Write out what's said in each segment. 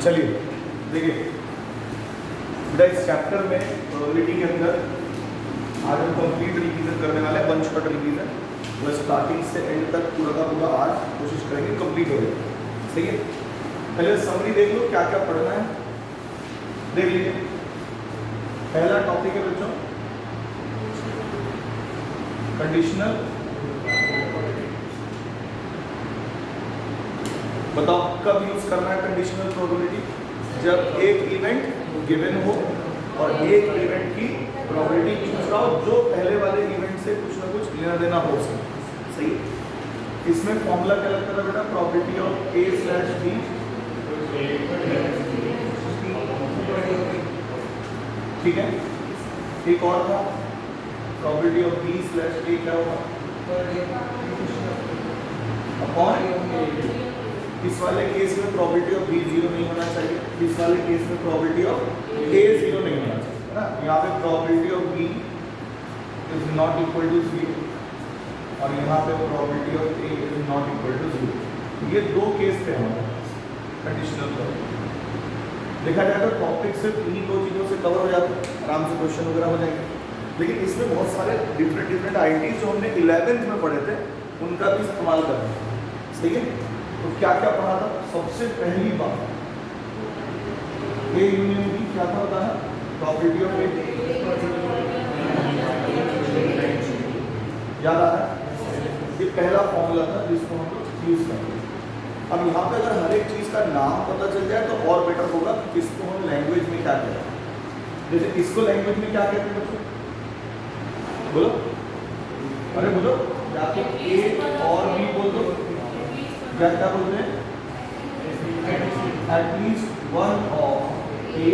चलिए देखिए बेटा, इस चैप्टर में प्रोबेबिलिटी के अंदर आज हम कंप्लीट रिवीजन करने वाले हैं, वन शॉट रिवीजन। वो स्टार्टिंग से एंड तक पूरा का पूरा आज कोशिश करेंगे कंप्लीट हो जाए। सही है, पहले समरी देख लो क्या क्या पढ़ना है, देख लीजिए। पहला टॉपिक है बच्चों कंडीशनल। बताओ कब यूज करना है कंडीशनल प्रोबेबिलिटी? जब एक इवेंट गिवन हो और एक इवेंट की प्रोबेबिलिटी पूछ रहा हो जो पहले वाले इवेंट से कुछ ना कुछ लेना देना हो सके। सही है, इसमें फॉर्मूला क्या लगता है बेटा? Probability of A/B। ठीक है, एक और था प्रोबेबिलिटी ऑफ B/A क्या होगा? अपॉन इस वाले केस में प्रोबेबिलिटी ऑफ B 0 नहीं होना चाहिए, इस वाले केस में प्रोबेबिलिटी ऑफ A 0 नहीं होना चाहिए, है ना। यहाँ पे probability of B is not equal to 0 और यहाँ पे probability of A is not equal to 0। ये दो केस थे हमारे कंडीशनल प्रोबेबिलिटी। देखा जाए तो टॉपिक सिर्फ इन्हीं दो चीज़ों से कवर हो जाता है, आराम से क्वेश्चन वगैरह हो जाएंगे। लेकिन इसमें बहुत सारे डिफरेंट आइडियाज जो हमने 11th में पढ़े थे उनका भी इस्तेमाल करना है। सही है, तो क्या क्या पढ़ा था? सबसे पहली बात A यूनियन B क्या था होता है? Probability of A। याद आ रहा है? ये पहला फॉर्मूला था जिसको हम लोग यूज करते हैं। अब यहाँ पे अगर हर एक चीज का नाम पता चल जाए तो और बेटर होगा कि इसको हम लैंग्वेज में क्या कहते हैं। जैसे इसको लैंग्वेज में क्या कहते हैं बच्चों? बोलो, अरे बोलो, या तो A और B बोल दो, क्या क्या बोलते हैं? At least one of A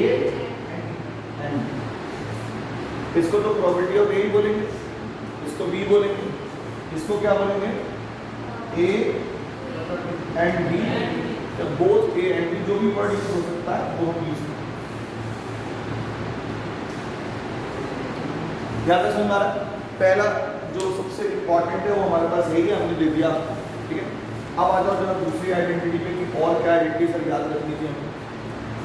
and B। इसको तो प्रोबेबिलिटी ऑफ A ही बोलेंगे, इसको B बोलेंगे, इसको क्या बोलेंगे? A and B, both A and B, जो भी वर्ड यूज हो सकता है वो हम यूज करें। ध्यान से सुनना रहा। पहला जो सबसे इंपॉर्टेंट है वो हमारे पास यही है, हमने दे दिया। ठीक है, अब आ जाओ जरा दूसरी आइडेंटिटी पे कि और क्या आइडेंटिटी सर याद रखनी थी हमें।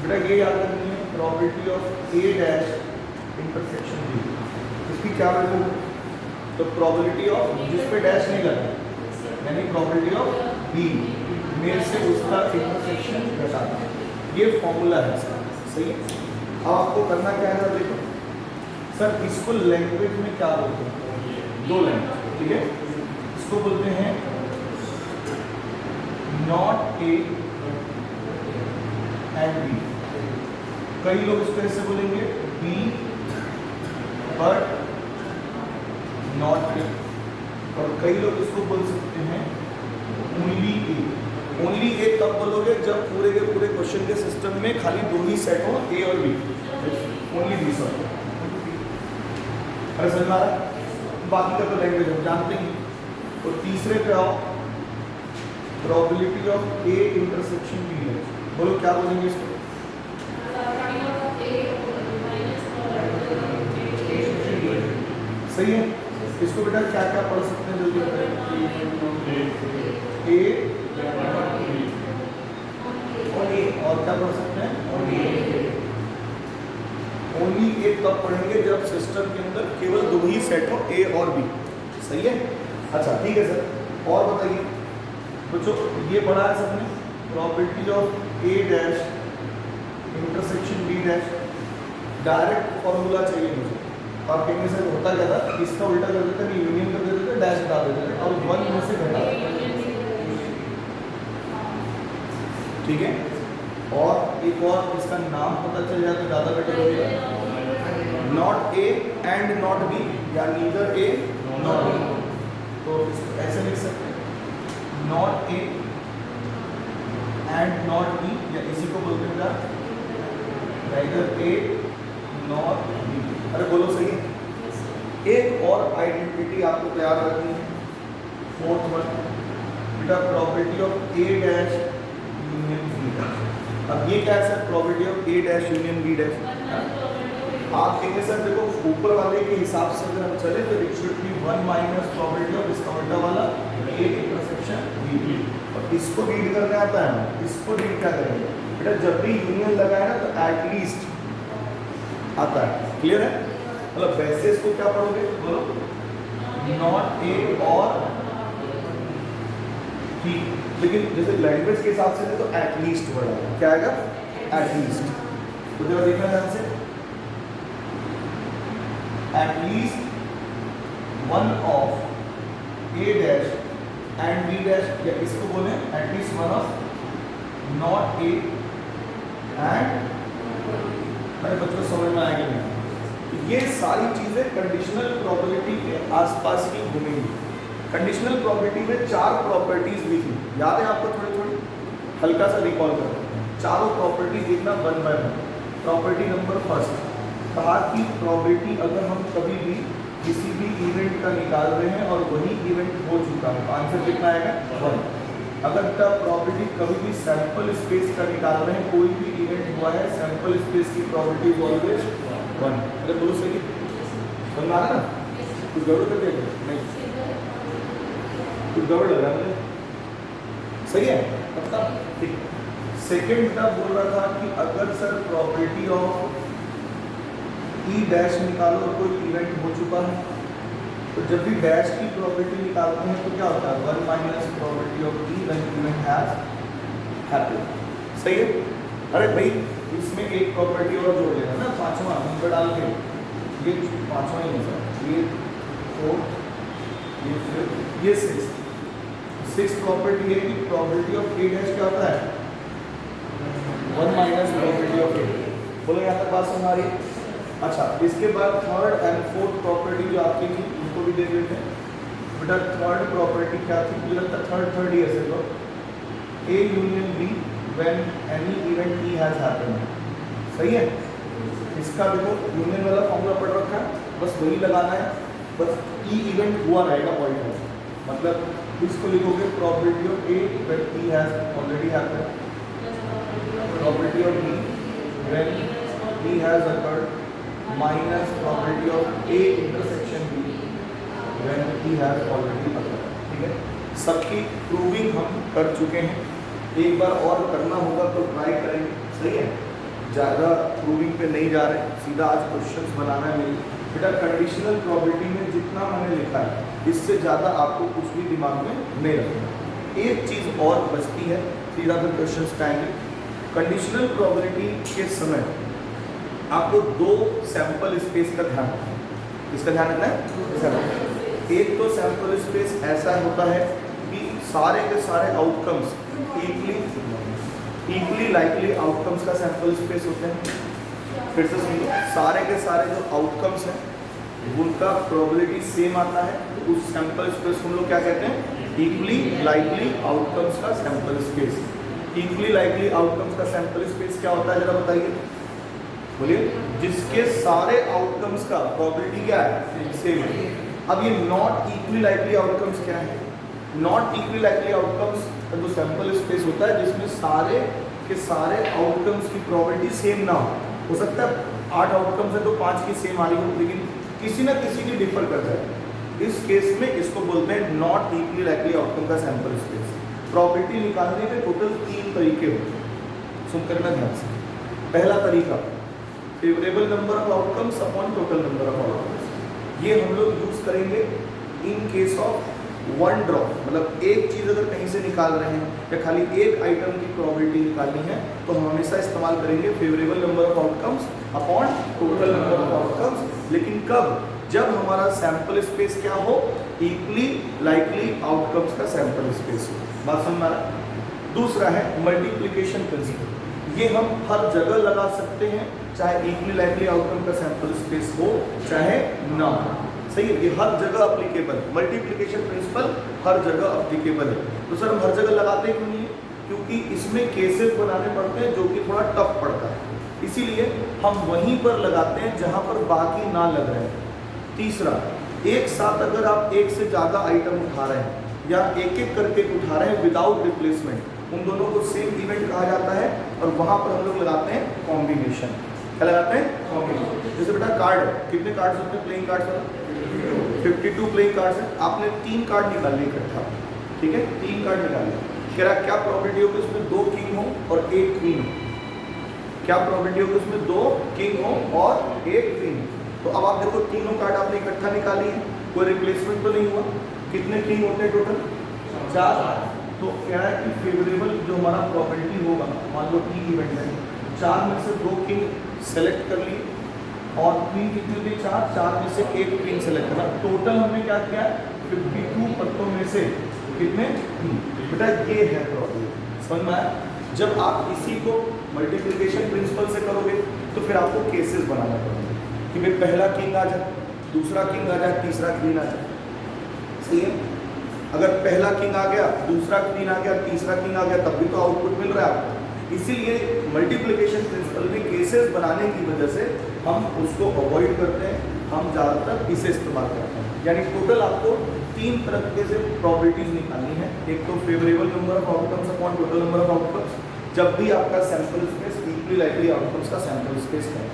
बेटा ये याद रखनी है probability of A dash intersection B। इसकी क्या वैल्यू है? तो प्रोबेबिलिटी ऑफ जिस पे डैश नहीं लगा यानी प्रोबेबिलिटी ऑफ B में से उसका इंटरसेक्शन घटाना, ये फॉर्मूला है इसका। सही है, अब आपको करना क्या है? देखो सर इसको लैंग्वेज में क्या बोलते हैं? दो लैंग्वेज। ठीक है, इसको बोलते हैं नॉट A एंड B। कई लोग इसको ऐसे बोलेंगे B बट नॉट A, और कई लोग इसको बोल सकते हैं ओनली A। ओनली A तब बोलोगे जब पूरे के पूरे क्वेश्चन के सिस्टम में खाली दो ही सेट हो, A और B। ओनली B सर, अरे समझ आ रहा है? बाकी का तो लैंग्वेज हम जानते ही। और तीसरे पे आओ, probability of A intersection B है। बोलो क्या बोलेंगे इसको? सही है, इसको बेटा क्या क्या पढ़ सकते हैं जल्दी बताइए? A और क्या पढ़ सकते हैं? ओनली A कब पढ़ेंगे? जब सिस्टम के अंदर केवल दो ही सेट हो, A और B। सही है, अच्छा ठीक है सर, और बताइए बच्चों। ये पढ़ा है सबने probability of A dash intersection B dash. Direct formula चाहिए मुझे। आप कहेंगे सर होता क्या था? इसका उल्टा कर देते हैं, यूनियन कर देते थे, डैश हटा देते थे और वन में से घटा देते। ठीक है, और एक और इसका नाम पता चल जाए तो ज़्यादा बेटर हो जाएगा। Not A and not B या नीदर A नॉट B। तो इसको ऐसे लिख सकते हैं not A and not B, या इसी को बोलते हैं नीदर A नॉट B। अरे बोलो सही है। एक और आइडेंटिटी आपको तैयार रखनी है, फोर्थ वन बेटा, probability of A dash union B dash. अब ये क्या है sir? Probability of A dash union B dash. आप कहेंगे सर देखो ऊपर वाले के हिसाब से अगर हम चले तो it should be 1 minus probability of इसका उल्टा वाला A इंटरसेक्शन B। और इसको रीड करने आता है, इसको रीड क्या करेंगे? बेटा जब भी यूनियन लगा है ना तो एटलीस्ट आता है, क्लियर है? मतलब वैसे इसको क्या पढ़ोगे बोलो, नॉट ए और ठीक, लेकिन जैसे लैंग्वेज के हिसाब से तो एटलीस्ट वर्ड आएगा, क्या आएगा? एटलीस्ट। तो जरा देखना ध्यान से, at least one of A dash and B dash, या इसको बोले at least one of not A and, मेरे बच्चों को समझ में आएगी नहीं? ये सारी चीजें कंडीशनल प्रोबेबिलिटी के आसपास ही घूमेंगी। कंडीशनल प्रोबेबिलिटी में 4 प्रॉपर्टीज भी थी, याद है आपको? थोड़ी थोड़ी हल्का सा रिकॉल करो, चारों प्रॉपर्टी देखना 1 बाय 1। प्रॉपर्टी नंबर फर्स्ट कहा कि प्रोबेबिलिटी अगर हम कभी भी किसी भी इवेंट का निकाल रहे हैं और वही इवेंट हो चुका है, आंसर कितना आएगा? 1। अगर द प्रोबेबिलिटी कभी भी सैंपल स्पेस का निकाल रहे हैं, कोई भी इवेंट हुआ है, सैंपल स्पेस की प्रोबेबिलिटी ऑलवेज 1। अरे बोलो सही, समझ आ रहा ना? कुछ गड़बड़ कर दिया नहीं? कुछ गड़बड़ लग रहा है मुझे, सही है? पक्का? ठीक। सेकेंड का बोल रहा था कि अगर sir probability of E dash निकालो और कोई इवेंट हो चुका है, तो जब भी डैश की प्रोबेबिलिटी निकालते हैं तो क्या होता है? 1 minus probability of E when event has happened. सही है? अरे भाई इसमें एक प्रॉपर्टी और जोड़ लेना ना, 5वां नंबर डाल के, ये 5वां ही नहीं सर, ये 4, ये 5, ये 6 प्रॉपर्टी है कि प्रोबेबिलिटी ऑफ ए डैश क्या होता है? 1 माइनस प्रोबेबिलिटी ऑफ ए। बोलो यहाँ तक बात समझ आ रही है? अच्छा, इसके बाद थर्ड एंड फोर्थ प्रॉपर्टी जो आपकी थी उनको भी देख लेते हैं। बेटा थर्ड प्रॉपर्टी क्या थी? मुझे लगता है थर्ड ही ऐसे तो A union B when any event E has happened. सही है? इसका देखो यूनियन वाला फॉर्मूला पढ़ रखा है, बस वही लगाना है, बस ई इवेंट हुआ रहेगा पॉइंट में, मतलब इसको लिखोगे probability of A when E has already happened, probability of B when E has occurred minus probability of A intersection B when E has already occurred. ठीक है, सबकी प्रूविंग हम कर चुके हैं, एक बार और करना होगा तो ट्राई करेंगे। सही है, ज़्यादा प्रूविंग पे नहीं जा रहे, सीधा आज क्वेश्चंस बनाना है। बेटा कंडीशनल प्रोबेबिलिटी में जितना मैंने लिखा है इससे ज़्यादा आपको कुछ भी दिमाग में नहीं रखना। एक चीज़ और बचती है, सीधा फिर क्वेश्चंस पे आएंगे। कंडीशनल प्रोबेबिलिटी के समय आपको 2 सैंपल स्पेस का ध्यान रखना है। इसका ध्यान रखना है। एक तो सैंपल स्पेस ऐसा होता है कि सारे के सारे आउटकम्स इक्वली लाइकली आउटकम्स का सैंपल स्पेस होते हैं। फिर से सुनिए, सारे के सारे जो आउटकम्स हैं उनका प्रोबेबिलिटी सेम आता है, तो उस सैंपल स्पेस को हम लोग क्या कहते हैं? इक्वली लाइकली आउटकम्स का sample space. Equally likely outcomes का सैंपल स्पेस क्या होता है जरा बताइए, बोलिए। जिसके सारे आउटकम्स का प्रोबेबिलिटी क्या है? सेम है। अब ये नॉट इक्वली लाइकली आउटकम्स क्या है? नॉट इक्वली लाइकली आउटकम्स का जो सैंपल स्पेस होता है जिसमें सारे के सारे आउटकम्स की प्रोबेबिलिटी सेम ना हो सकता है 8 आउटकम्स है तो 5 की सेम आ रही हो, लेकिन किसी ना किसी की डिफर कर जाए। इस केस में इसको बोलते हैं नॉट इक्वली लाइकली आउटकम का सैंपल स्पेस। प्रोबेबिलिटी निकालने के टोटल 3 तरीके होते हैं, सुन करना ध्यान से। पहला तरीका favourable number of outcomes upon total number of outcomes. ये हम लोग यूज करेंगे in case of one drop, मतलब एक चीज़ अगर कहीं से निकाल रहे हैं या खाली एक आइटम की प्रोबेबिलिटी निकालनी है तो हम हमेशा इस्तेमाल करेंगे favourable number of outcomes upon total number of outcomes. लेकिन कब? जब हमारा सैंपल स्पेस क्या हो? इक्वली लाइकली आउटकम्स का सैंपल स्पेस हो। बात समझ में आ रहा है? दूसरा है मल्टीप्लिकेशन प्रिंसिपल। ये हम हर जगह लगा सकते हैं, चाहे इक्वली लाइकली आउटकम का सैंपल स्पेस हो चाहे ना हो। सही है, ये हर जगह अप्लीकेबल। मल्टीप्लिकेशन प्रिंसिपल हर जगह अप्लीकेबल है। तो सर हम हर जगह लगाते क्यों नहीं है? क्योंकि इसमें केसेस बनाने पड़ते हैं जो कि थोड़ा टफ पड़ता है, इसीलिए हम वहीं पर लगाते हैं जहां पर बाकी ना लग रहे हैं। तीसरा, एक साथ अगर आप एक से ज़्यादा आइटम उठा रहे हैं या एक एक करके उठा रहे हैं विदाउट रिप्लेसमेंट, उन दोनों को सेम इवेंट कहा जाता है और वहाँ पर हम लोग लगाते हैं कॉम्बिनेशन। क्या लगाते हैं? कॉम्बिनेशन। जैसे बेटा कार्ड, कितने कार्ड्स होते हैं प्लेइंग कार्ड्स? 52 प्लेइंग कार्ड्स हैं। आपने 3 कार्ड निकाले इकट्ठा, ठीक है? 3 कार्ड निकाले, कह रहा क्या प्रोबेबिलिटी होगी उसमें 2 किंग हो और 1 क्वीन हो? क्या प्रॉपर्टी होगी उसमें, 2 किंग हो और 1 क्वीन। तो अब आप देखो तीनों कार्ड आपने इकट्ठा निकाली है, कोई रिप्लेसमेंट तो नहीं हुआ। कितने किंग होते हैं टोटल, 4। तो क्या है कि फेवरेबल जो हमारा प्रॉपर्टी होगा, मान लो की इवेंट है, 4 में से 2 किंग सेलेक्ट कर लिए और क्वीन कितनी होती है, 4 में से 1 क्वीन सेलेक्ट करना। टोटल हमने क्या किया, 52 पत्तों में से कितने, बेटा ये है प्रॉपर्टी। समझ में आया? जब आप इसी को मल्टीप्लिकेशन प्रिंसिपल से करोगे तो फिर आपको केसेस बनाना पड़ेगा कि भाई पहला किंग आ जाए, दूसरा किंग आ जाए, तीसरा क्वीन आ जाए। सही है? अगर पहला किंग आ गया, दूसरा क्वीन आ गया, तीसरा किंग आ गया, तब भी तो आउटपुट मिल रहा है आपको। इसीलिए मल्टीप्लिकेशन प्रिंसिपल में केसेस बनाने की वजह से हम उसको अवॉइड करते हैं, हम ज़्यादातर इसे इस्तेमाल करते हैं। यानी टोटल आपको 3 तरीके से प्रॉपर्टीज निकालनी है। एक तो favourable number of outcomes upon total number of outcomes, जब भी आपका sample space equally likely outcomes का सैंपल स्पेस है।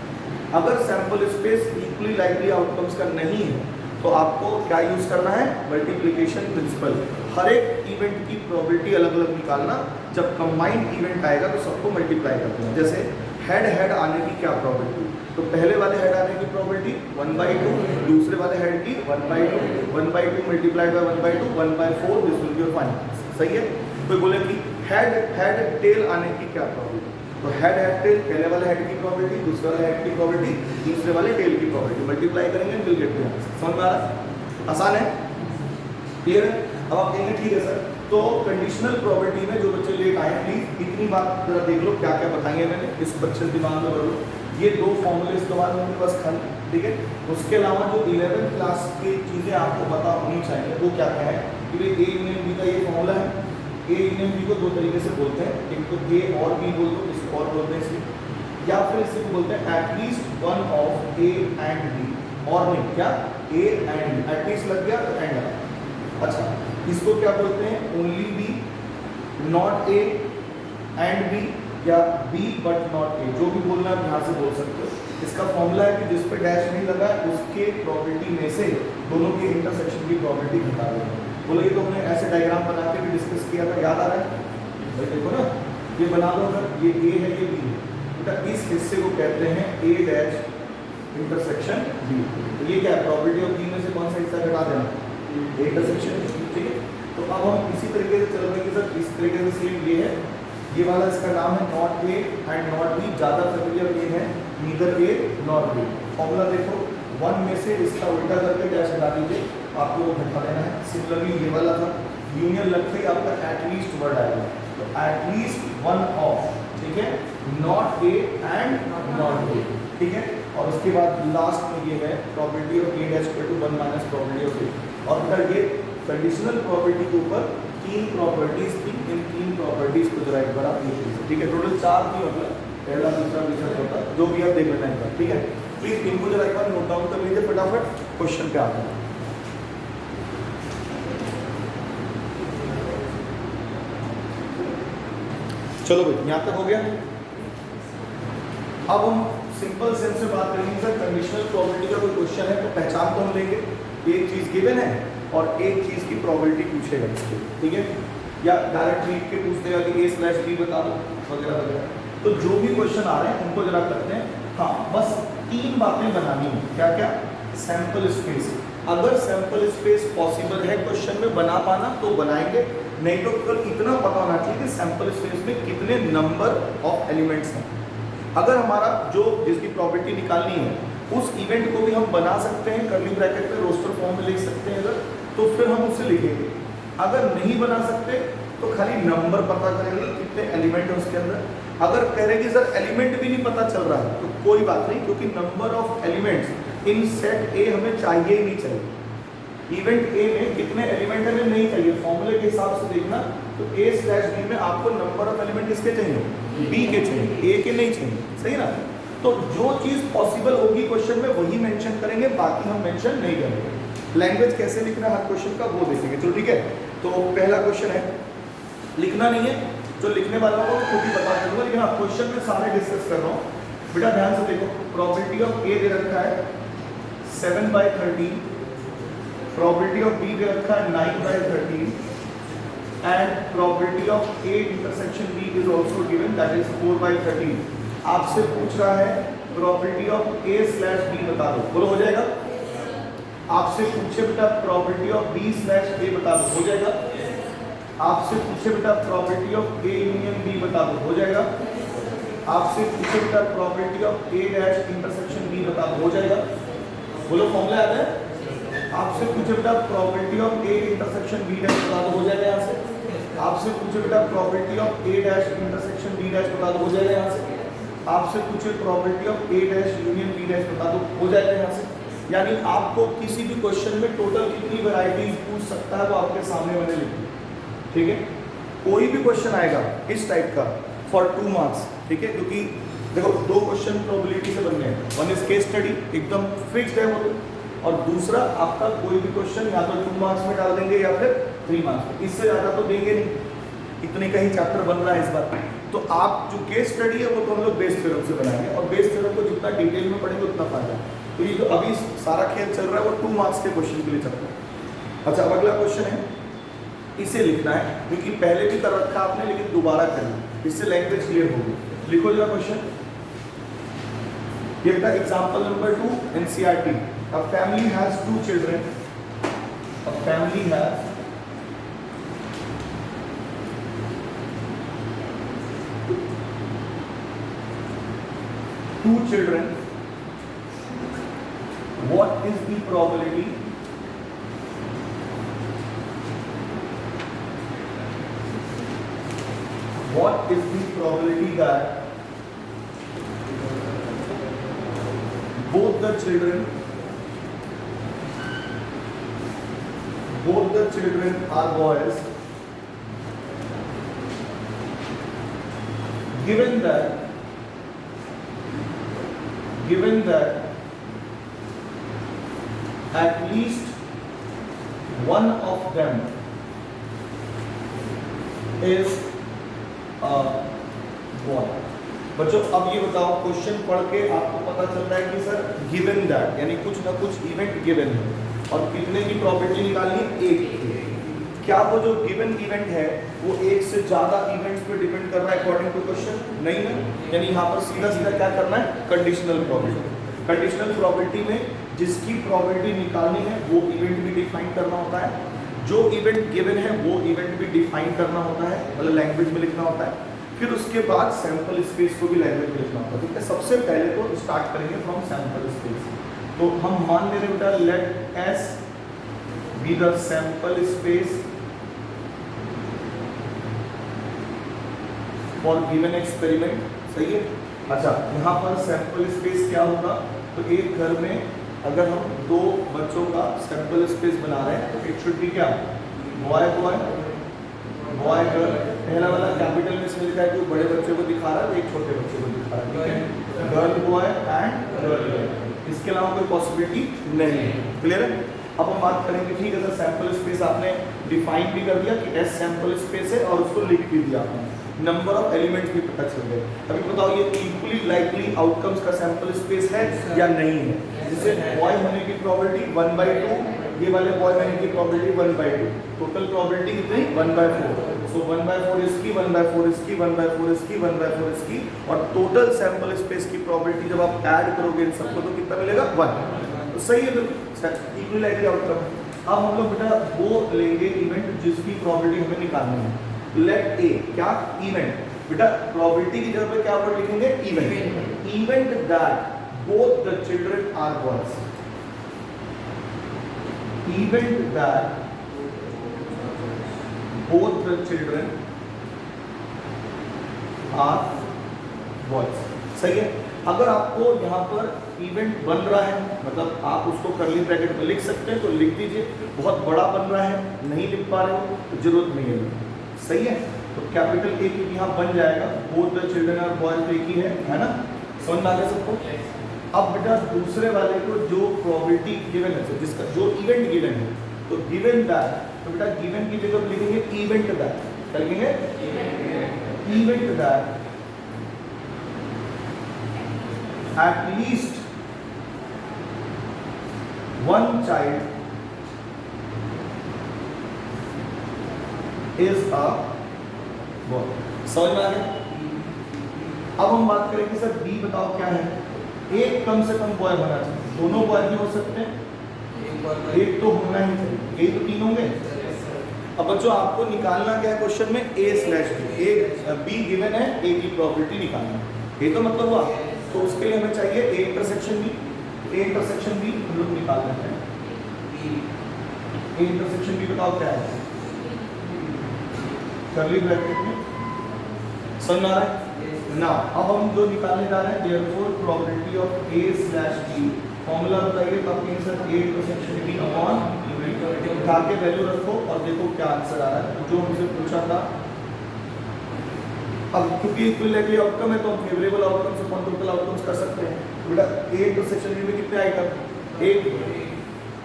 अगर sample space equally likely outcomes का नहीं है तो आपको क्या यूज करना है, मल्टीप्लिकेशन प्रिंसिपल। हर एक इवेंट की प्रोबेबिलिटी अलग अलग निकालना, जब कंबाइंड इवेंट आएगा तो सबको मल्टीप्लाई करते हैं। जैसे हेड हेड आने की क्या प्रोबेबिलिटी, तो पहले वाले हेड आने की प्रोबेबिलिटी 1/2, दूसरे वाले हेड की 1/2, 1/2 multiplied by 1/2, 1/4, this will be your final. सही है? कोई बोले कि हेड हेड टेल आने की क्या प्रोबेबिलिटी, तो हेड हेड टेल, पहले वाले हेड की प्रोबेबिलिटी, दूसरे वाले हेड की प्रोबेबिलिटी, तीसरे वाले टेल की प्रोबेबिलिटी, मल्टीप्लाई करेंगे विल गेट द आंसर। समझ में आ रहा? आसान है? क्लियर है? अब आप कहेंगे ठीक है सर, तो कंडीशनल प्रोबेबिलिटी में जो बच्चे लेट आए प्लीज इतनी बात जरा देख लो क्या क्या बताएंगे मैंने, इस बच्चे दिमाग में भर लो। ये 2 फॉर्मूले इस्तेमाल होंगे बस खाली, ठीक है? उसके अलावा जो 11th क्लास की चीज़ें आपको पता होनी चाहिए वो क्या क्या है कि भाई ए यूनियन बी का ये फॉर्मूला है। ए यूनियन बी को 2 तरीके से बोलते हैं, एक तो ए और बी बोल दो, इसको और बोलते हैं इसलिए, या फिर इसे बोलते हैं at least one of A and B, और नहीं क्या, ए एंड एटलीस्ट लग गया तो एंड आ। अच्छा, इसको क्या बोलते हैं, only B, not A and B, या बी बट नॉट ए, जो भी बोलना है यहाँ से बोल सकते हो। इसका फॉर्मूला है कि जिस पे डैश नहीं लगा उसके प्रोबेबिलिटी में से दोनों के इंटरसेक्शन की प्रोबेबिलिटी घटा देंगे। बोलो ये तो हमने ऐसे डायग्राम बना के भी डिस्कस किया था, याद आ रहा है भाई? देखो ना, ये बना लो, अगर ये ए है ये बी है, बेटा इस हिस्से को कहते हैं ए डैश इंटरसेक्शन बी। तो ये क्या है, प्रोबेबिलिटी ऑफ बी में से कौन सा हिस्सा घटा देना, इंटरसेक्शन। ठीक है? तो अब हम इसी तरीके से चल रहे हैं सर, इस तरीके से सेम ये है, ये वाला इसका नाम है not A and not B, ज़्यादा फेमिलियर ये है neither A not be. Formula देखो, 1 में से इसका उल्टा करके डैश हटा दीजिए, आपको वो घटा देना है। सिमिलरली ये वाला था, यूनियन लगते ही आपका एटलीस्ट वर्ड आएगा, तो एटलीस्ट वन ऑफ, ठीक है, not A and not B, ठीक है? और उसके बाद लास्ट में ये है probability of A dash equal to 1 minus probability of A. और बेटा ये कंडीशनल प्रॉपर्टी के ऊपर 3 प्रॉपर्टीज थी, इन 3 प्रॉपर्टीज को जरा एक बार आप देख लीजिए, ठीक है? टोटल 4 थी, मतलब पहला दूसरा तीसरा चौथा, जो भी आप देख लेना एक बार, ठीक है? प्लीज इनको जरा एक बार नोट डाउन कर लीजिए फटाफट, क्वेश्चन पे आते हैं। चलो भाई, यहाँ तक हो गया। अब हम सिंपल सेंस से बात करेंगे सर, कंडीशनल प्रोबेबिलिटी का कोई क्वेश्चन है तो पहचान तो हम लेंगे, एक चीज गिवन है और एक चीज की प्रोबेबिलिटी पूछेगा इसके, ठीक है? या डायरेक्ट रीड के पूछ देगा कि a/b बता दो वगैरह वगैरह। तो जो भी क्वेश्चन आ रहे हैं उनको जरा करते हैं। हाँ, बस 3 बातें बनानी है, क्या क्या, सैंपल स्पेस, अगर सैंपल स्पेस पॉसिबल है क्वेश्चन में बना पाना तो बनाएंगे, नहीं तो केवल इतना पता होना चाहिए कि सैंपल स्पेस में कितने नंबर ऑफ एलिमेंट्स हैं। अगर हमारा जो जिसकी प्रॉपर्टी निकालनी है उस इवेंट को भी हम बना सकते हैं, कर्ली ब्रैकेट में रोस्टर फॉर्म में लिख सकते हैं अगर, तो फिर हम उसे लिखेंगे। अगर नहीं बना सकते तो खाली नंबर पता करेंगे कितने एलिमेंट है उसके अंदर। अगर कह रहे कि सर एलिमेंट भी नहीं पता चल रहा है तो कोई बात नहीं, क्योंकि number of elements in set ए हमें चाहिए ही नहीं चाहिए। इवेंट ए में कितने एलिमेंट हमें नहीं चाहिए, फॉर्मूले के हिसाब से देखना, तो a/b में आपको नंबर ऑफ एलिमेंट किसके चाहिए, b के चाहिए, a के नहीं चाहिए, सही ना? तो जो चीज पॉसिबल होगी क्वेश्चन में वही मेंशन करेंगे, बाकी हम मेंशन नहीं करेंगे। लैंग्वेज कैसे लिखना है हर क्वेश्चन का वो देखेंगे, चलो ठीक है? तो पहला क्वेश्चन है, लिखना नहीं है, जो लिखने वाला को खुद ही बता दूंगा, लेकिन हाँ क्वेश्चन में सारे डिस्कस कर रहा हूँ। बेटा ध्यान से देखो, प्रोबेबिलिटी ऑफ ए दे रखा है 7/13, प्रोबेबिलिटी ऑफ बी दे रखा है 9/13, and probability of A intersection B is also given, that is 4/13। आपसे पूछ रहा है property of A slash B बता दो, बोलो हो जाएगा। आपसे पूछे बेटा property of B slash A बता दो, हो जाएगा। आपसे पूछे बेटा property of A union B बता दो, हो जाएगा। आपसे पूछे बेटा property of A dash intersection B बता दो, हो जाएगा। बोलो फॉर्मूला याद है। आपसे पूछे बेटा property of A intersection B dash बता दो, हो जाएगा यहाँ से। आपसे पूछे बेटा property of A dash intersection B dash बता दो, हो जाएगा यहाँ से। आपसे पूछे property of A dash union B dash बता दो, हो जाएगा यहाँ से। यानी आपको किसी भी क्वेश्चन में टोटल कितनी वैरायटीज पूछ सकता है वो आपके सामने मैंने लिखी, ठीक है। कोई भी क्वेश्चन आएगा इस टाइप का फॉर 2 मार्क्स, ठीक है, क्योंकि देखो 2 क्वेश्चन प्रोबेबिलिटी से बनने हैं। वन इज केस स्टडी, एकदम फिक्स्ड है वो, और दूसरा आपका कोई भी क्वेश्चन या तो 2 मार्क्स में डाल देंगे या फिर 3 मार्क्स में, इससे ज़्यादा तो देंगे नहीं। इतने का ही चैप्टर बन रहा है इस बार। तो आप जो केस स्टडी है वो तो हम लोग बेस थ्योरम से बनाएंगे, और बेस थ्योरम को जितना डिटेल में पढ़ेंगे उतना फायदा है। तो ये जो अभी सारा खेल चल रहा है वो 2 मार्क्स के क्वेश्चन के लिए चल रहा है। अच्छा, अब अगला क्वेश्चन है, इसे लिखना है, क्योंकि पहले भी कर रखा आपने लेकिन दोबारा करना, इससे लैंग्वेज क्लियर होगी। लिखो जरा क्वेश्चन, ये बेटा example number 2 NCERT. A family has 2 children. A family has 2 children. What is the probability? What is the probability that both the children are boys, given that at least one of them is a boy। बच्चों अब ये बताओ, question पढ़ के आपको पता चल रहा है कि सर गिवन दैट यानी कुछ ना कुछ इवेंट गिवन है, और कितने की प्रोबेबिलिटी निकालनी, 1। क्या वो जो गिवन इवेंट है वो एक से ज्यादा इवेंट्स पे डिपेंड कर रहा है अकॉर्डिंग टू क्वेश्चन? नहीं ना, यानी यहाँ पर सीधा सीधा क्या करना है, कंडीशनल प्रोबेबिलिटी। कंडीशनल प्रोबेबिलिटी में जिसकी प्रोबेबिलिटी निकालनी है वो इवेंट भी डिफाइन करना होता है, जो इवेंट गिवन है वो इवेंट भी डिफाइन करना होता है, मतलब लैंग्वेज में लिखना होता है। फिर उसके बाद सैंपल स्पेस को भी लैंग्वेज में लिखना होता है, ठीक है। सबसे पहले तो स्टार्ट करेंगे फ्रॉम सैंपल स्पेस। तो हम मान ले रहे बेटा let S be the sample space for given experiment, सही है। अच्छा, यहाँ पर सैंपल स्पेस क्या होगा, तो एक घर में अगर हम 2 बच्चों का सैंपल स्पेस बना रहे हैं तो इट शुड बी क्या, बॉय बॉय बॉय गर्ल। पहला वाला कैपिटल में इसमें लिखा है कि बड़े बच्चे को दिखा रहा है, एक छोटे बच्चे को दिखा रहा है, ठीक है। Girl boy and girl girl, इसके अलावा कोई पॉसिबिलिटी नहीं है, क्लियर है। अब हम बात करेंगे, ठीक है सर सैंपल स्पेस आपने डिफाइन भी कर दिया कि एस सैंपल स्पेस है और उसको लिख भी दिया आपने, नंबर ऑफ एलिमेंट्स भी पता चल गए। अभी बताओ ये इक्वली लाइकली आउटकम्स का सैंपल स्पेस है या नहीं है। जैसे बॉय होने की प्रोबेबिलिटी 1/2, ये वाले बॉय होने की प्रोबेबिलिटी 1/2, टोटल प्रोबेबिलिटी कितनी 1/4। सो 1/4 इसकी, 1/4 इसकी, 1/4 इसकी, 1/4 इसकी, और टोटल सैंपल स्पेस की प्रोबेबिलिटी जब आप ऐड करोगे इन सबको तो कितना मिलेगा 1। तो सही है, बिल्कुल इक्वली लाइकली आउटकम। अब हम लोग बेटा वो लेंगे इवेंट जिसकी प्रोबेबिलिटी हमें निकालनी है। लेट ए क्या इवेंट, बेटा प्रोबेबिलिटी की जगह पे क्या वर्ड लिखेंगे, event. Event that both the children are boys, event that both the children are boys, सही है। अगर आपको यहाँ पर इवेंट बन रहा है, मतलब आप उसको कर्ली ब्रैकेट में लिख सकते हैं तो लिख दीजिए। बहुत बड़ा बन रहा है, नहीं लिख पा रहे हो तो जरूरत नहीं है, सही है। तो कैपिटल ए क्योंकि यहाँ बन जाएगा, both the children are boys एक ही है ना, समझ में आ गया सबको। अब बेटा दूसरे वाले को जो प्रोबेबिलिटी गिवन है, जिसका जो इवेंट गिवन है, तो गिवन दैट, तो बेटा गिवन की जगह लिखेंगे इवेंट दैट, क्या लिखेंगे, event that at least one child is a boy. समझ में आ गया। अब हम बात करेंगे सर बी बताओ क्या है। एक कम से कम बॉय होना चाहिए, दोनों बॉय भी हो सकते हैं, एक तो होना ही चाहिए, यही तो तीन होंगे। अब बच्चों आपको निकालना क्या है क्वेश्चन में, a स्लैश बी, एक बी गिवन है, a की प्रोबेबिलिटी निकालना है, ये तो मतलब हुआ। तो उसके लिए हमें चाहिए a intersection b, a intersection b हम लोग निकाल लेते हैं। a इंटरसेक्शन b बताओ क्या है, कर्ली ब्रैकेट में समझ आ रहा है ना। अब हम जो निकालने जा रहे हैं, therefore probability of a slash b, formula बताइए तो आपके answer a intersection b upon उठा के वैल्यू रखो और देखो क्या आंसर आ रहा है जो हमसे पूछा था। अब क्योंकि इक्विलिब्रियम आउटकम है तो हम favourable outcomes upon total outcomes कर सकते हैं। बेटा a इंटरसेक्शन b में कितने आइटम, एक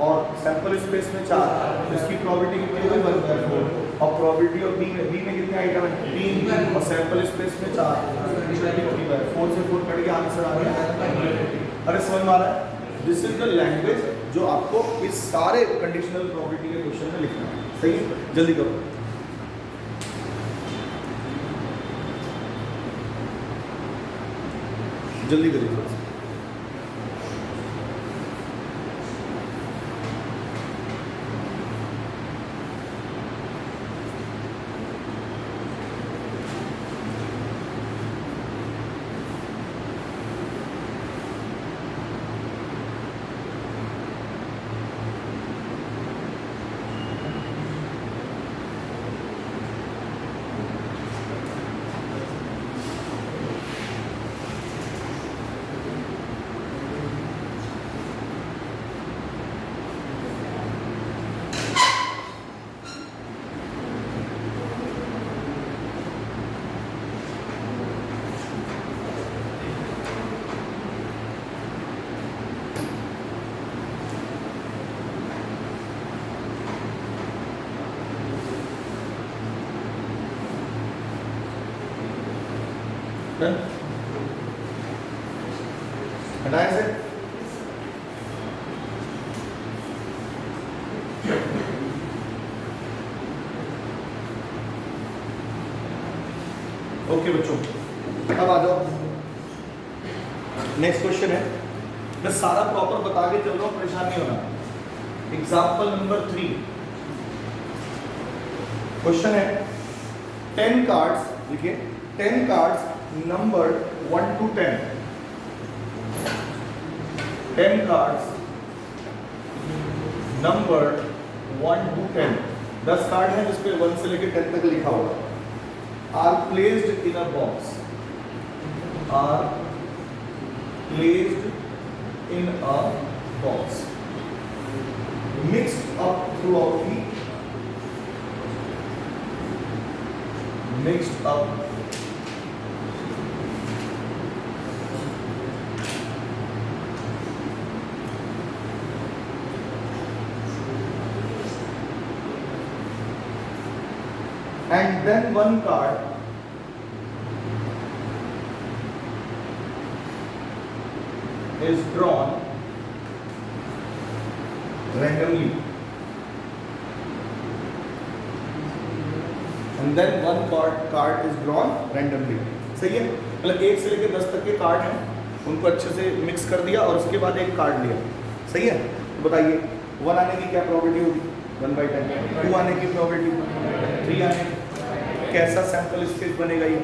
और सैंपल स्पेस में 4, इसकी प्रोबेबिलिटी कितनी हुई 1/4, और प्रोबेबिलिटी ऑफ b में कितने आइटम है 3, और सैंपल स्पेस में 4, 4 से 4 कट के आंसर आ गया। अरे समझ में आ रहा है, दिस इज द लैंग्वेज जो आपको इस सारे कंडीशनल प्रोबेबिलिटी के क्वेश्चन में लिखना है। सही है, जल्दी करो। जल्दी करिए थोड़ा सा। हटाए से ओके बच्चों, अब आ जाओ नेक्स्ट क्वेश्चन है। मैं सारा प्रॉपर बता के चल रहा हूं, परेशान नहीं होना। एग्जाम्पल नंबर 3 क्वेश्चन है 10 कार्ड्स, देखिए 10 cards number 1 to 10, 10 cards number 1 to 10, 10 card है जिसपे 1 से लेकर 10 तक लिखा हुआ है। Are placed in a box, are placed in a box, mixed up throughout the, mixed up and then one card is drawn randomly, and then one card is drawn randomly। सही है, मतलब 1 से लेकर 10 तक के card हैं, उनको अच्छे से मिक्स कर दिया और उसके बाद एक कार्ड लिया। सही है, तो बताइए 1 आने की क्या प्रोबेबिलिटी होगी 1/10, 2 आने की प्रोबेबिलिटी, 3 आने की, कैसा सैंपल स्पेस बनेगा ये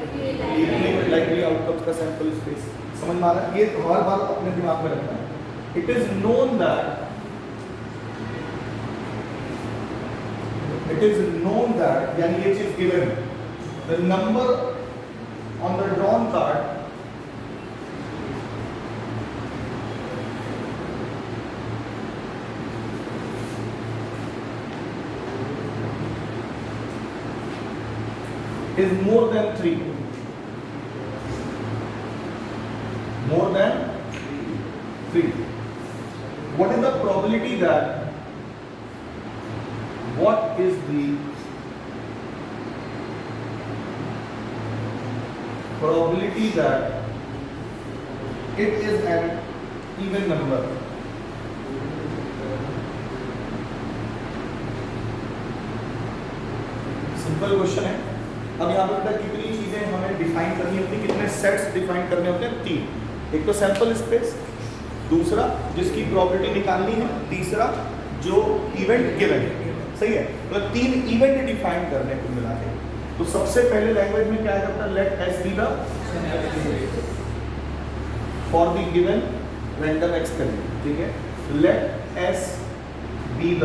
लाइकली आउटकम्स का सैंपल स्पेस। समझ में आ रहा है, ये हर बार अपने दिमाग में रखना है। It is known that, it is known that, यानी ये चीज गिवन है, the number on the drawn card is more than 3, more than 3. What is the probability that, what is the probability that it is an even number? Simple question है। अब यहाँ पर बेटा कितनी चीजें चीजें हमें डिफाइन करनी होती है, कितने सेट्स डिफाइन करने होते हैं? 3। एक तो सैंपल स्पेस, दूसरा जिसकी प्रॉपर्टी निकालनी है, तीसरा जो इवेंट गिवन है। सही है, तो 3 इवेंट डिफाइन करने को मिला है। तो सबसे पहले लैंग्वेज में क्या करता है? Let S be the for the given random experiment. ठीक है, let S be the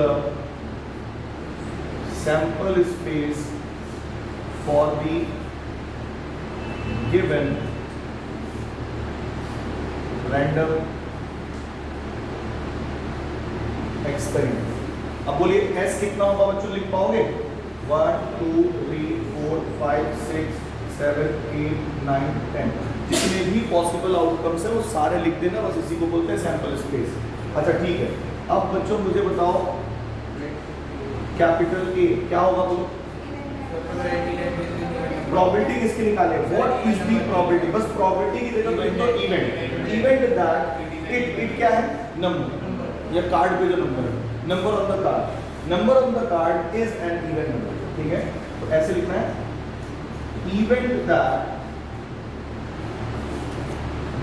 sample space for the given random experiment. अब बोलिए एस कितना होगा बच्चों, लिख पाओगे? 1 2 3 4 5 6 7 8 9 10 जितने भी पॉसिबल आउटकम्स है वो सारे लिख देना, बस इसी को बोलते हैं सैंपल स्पेस। अच्छा ठीक है, अब बच्चों मुझे बताओ कैपिटल ए क्या होगा? बोलो प्रॉपर्टी किसकी निकाले? What is the property? बस प्रॉपर्टी की जगह लिख दो इवेंट दैट इट क्या है? नंबर, या कार्ड पे जो नंबर है, number on the card, number on the card is N even number. ठीक है, तो ऐसे लिखना है event that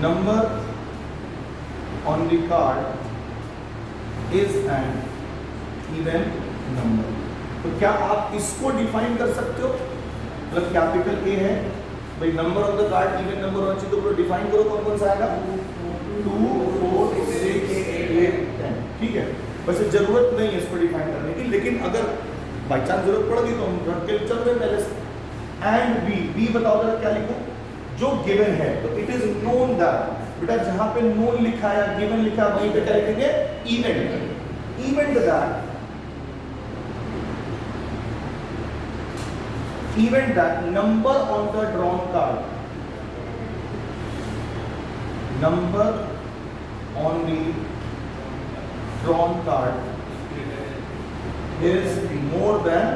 number on the card is N even number. तो क्या आप इसको डिफाइन कर सकते हो? मतलब कैपिटल ए है भाई, number of the card even number होना चाहिए, तो डिफाइन करो कौन कौन सा आएगा? 2 4 6 8 10। ठीक है, वैसे जरूरत नहीं है इसको डिफाइन करने की, लेकिन अगर बाई चांस जरूरत पड़ेगी तो हम रख के चल रहे पहले से। एंड बी बताओ जरा क्या लिखो? जो गिवन है, तो इट इज नोन दैट, बेटा जहां पे नोन लिखा है गिवन लिखा है वहीं पे क्या लिखेंगे? Event. Event that number on the drawn card, number on the drawn card is more than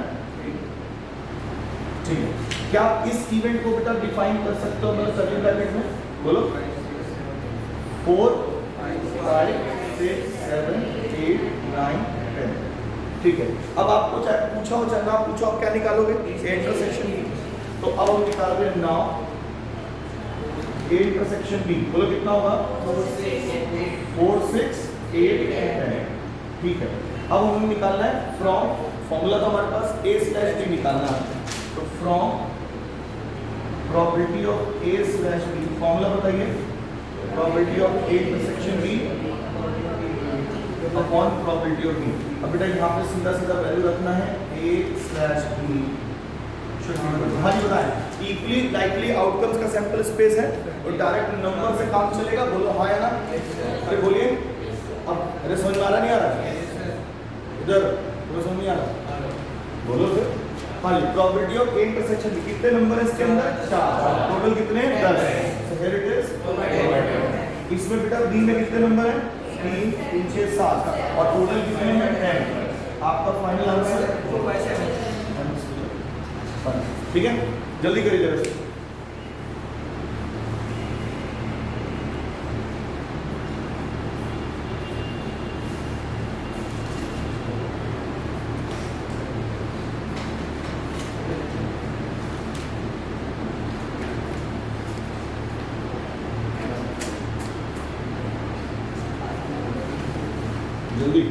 3। क्या इस इवेंट को बेटा डिफाइन कर सकते हो? मतलब सर्किल ब्रैकेट में बोलो 4 5 6 7 8 9 10। ठीक है, अब आपको चाहे पूछा हो चाहे ना पूछा हो, क्या निकालोगे? Intersection B. तो अब हम निकाल रहे हैं नाउ ए इंटरसेक्शन बी। बोलो कितना होगा? 4 6 8 10। ठीक है, अब हमें निकालना है फ्रॉम, फॉर्मूला तो हमारे पास a स्लैश बी निकालना है, तो from property of a slash B, formula बताइए? Property of a intersection B upon property of B. अब बेटा यहाँ पे सीधा सीधा वैल्यू रखना है a स्लैश बी। हाँ जी बताएं, इक्वली लाइकली आउटकम्स का सैंपल स्पेस है और डायरेक्ट नंबर से काम चलेगा। बोलो हाँ या ना? अरे बोलिए, अब अरे समझ में आ रहा नहीं आ रहा? इधर समझ नहीं आ रहा? बोलो फिर। हाँ जी, property of A intersection B. कितने नंबर है इसके अंदर? 4। टोटल कितने? 10। So here it is. इसमें बेटा बी में कितने नंबर है? 3 3 6 7 और टोटल कितने हैं? 10। आपका फाइनल आंसर? ठीक है, जल्दी करिए जरा से। जल्दी।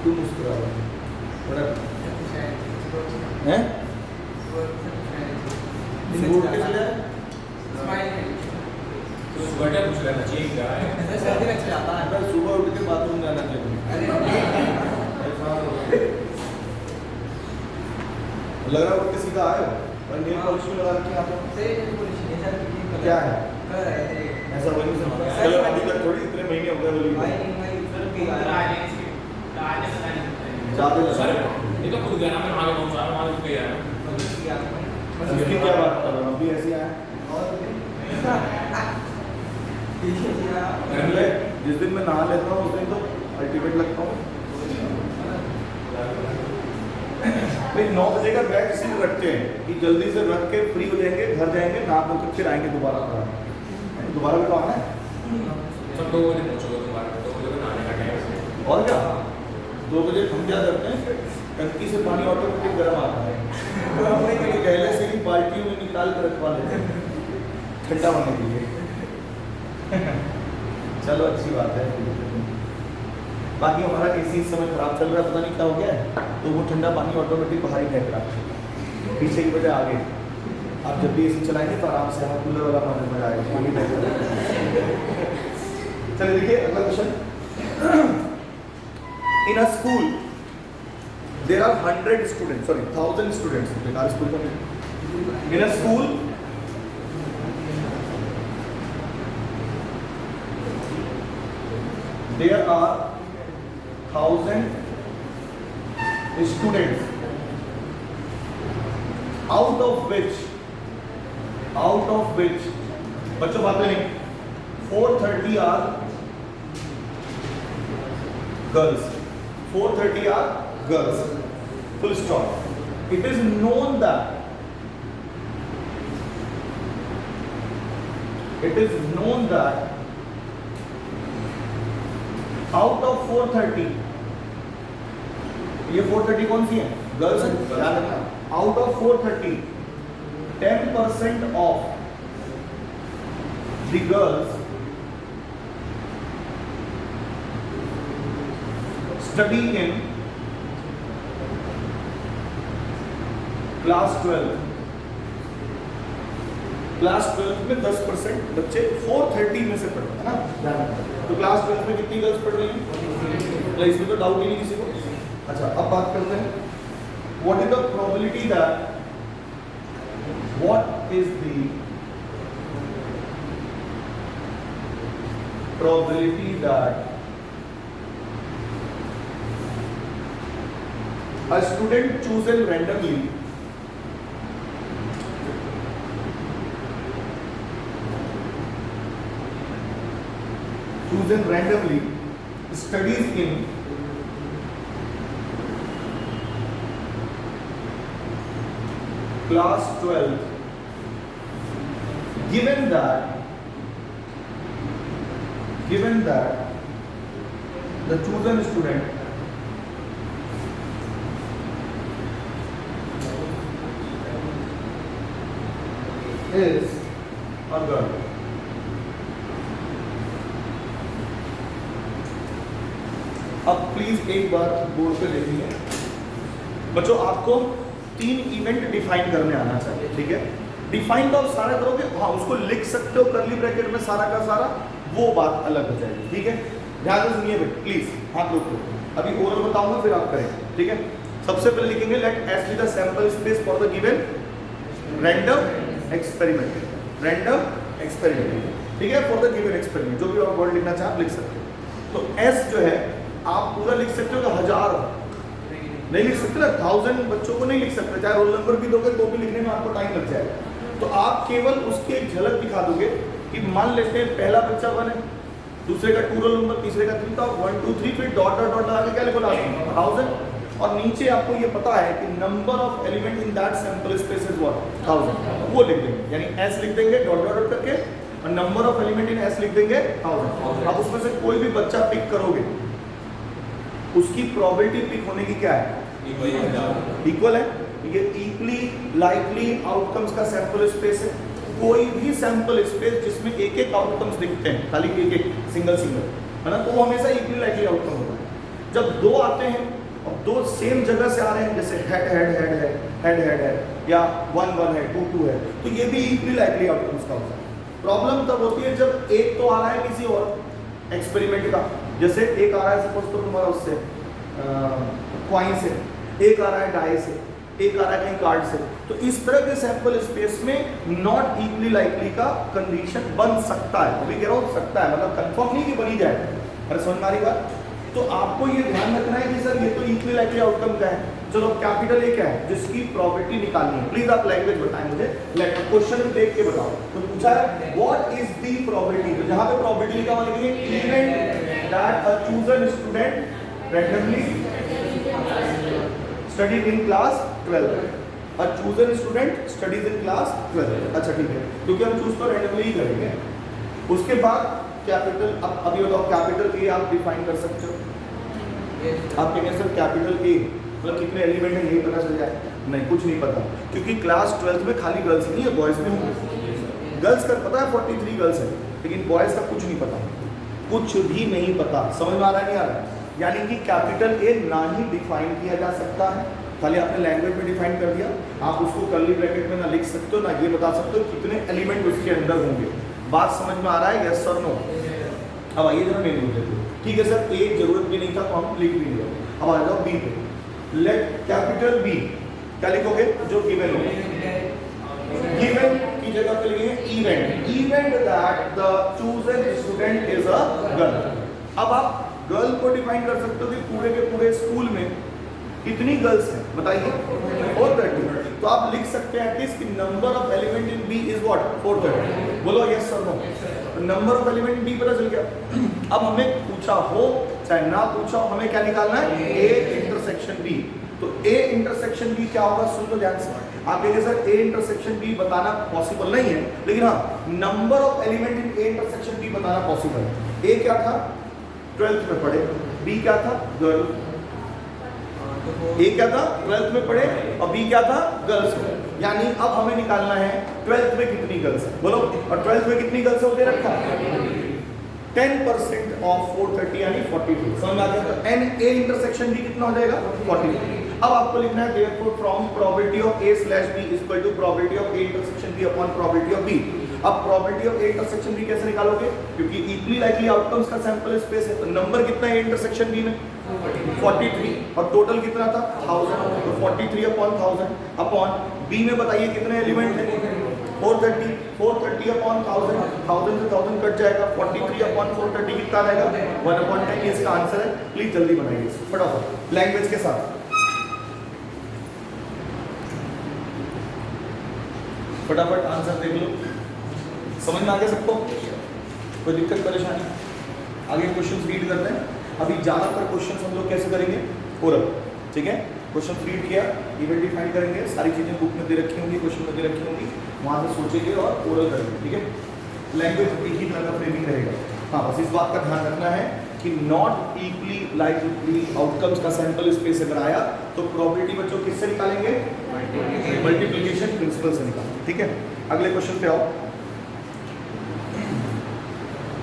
क्यों मुस्कुरा रहा है? बड़ा हैं? स्पोर्ट के लिए तो सुबह कुछ लेना चाहिए क्या है? सर्दी में चलाता है। मैं सुबह उठ के बाथरूम जाना चाहिए। लग रहा है उठ के सीधा आए हो और नेल पॉलिश में लगा रखी आपने। क्या है? ऐसा बोल नहीं सकता। चलो अभी तक थोड़ी इतने महीने हो गए बोली। ज़्यादा सर ये तो खुद गया ना, मैं वहाँ पहुँचा वहाँ रुक गया है। इसकी क्या बात कर रहा हूँ? अभी ऐसे आए पहले जिस दिन मैं नहा लेता हूँ उस दिन तो अल्टीमेट लगता हूँ। भाई 9 बजे का बैग इसलिए रखते हैं कि जल्दी से रख के फ्री हो जाएंगे, घर जाएंगे, नहा धो के फिर आएंगे दोबारा। दोबारा भी तो आना है। सब 2 बजे पहुँचोगे दोबारा, 2 बजे नहाने का टाइम है। और क्या 2 बजे हम क्या करते हैं, टंकी से पानी ऑटोमेटिक गर्म आता है, तो हम नहीं पहले से ही बाल्टियों में निकाल कर रखवा लेते हैं ठंडा होने के लिए। चलो अच्छी बात है। बाकी हमारा एसी इस समय खराब चल रहा है, पता नहीं क्या हो गया है, तो वो ठंडा पानी ऑटोमेटिक बाहर ही फेंक रहा है, पीछे की वजह आगे। आप जब भी एसी चलाएंगे तो आराम से हम कूलर वाला पानी मजा आएगा। चलिए देखिए अगला question. In a school there are 100 students, sorry 1000 students, बेकार स्कूल का। In a school there are 1000 students, out of which बच्चों बात नहीं, 430 are girls, 430 are girls, full stop. It is known that out of 430, ये 430 कौन सी है? Girls है, ध्यान रखना। Out of 430 10% of the girls study in class 12। Class 12 में 10% बच्चे 430 में से पढ़ते हैं ना, ध्यान रखना। तो क्लास 12 में कितनी गर्ल्स पढ़ रही हैं? इसमें तो डाउट ही नहीं किसी को। अच्छा, अब बात करते हैं what is the probability that a student chosen randomly studies in class 12, given that the chosen student is a girl. अब प्लीज एक बार बोर्ड पे देखिए बच्चों, आपको 3 इवेंट डिफाइन करने आना चाहिए, ठीक है? डिफाइन तो आप सारा करोगे, हाँ उसको लिख सकते हो कर्ली ब्रैकेट में सारा का सारा, वो बात अलग हो जाएगी, ठीक है? ध्यान से सुनिए भाई प्लीज, हाथ रोको। अभी ओरल बताऊंगा फिर आप करेंगे, ठीक है? सबसे पहले लिखेंगे let S be the sample space for the given random experiment, ठीक है? फॉर द गिवन एक्सपेरिमेंट, जो भी आप वर्ड लिखना चाहे आप लिख सकते हो। तो एस जो है आप पूरा लिख सकते हो कि 1000 नहीं लिख सकते ना, 1000 बच्चों को नहीं लिख सकते, चाहे रोल नंबर भी दोगे तो भी लिखने में आपको टाइम लग जाएगा। तो आप केवल उसकी एक झलक दिखा दोगे कि मान लेते हैं पहला बच्चा 1 है, दूसरे का 2 रोल नंबर, तीसरे का 3, तो 1 2 3 फिर डॉट डॉट डॉट लगा के क्या लिखो लास्ट में 1000, और नीचे आपको ये पता है कि number of element in that sample space is what 1000, वो लिख देंगे, यानी एस लिख देंगे डॉट डॉट डॉट करके और number of element in S लिख देंगे 1000। अब उसमें से कोई भी बच्चा पिक करोगे, उसकी प्रोबेबिलिटी पिक होने की क्या है? इक्वल है। ये इक्वली लाइकली आउटकम्स का सैंपल स्पेस है। कोई भी सैंपल स्पेस जिसमें एक एक आउटकम्स दिखते हैं, खाली एक एक सिंगल है ना, तो वो हमेशा इक्वली लाइकली आउटकम होता है। जब 2 आते हैं और 2 सेम जगह से आ रहे हैं, जैसे हेड है या 1 1 है 2 2 है, तो ये भी इक्वली लाइकली आउटकम्स का होता है। प्रॉब्लम तब होती है जब एक तो आ रहा है किसी और एक्सपेरिमेंट का, जैसे एक आ रहा है सपोज तो तुम्हारा उससे क्वाइन से, एक आ रहा है डाई से, एक आ रहा है कहीं कार्ड से, तो इस तरह के सैंपल स्पेस में नॉट इक्वली लाइकली का कंडीशन बन सकता है। अभी कह रहा हूँ सकता है, मतलब कंफर्म नहीं कि बनी जाए। अरे समझ में आ रही बात? तो आपको ये ध्यान रखना है कि सर ये तो इक्वली लाइकली आउटकम का है। चलो कैपिटल ए क्या है जिसकी प्रोबेबिलिटी निकालनी है? प्लीज आप लैंग्वेज बताएं मुझे, क्वेश्चन देख के बताओ। तो पूछा है व्हाट इज द प्रोबेबिलिटी, तो जहां पे प्रोबेबिलिटी का मतलब लिखेंगे event that a chosen student randomly studied in class 12, a chosen student studies in class 12। अच्छा ठीक है, क्योंकि हम चूज तो रैंडमली ही करेंगे। उसके बाद कैपिटल, अब अभी बताओ कैपिटल ए आप डिफाइन कर सकते हो। आप कहेंगे सर कैपिटल ए मतलब कितने एलिमेंट है यही पता चल जाए? नहीं, कुछ नहीं पता, क्योंकि क्लास 12th में खाली गर्ल्स नहीं है, बॉयज़ भी होंगे। गर्ल्स का पता है 43 गर्ल्स है, लेकिन बॉयज़ का कुछ नहीं पता, कुछ भी नहीं पता। समझ में आ रहा है नहीं आ रहा है? यानी कि कैपिटल ए ना ही डिफाइन किया जा सकता है, खाली आपने लैंग्वेज में डिफाइन कर दिया, आप उसको कर्ली ब्रैकेट में ना लिख सकते हो ना ये बता सकते हो कितने एलिमेंट उसके अंदर होंगे। बात समझ में आ रहा है? यस और नो? अब आइए जरा मेन मुद्दे पे। ठीक है सर, ए जरूरत भी नहीं था तो हम लिख भी नहीं रहे। अब आ जाओ बी पे। लेट कैपिटल बी, क्या लिखोगे? जो गिवन हो, गिवन की जगह पे लिखेंगे event, event that the chosen student is a girl. अब आप गर्ल को डिफाइन कर सकते हो कि पूरे के पूरे स्कूल में कितनी गर्ल्स हैं बताइए? 430। तो आप लिख सकते हैं एटलीस्ट कि number of element in B is what? 430। बोलो यस और no? Number of element in B पता चल गया। अब हमें पूछा हो चाहे ना पूछा हो, हमें क्या निकालना है? A intersection B. तो ए इंटरसेक्शन बी क्या होगा? सुन लो ध्यान से। आप कहेंगे सर ए इंटरसेक्शन बी बताना पॉसिबल नहीं है, लेकिन हाँ number of element in A intersection B बताना पॉसिबल है। ए क्या था? 12th में पढ़े। बी क्या था? गर्ल। ए क्या था? 12th में पढ़े, और बी क्या था? गर्ल्स में। यानी अब हमें निकालना है 12th में कितनी गर्ल्स है, बोलो। और 12th में कितनी गर्ल्स है दे रखा है? 10% ऑफ 430 यानी 43। समझ आ गया? तो एन ए इंटरसेक्शन बी कितना हो जाएगा? 43। अब आपको लिखना है therefore from probability of a slash b is equal to probability of a intersection b upon probability of b। अब probability of a intersection b कैसे निकालोगे? क्योंकि equally likely outcomes का सैंपल स्पेस है, तो नंबर कितना है इंटरसेक्शन b में? 43। और टोटल कितना था? 1000। तो 43 अपॉन 1000 अपॉन b में बताइए कितने एलिमेंट है? 430। 430 अपॉन 1000, 1000 से 1000 कट जाएगा। 43 अपॉन 430 कितना रहेगा? 1/10। ये इसका आंसर है। प्लीज जल्दी बनाइए फटाफट लैंग्वेज के साथ, फटाफट आंसर देख लो। समझ में आ गया सबको? कोई दिक्कत परेशानी? आगे क्वेश्चंस रीड करते हैं। अभी ज़्यादातर क्वेश्चंस हम लोग कैसे करेंगे? ओरल। ठीक है, क्वेश्चन रीड किया, इवेंट डिफाइन करेंगे, सारी चीज़ें बुक में दे रखी होंगी, क्वेश्चन में दे रखी होंगी, वहाँ से सोचेंगे और ओरल करेंगे। ठीक है, लैंग्वेज एक ही तरह का फ्रेमिंग रहेगा। हाँ, बस इस बात का ध्यान रखना है कि नॉट इक्वली लाइकली आउटकम्स का सैंपल स्पेस अगर आया तो प्रोबेबिलिटी बच्चों किससे निकालेंगे? मल्टीप्लिकेशन प्रिंसिपल से निकालेंगे। ठीक है, अगले क्वेश्चन पे आओ।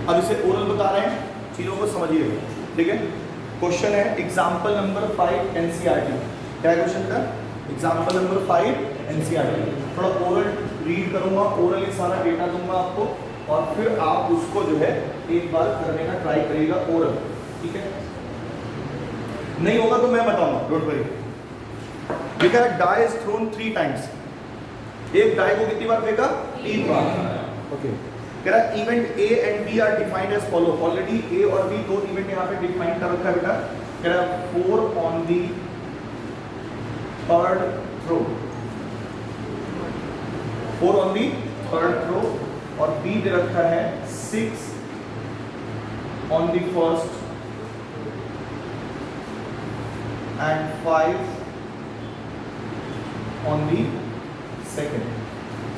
अब इसे ओरल बता रहे हैं, चीज़ों को समझिएगा। ठीक है, क्वेश्चन है एग्जाम्पल नंबर 5 एनसीईआरटी। क्या है क्वेश्चन का? Example number 5 NCERT. थोड़ा ओरल रीड करूंगा, ओरल ये सारा डेटा दूंगा आपको, और फिर आप उसको जो है एक बार करने का ट्राई करिएगा ओरल। ठीक है, नहीं होगा तो मैं बताऊंगा, डोंट वरी। लिखा है डाई इज थ्रोन 3 टाइम्स। एक डाई को कितनी बार फेंका? 3 बार। ओके, कह रहा है event A and B are defined as follow. Already A और बी दो इवेंट यहाँ पे डिफाइन कर रखा है बेटा। कह रहा है 4 on the third throw, 4 on the third throw, और बी दे रखा है 6 on the first and 5 on the second.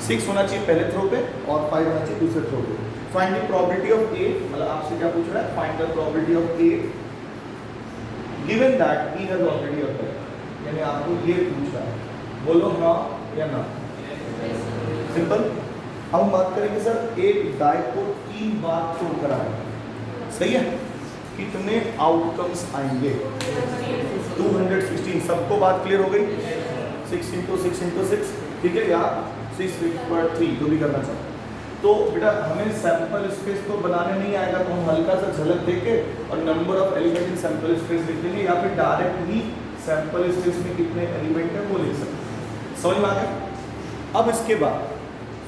6 होना चाहिए पहले थ्रो पे और 5 होना चाहिए दूसरे थ्रो पे। Find the probability of A, मतलब आपसे क्या पूछ रहा है? Find the probability of A given that B has already occurred. यानी आपको ये पूछ रहा है, बोलो हाँ या ना। सिंपल। अब हम बात करेंगे सर एक डाई को 3 बार थ्रो करा है, सही है, कितने आउटकम्स आएंगे? 216। सबको बात क्लियर हो गई? 6 × 6 × 6, ठीक है, या 6/3 जो भी करना चाहो। तो बेटा हमें सैंपल स्पेस तो बनाने नहीं आएगा, तो हम हल्का सा झलक देके और number of element in sample space लिख देंगे, या फिर डायरेक्ट ही सैंपल स्पेस में कितने एलिमेंट है वो लिख सकते हैं। समझ में आ गया? अब इसके बाद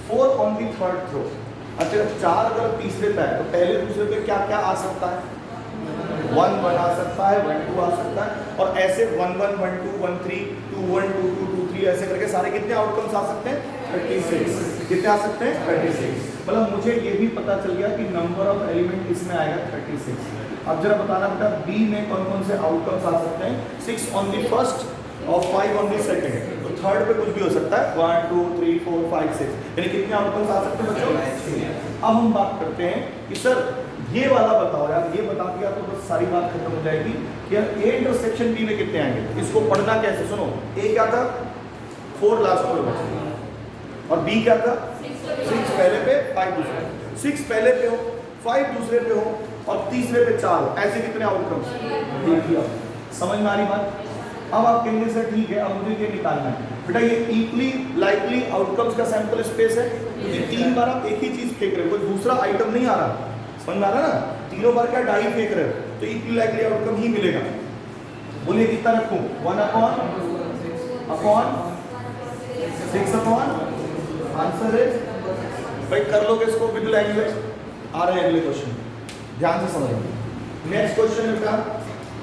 4 ऑन दी थर्ड थ्रो। अच्छा, 4 अगर तीसरे पे है तो पहले दूसरे पे क्या क्या आ सकता है? 1 1 आ सकता है, 1 2 आ सकता है, और ऐसे 1 1 1 2 1 3 2 1 2 2 2 3 ऐसे करके सारे कितने आउटकम्स आ सकते हैं? 36। कितने आ सकते हैं? 36। मतलब मुझे ये भी पता चल गया कि नंबर ऑफ एलिमेंट इसमें आएगा 36। अब जरा बताना बेटा बी में कौन कौन से आउटकम्स आ सकते हैं? 6 ऑन दी फर्स्ट और 5 ऑन दी सेकंड। तो थर्ड पे कुछ भी हो सकता है, 1 2 3 4 5 6, यानी कितने आउटकम्स आ सकते हैं बच्चों? अब हम बात करते हैं कि सर ये वाला बताओ यार, ये बता दिया तो बस सारी बात खत्म हो जाएगी यार ए इंटरसेक्शन बी में कितने आएंगे, इसको पढ़ना कैसे, सुनो। ए क्या था 4 लास्ट में बचे और बी क्या था 6 पहले पे 5 दूसरे, 6 पहले पे हो 5 दूसरे पे हो और तीसरे पे 4 हो, ऐसे कितने आउटकम्स देख लिया। समझ में आ रही बात। अब आप कहेंगे सर ठीक है, अब मुझे ये निकालना है। बेटा ये इक्वली लाइकली आउटकम्स का सैंपल स्पेस है, ये 3 बार आप एक ही चीज फेंक रहे हो, कोई दूसरा आइटम नहीं आ रहा, समझ में आ रहा ना, तीनों बार क्या डाई फेंक रहे हो, तो इक्वली लाइकली आउटकम ही मिलेगा। बोलिए कितना रखूं, 1 अपॉन 6 अपॉन आंसर इज, भाई कर लोगे इसको विद लैंग्वेज। आ रहे हैं अगले क्वेश्चन, ध्यान से समझिए। नेक्स्ट क्वेश्चन बेटा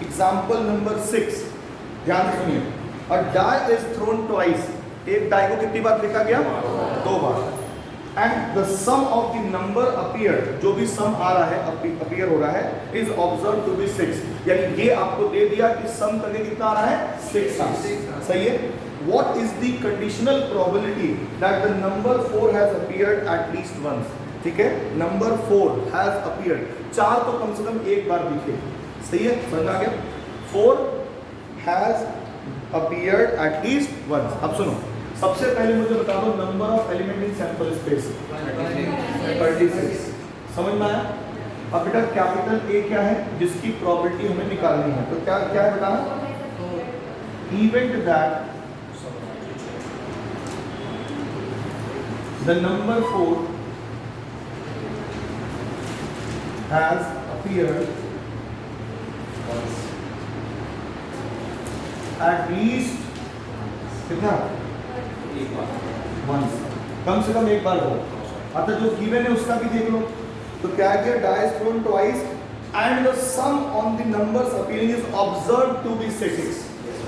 एग्जांपल नंबर 6, ध्यान से सुनिए। A die is thrown twice, एक डाई को कितनी बार फेंका गया, 2 बार। And the sum of the number appear, जो भी सम आ रहा है अपीयर हो रहा है, इज ऑब्जर्व टू बी 6, यानी ये आपको दे दिया कि सम करके कितना आ रहा है 6। सही है। What is the conditional probability that the number 4 has appeared at least once? ठीक है, नंबर 4 has appeared, 4 तो कम से कम एक बार दिखे। सही है, समझ आ गया। 4 has appeared at least once। अब सुनो, सबसे पहले मुझे बता दो number of element in sample space 36। समझ में आया। अब बेटा कैपिटल ए क्या है, जिसकी प्रोबेबिलिटी हमें निकालनी है, तो क्या क्या है बताना। Event that the number 4 has appeared at least कितना, once, कम से कम एक बार हो। अतः जो गिवन है उसका भी देख लो, तो क्या किया, die is thrown twice and the sum on the numbers appearing is observed to be 6,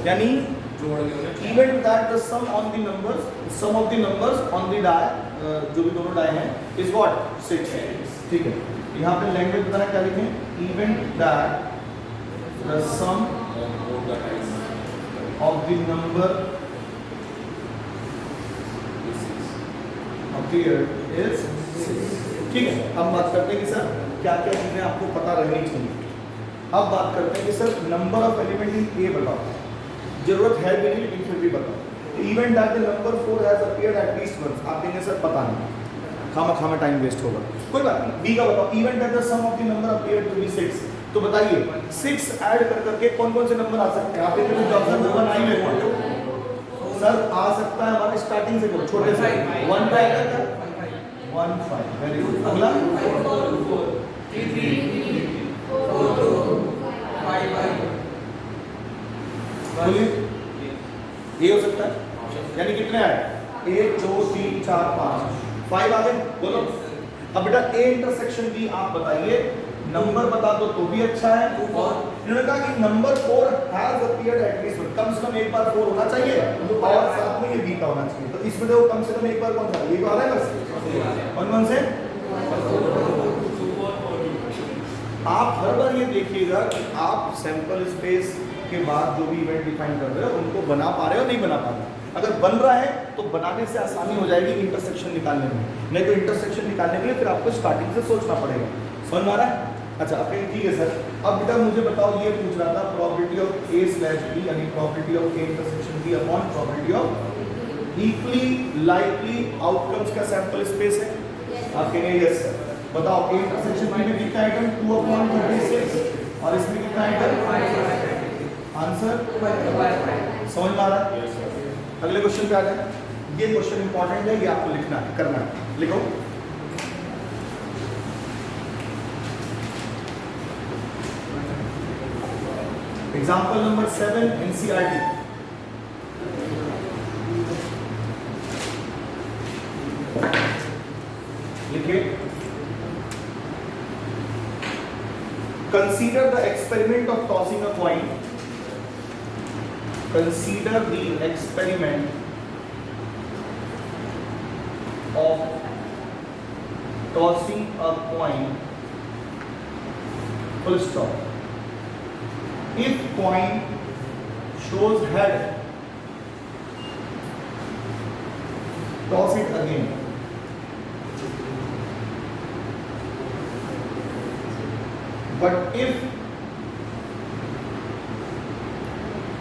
यानी event that the sum on the numbers, sum of the numbers on the die, जो भी दोनों die हैं, is what 6। ठीक है, यहाँ पे language बताना क्या लिखें, event that the sum of the number appeared is 6। ठीक है, अब बात करते हैं कि सर क्या क्या चीजें आपको पता रहनी चाहिए। अब बात करते हैं कि sir number of element in A बताओ, जरूरत है भी नहीं लेकिन फिर भी बताओ। Event that the number 4 has appeared at least once, आप कहेंगे सर पता नहीं, खामा टाइम वेस्ट होगा, कोई बात नहीं। बी का बताओ, event that the sum of the number appeared to be 6, तो बताइए 6 ऐड कर करके कौन कौन से नंबर आ सकते हैं। आप ये कुछ ऑप्शन होगा नहीं ले सर, आ सकता है हमारे स्टार्टिंग से करो, छोटे से 1 का आएगा क्या, 1 5, वेरी गुड। अगला 3 3 4 2 5 5, बोलिए ये हो सकता है, यानी कितने आए, 1 2 3 4 5 आ गए, बोलो। अब बेटा ए इंटरसेक्शन बी आप बताइए, नंबर बता दो तो भी अच्छा है, और इन्होंने कहा कि number 4 has appeared at least, कम से कम एक बार 4 होना चाहिए और साथ में ये बी का होना चाहिए, तो इसमें देखो कम से कम एक बार कौन सा, ये तो आ रहा है बस कौन से। आप हर बार ये देखिएगा कि आप सैंपल स्पेस के बाद जो भी इवेंट डिफाइन कर रहे हो उनको बना पा रहे हो नहीं बना पा रहे हो। अगर बन रहा है तो बनाने से आसानी हो जाएगी इंटरसेक्शन निकालने में, नहीं तो इंटरसेक्शन निकालने के लिए फिर आपको स्टार्टिंग से सोचना पड़ेगा। समझ में आ रहा है। अच्छा अब ठीक है सर, अब बेटा मुझे बताओ, ये पूछ रहा था probability of A slash B, यानी probability of A intersection B upon probability of equally likely outcomes का सैंपल स्पेस है। आप कहेंगे यस सर। बताओ ए इंटरसेक्शन बी में कितना आइटम 2 अपॉन 36 और इसमें कितना आइटम, आंसर समझ में आ रहा है। अगले क्वेश्चन पे आ जाए, ये क्वेश्चन इंपॉर्टेंट है, ये आपको लिखना है, करना है, लिखो। एग्जाम्पल नंबर 7 एनसीईआरटी, लिखिए। Consider the experiment of tossing a coin, consider the experiment of tossing a coin, full stop. If coin shows head, toss it again. But if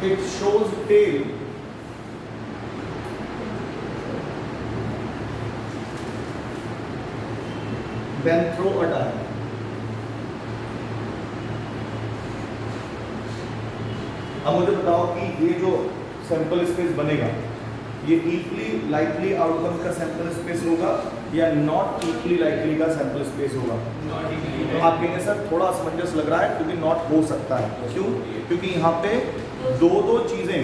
it shows tail then throw a die. अब मुझे बताओ कि ये जो sample space बनेगा ये equally likely outcome का sample space होगा या नॉट इक्वली लाइकली का सैंपल स्पेस होगा? तो आप कहेंगे सर थोड़ा असमंजस लग रहा है क्योंकि नॉट हो सकता है। क्यों? क्योंकि यहाँ पे दो चीजें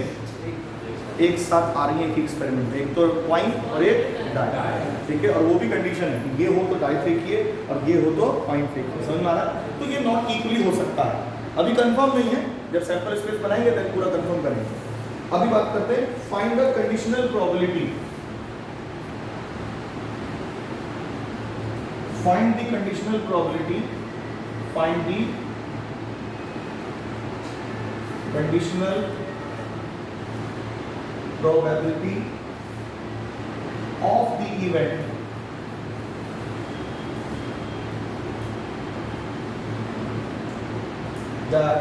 एक साथ आ रही हैं एक एक्सपेरिमेंट में, एक तो पॉइंट और एक डाई, ठीक है, और वो भी कंडीशन है कि ये हो तो डाई फेंकिए और ये हो तो पॉइंट फेंकिए। समझ में आ रहा है? तो ये नॉट इक्वली हो सकता है, अभी कंफर्म नहीं है, जब सैंपल स्पेस बनाएंगे तब पूरा कंफर्म करेंगे। अभी बात करते हैं find the conditional probability. Find the conditional probability, find the conditional probability of the event that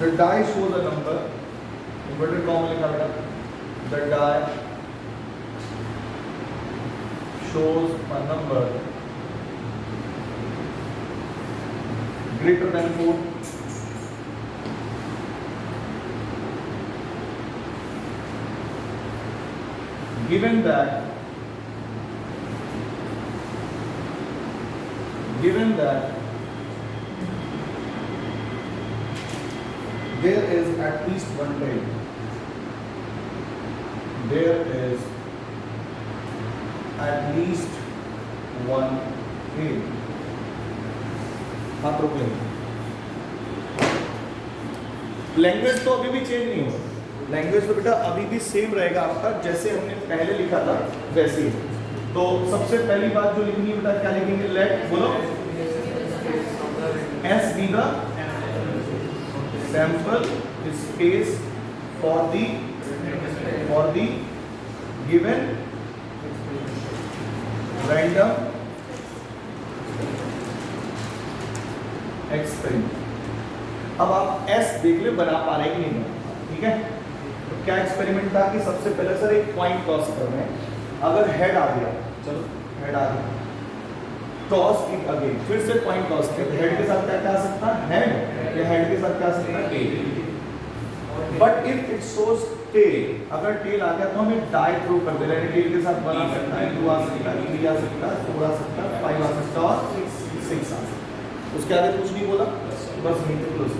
the die shows a number, inverted comma लिखा बेटा, the die shows a number greater than 4 given that there is at least one tail, there is at least one tail। हाथ रोक लेंगे। Language तो अभी भी change नहीं हुआ, लैंग्वेज तो बेटा अभी भी सेम रहेगा आपका, जैसे हमने पहले लिखा था वैसे ही। तो सबसे पहली बात जो लिखनी है बेटा क्या लिखेंगे? लेट, बोलो, S be the sample space for the given random experiment. अब आप एस देख ले बना पा रहे कि नहीं बना, ठीक है? तो क्या एक्सपेरिमेंट था कि सबसे पहले सर एक पॉइंट टॉस कर रहे हैं, अगर हेड आ गया, चलो हेड आ गया, टॉस इट अगेन, फिर से पॉइंट टॉस किया, तो हेड के साथ क्या क्या आ सकता है? हेड, या हेड के साथ क्या आ सकता है? Tail. But if it shows tail, अगर टेल आ गया तो हमें डाई थ्रो कर देना है, टेल के साथ बना सकता है, 2 आ सकता है, 3 आ सकता है, 4 आ सकता है, 5 आ सकता है और 6 आ सकता है। उसके आगे कुछ नहीं बोला, बस यहीं पे क्लोज।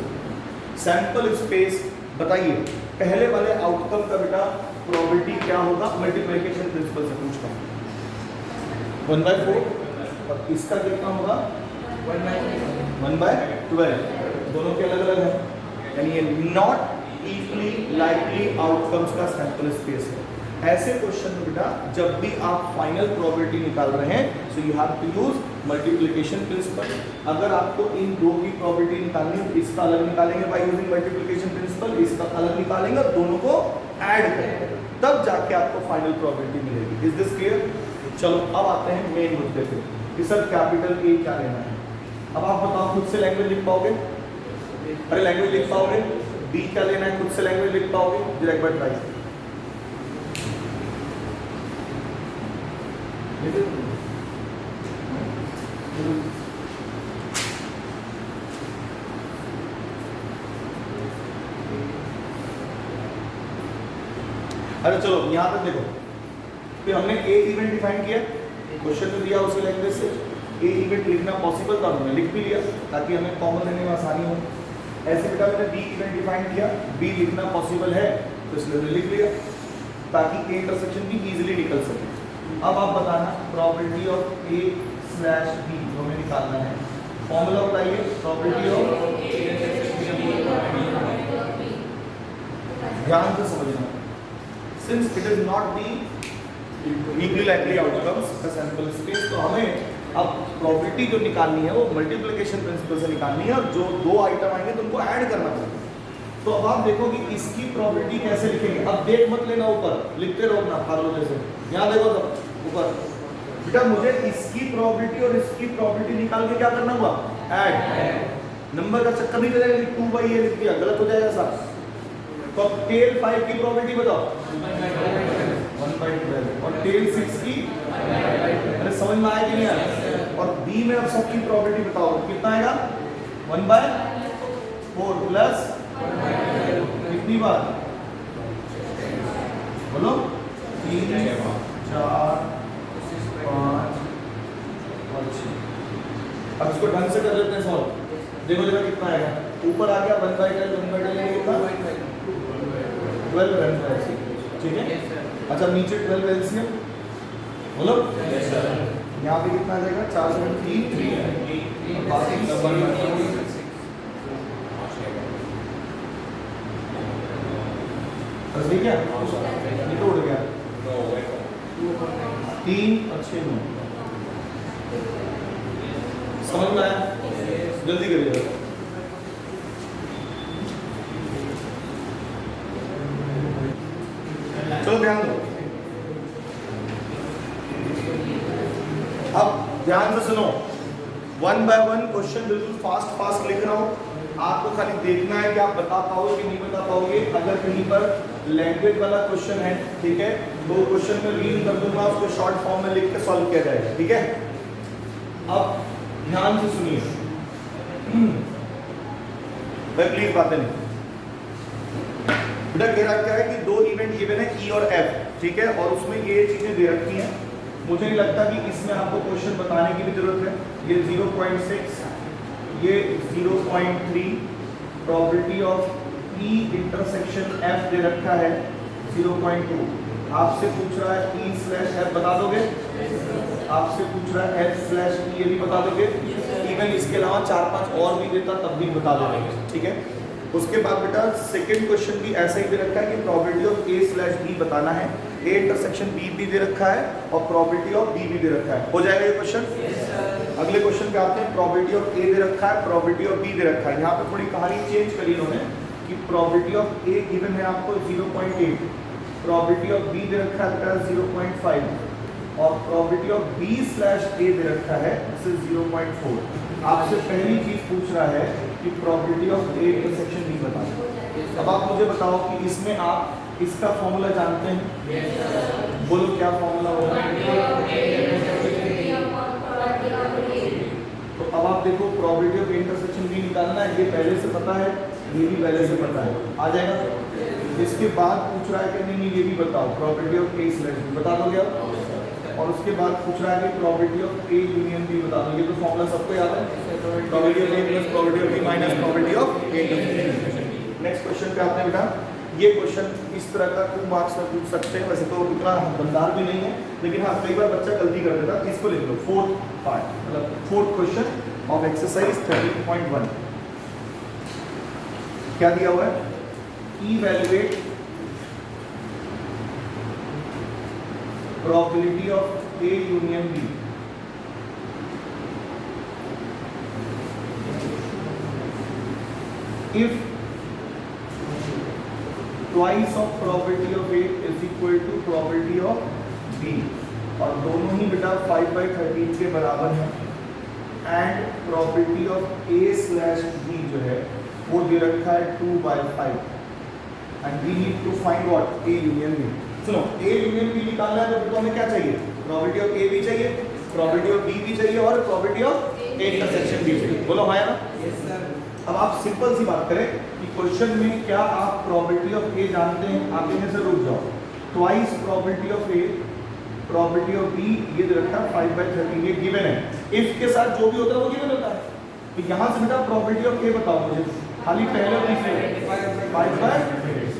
सैंपल स्पेस बताइए, पहले वाले आउटकम का बेटा प्रोबेबिलिटी क्या होगा? मल्टीप्लिकेशन प्रिंसिपल से पूछता हूँ, 1/4, और इसका कितना होगा? 1/12, दोनों के अलग अलग है, यानी ये नॉट इक्वली लाइकली आउटकम्स का सैंपल स्पेस है। ऐसे क्वेश्चन में बेटा जब भी आप फाइनल प्रोबेबिलिटी निकाल रहे हैं, so you have to use multiplication principle. अगर आपको इन दो की प्रोबेबिलिटी निकालनी है तो इसका अलग निकालेंगे बाय यूजिंग मल्टीप्लिकेशन प्रिंसिपल, इसका अलग निकालेंगे और दोनों को ऐड करेंगे, तब जाके आपको फाइनल प्रोबेबिलिटी मिलेगी। Is this clear? चलो अब आते हैं मेन मुद्दे पे कि सर कैपिटल ए क्या लेना है। अब आप बताओ, खुद से लैंग्वेज लिख पाओगे? अरे लैंग्वेज लिख पाओगे? बी क्या लेना है, खुद से लैंग्वेज लिख पाओगे? जरा एक बार ट्राई। अरे चलो यहाँ तक देखो, फिर हमने ए इवेंट डिफाइन किया, क्वेश्चन में दिया उसी लैंग्वेज से, ए इवेंट लिखना पॉसिबल था, हमने लिख भी लिया ताकि हमें कॉमन लेने में आसानी हो। ऐसे बेटा मैंने बी इवेंट डिफाइन किया, बी लिखना पॉसिबल है तो इसलिए हमने लिख लिया ताकि ए इंटरसेक्शन भी इजीली निकल सके। अब आप बताना प्रोबेबिलिटी ऑफ A/B जो हमें निकालना है, फॉर्मूला बताइए। प्रोबेबिलिटी ऑफ, ध्यान से समझना, since it is not the equally likely outcomes का सैंपल स्पेस, तो हमें अब प्रोबेबिलिटी जो निकालनी है वो मल्टीप्लिकेशन प्रिंसिपल से निकालनी है और जो दो आइटम आएंगे तो उनको ऐड करना पड़ेगा। तो अब आप देखो कि इसकी प्रोबेबिलिटी कैसे लिखेंगे। अब देख मत लेना ऊपर, लिखते रहो ना फालतू जैसे, यहाँ देखो सब ऊपर बेटा, मुझे इसकी प्रोबेबिलिटी और इसकी प्रोबेबिलिटी निकाल के क्या करना हुआ? ऐड। नंबर का चक्कर नहीं चलेगा कि 2/a लिख दिया, गलत हो जाएगा साहब। तो अब टेल 5 की प्रोबेबिलिटी बताओ 1/12 और टेल 6 की, अरे समझ में आया कि नहीं आया? और बी में अब सबकी प्रोबेबिलिटी बताओ कितना आएगा 1/4 प्लस कितनी बार बोलो 3 4 5 और 6। अब इसको ढंग से कर लेते हैं सॉल्व। देखो देखो कितना आएगा, ऊपर आ गया 1/12 1/12 कितना 12 1/6, ठीक है। अच्छा नीचे 12 एलसीएम बोलो, यहाँ पे कितना आ जाएगा 4 7 3 बाकी बस ठीक है, ये तो उड़ गया 3 और 6 9। समझ में आया? जल्दी करिए। चलो ध्यान दो, अब ध्यान से सुनो, 1 बाय 1 क्वेश्चन बिल्कुल फास्ट लिख रहा हूँ। आपको खाली देखना है कि आप बता पाओगे कि नहीं बता पाओगे। अगर कहीं पर लैंग्वेज वाला क्वेश्चन है, ठीक है, तो क्वेश्चन में रीड कर दूंगा, उसको शॉर्ट फॉर्म में लिख के सॉल्व किया जाएगा, ठीक है। अब ध्यान से सुनिए भाई, प्लीज बातें नहीं। बेटा कह रहा क्या है कि 2 इवेंट गिवन है ई और एफ, ठीक है, और उसमें ये चीजें दे रखी हैं। मुझे नहीं लगता कि इसमें आपको क्वेश्चन बताने की भी जरूरत है। ये 0.6, ये 0.3, probability of E intersection F दे रखा है 0.2। आपसे पूछ रहा है E/F बता दोगे? आपसे पूछ रहा है F/E, ये भी बता दोगे? इवन इसके अलावा 4-5 और भी देता तब भी बता दोगे, ठीक है। उसके बाद बेटा सेकंड क्वेश्चन भी ऐसा ही दे रखा है कि प्रोबेबिलिटी ऑफ A/B बताना है। A इंटरसेक्शन B भी दे रखा है और प्रोबेबिलिटी ऑफ B भी दे रखा है। हो जाएगा ये क्वेश्चन? अगले क्वेश्चन पे आते हैं। प्रोबेबिलिटी ऑफ A दे रखा है, प्रोबेबिलिटी ऑफ B दे रखा है। यहाँ पे थोड़ी कहानी चेंज करी इन्होंने कि प्रोबेबिलिटी ऑफ A गिवन है आपको 0.8, प्रोबेबिलिटी ऑफ B दे रखा है 0.5 और प्रोबेबिलिटी ऑफ B/A दे रखा है 0.4। आपसे पहली चीज पूछ रहा है कि probability of A intersection B बताओ। अब आप मुझे बताओ कि इसमें आप इसका फॉर्मूला जानते हैं? बोलो क्या फॉर्मूला होगा? तो अब आप देखो, प्रोबेबिलिटी ऑफ इंटरसेक्शन B निकालना है, ये पहले से पता है, ये भी पहले से पता है, आ जाएगा। इसके बाद पूछ रहा है कि नहीं ये भी बताओ, प्रोबेबिलिटी ऑफ A/B बता दोगे आप? और उसके बाद पूछ रहा है कि probability of A union B बता दो। ये तो फॉर्मूला सबको याद है, probability of A plus probability of B minus probability of A intersection. Next question पे आते हैं बेटा। ये क्वेश्चन इस तरह का 2 मार्क्स में पूछ सकते हैं, वैसे तो इतना दमदार भी नहीं है, लेकिन हाँ कई बार बच्चा गलती कर देता। इसको लिख लो, 4th पार्ट, मतलब 4th क्वेश्चन ऑफ एक्सरसाइज 13.1। क्या दिया हुआ है? Evaluate probability of A union B। If twice of probability of A is equal to probability of B, और दोनों ही बेटा 5/13 के बराबर है, एंड प्रोबेबिलिटी ऑफ A/B जो है वो दे रखा है 2/5, and we need to find what A union B। सुनो, A यूनियन B निकालना है तो हमें क्या चाहिए? प्रोबेबिलिटी ऑफ A भी चाहिए, प्रोबेबिलिटी ऑफ B भी चाहिए और प्रोबेबिलिटी ऑफ A इंटरसेक्शन भी चाहिए। बोलो हाँ या ना? Yes sir. अब आप सिंपल सी बात करें कि क्वेश्चन में क्या आप प्रोबेबिलिटी ऑफ A जानते हैं? आप इन्हें से रुक जाओ। Twice probability of A, probability of B, ये दे रखा है 5/13, ये गिवन है। इफ के साथ जो भी होता है वो गिवन होता है। तो यहाँ से बेटा प्रोबेबिलिटी ऑफ A बताओ मुझे, खाली पहले और तीसरे 5/13।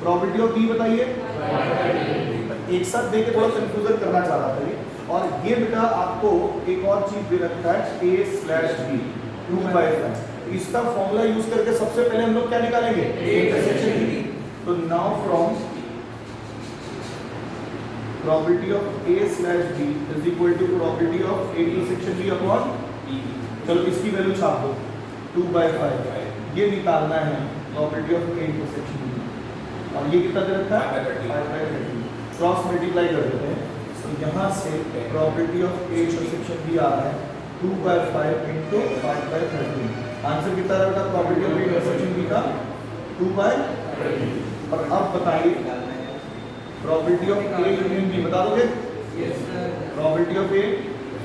प्रोबेबिलिटी ऑफ B बताइए, एक साथ देके थोड़ा कंफ्यूजन करना चाह रहा था ये। और ये बेटा आपको एक और चीज दे रखा है A/B 2/5। इसका फॉर्मूला यूज करके सबसे पहले हम लोग क्या निकालेंगे? Intersection B। तो now from probability of A/B is equal to probability of A intersection B upon E। चलो इसकी वैल्यू छाप दो 2/5। ये निकालना है probability of A intersection B, और ये कितना दे रखा है? 5/13। क्रॉस मल्टीप्लाई कर देते हैं, तो यहाँ से probability of A intersection B आ रहा है 2/5 × 5/13। आंसर कितना रहेगा प्रोबेबिलिटी ऑफ इंटरसेक्शन बी का 2 बाय। और अब बताइए probability of A union B बता दोगे? Probability of A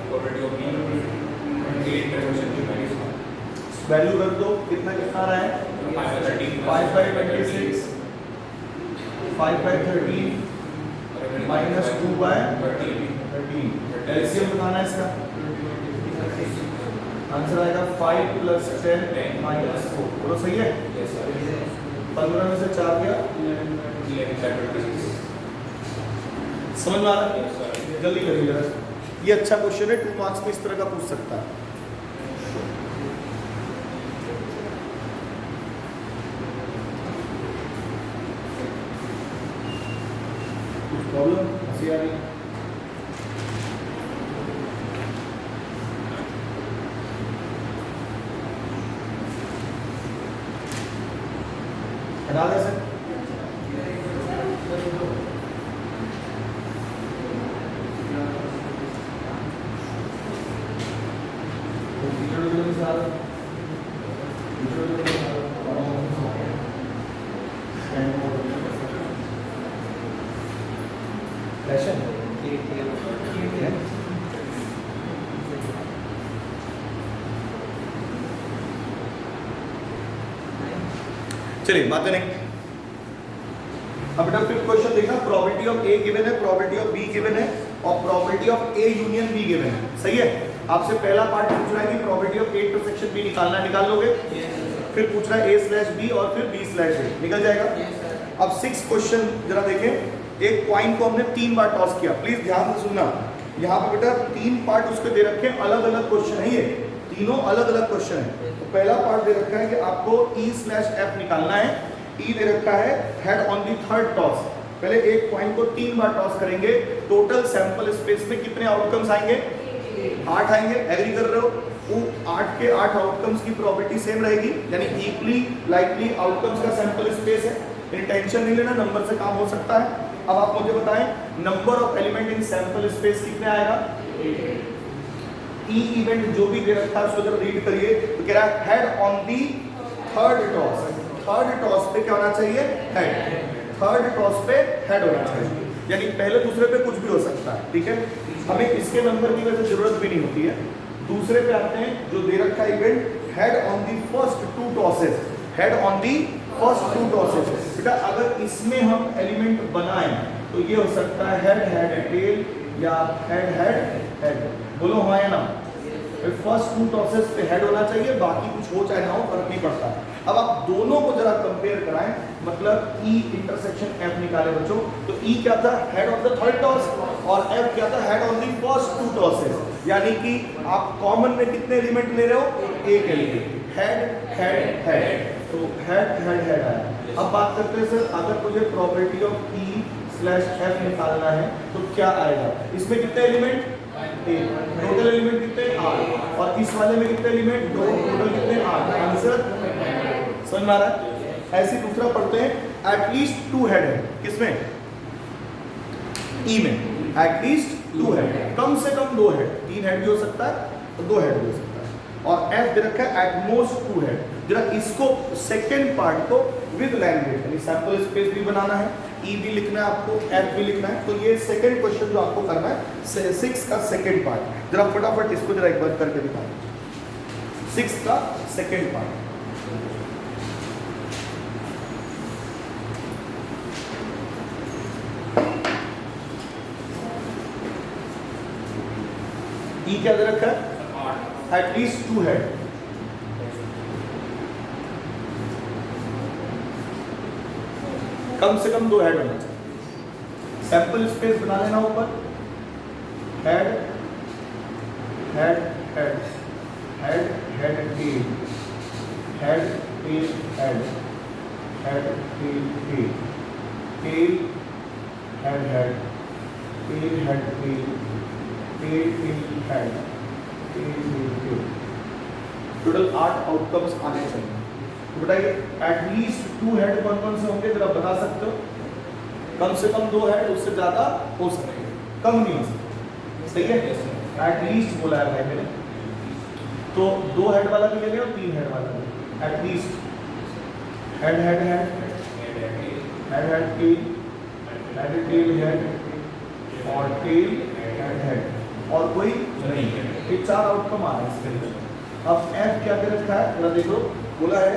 probability of B A intersection B minus value रख दो, कितना कितना रहा है 5 by 26 5 by 13 minus 2 by 13। LCM बताना है इसका, आंसर आएगा 5 प्लस 10 माइनस 4। बोलो सही है? 15 में से 4 गया, समझ में आ रहा है? जल्दी करिए जरा, ये अच्छा क्वेश्चन है, 2 मार्क्स में इस तरह का पूछ सकता है। प्रॉब्लम हंसी आ रही है? हटा दे सर। चलिए बातें नहीं। अब बेटा फिफ्थ क्वेश्चन देखना, प्रोबेबिलिटी ऑफ ए गिवन है, प्रोबेबिलिटी ऑफ बी गिवन है और probability of A union be given है। सही है? आपसे पहला पार्ट पूछ रहा है कि probability of A intersection B निकालना है, निकाल लोगे? फिर पूछ रहा है ए स्लैश बी और फिर बी स्लैश ए, निकल जाएगा। अब 6 क्वेश्चन जरा देखें। एक कॉइन को हमने 3 बार टॉस किया, प्लीज ध्यान से सुनना। यहाँ पे बेटा 3 पार्ट उसके दे रखे हैं, अलग अलग क्वेश्चन है, ये तीनों अलग अलग क्वेश्चन है। तो पहला पार्ट दे रखा है कि आपको ई स्लैश एफ निकालना है। ई दे रखा है head on the third toss. पहले एक कॉइन को 3 बार टॉस करेंगे, टोटल सैंपल स्पेस में कितने आउटकम्स आएंगे? 8 आएंगे। एग्री कर रहे हो? वो 8 के 8 आउटकम्स की प्रोबेबिलिटी सेम रहेगी, यानी इक्वली लाइकली आउटकम्स का सैंपल स्पेस है। टेंशन नहीं लेना, नंबर से काम हो सकता है। अब आप मुझे बताएं number of element in sample space कितने आएगा? ई इवेंट जो भी दे रखा है उसको जरा रीड करिए। तो कह रहा है head on the third toss. Third toss पे क्या होना चाहिए? हेड। थर्ड टॉस पे हेड होना चाहिए, यानी पहले दूसरे पे कुछ भी हो सकता है। ठीक है, हमें इसके नंबर की वजह से जरूरत भी नहीं होती है। दूसरे पे आते हैं, जो दे रखा है event head on the first 2 tosses. Head on the first 2 tosses. बेटा अगर इसमें हम एलिमेंट बनाएं तो ये हो सकता है हेड हेड टेल या हेड हेड हेड। बोलो हाँ या ना? फर्स्ट 2 टॉसेस पे हेड होना चाहिए, बाकी कुछ हो चाहे ना हो फर्क नहीं पड़ता। अब आप दोनों को जरा कंपेयर कराएं, मतलब ई इंटरसेक्शन एफ निकाले बच्चों, तो ई क्या था? Head of the third toss, और एफ क्या था? Head of the first 2 tosses. यानी कि आप कॉमन में कितने एलिमेंट ले रहे हो? एक एलिमेंट। हेड हेड हेड, तो हेड हेड हेड आया। अब बात करते हैं सर, अगर मुझे probability of E slash F निकालना है तो क्या आएगा? इसमें कितने एलिमेंट? टोटल एलिमेंट कितने? 8। और इस वाले में कितने एलिमेंट? 2। टोटल कितने? 8। आंसर समझ में आ रहा है? ऐसे दूसरा पढ़ते हैं, एटलीस्ट 2 हेड है। किसमें? ई में एटलीस्ट 2 हेड, कम से कम 2 हेड। 3 हेड भी हो सकता है तो 2 हेड भी हो सकता है। और एफ दे रखा है एटमोस्ट 2 हेड। जरा इसको सेकेंड पार्ट को विद लैंग्वेज यानी सैंपल स्पेस भी बनाना है, ई भी लिखना है आपको, एफ भी लिखना है। तो ये सेकंड क्वेश्चन जो आपको करना है 6 का सेकंड पार्ट, जरा फटाफट इसको जरा एक बार करके दिखाओ। 6 का सेकंड पार्ट। ई क्या दे रखा है? At least 2 head. कम से कम 2 हेड होना चाहिए। सैंपल स्पेस बना लेना ऊपर, head head head head head tail, head tail head, head tail tail, tail head head, tail head tail, tail tail head, tail tail tail. Total 8 outcomes आने चाहिए। तो बताइए एटलीस्ट 2 हेड कौन कौन से होंगे, जरा बता सकते हो? कम से कम 2 हेड, उससे ज्यादा हो सकते हैं, कम नहीं हो सकते। सही है? एटलीस्ट बोला है भाई मैंने। तो 2 हेड वाला भी ले लें और 3 हेड वाला भी, at least head head head head head tail head tail head और टेल हेड हेड, और कोई नहीं है। ये 4 आउटकम आ रहे हैं इसके लिए। अब एफ क्या दे रखा है जरा देखो, बोला है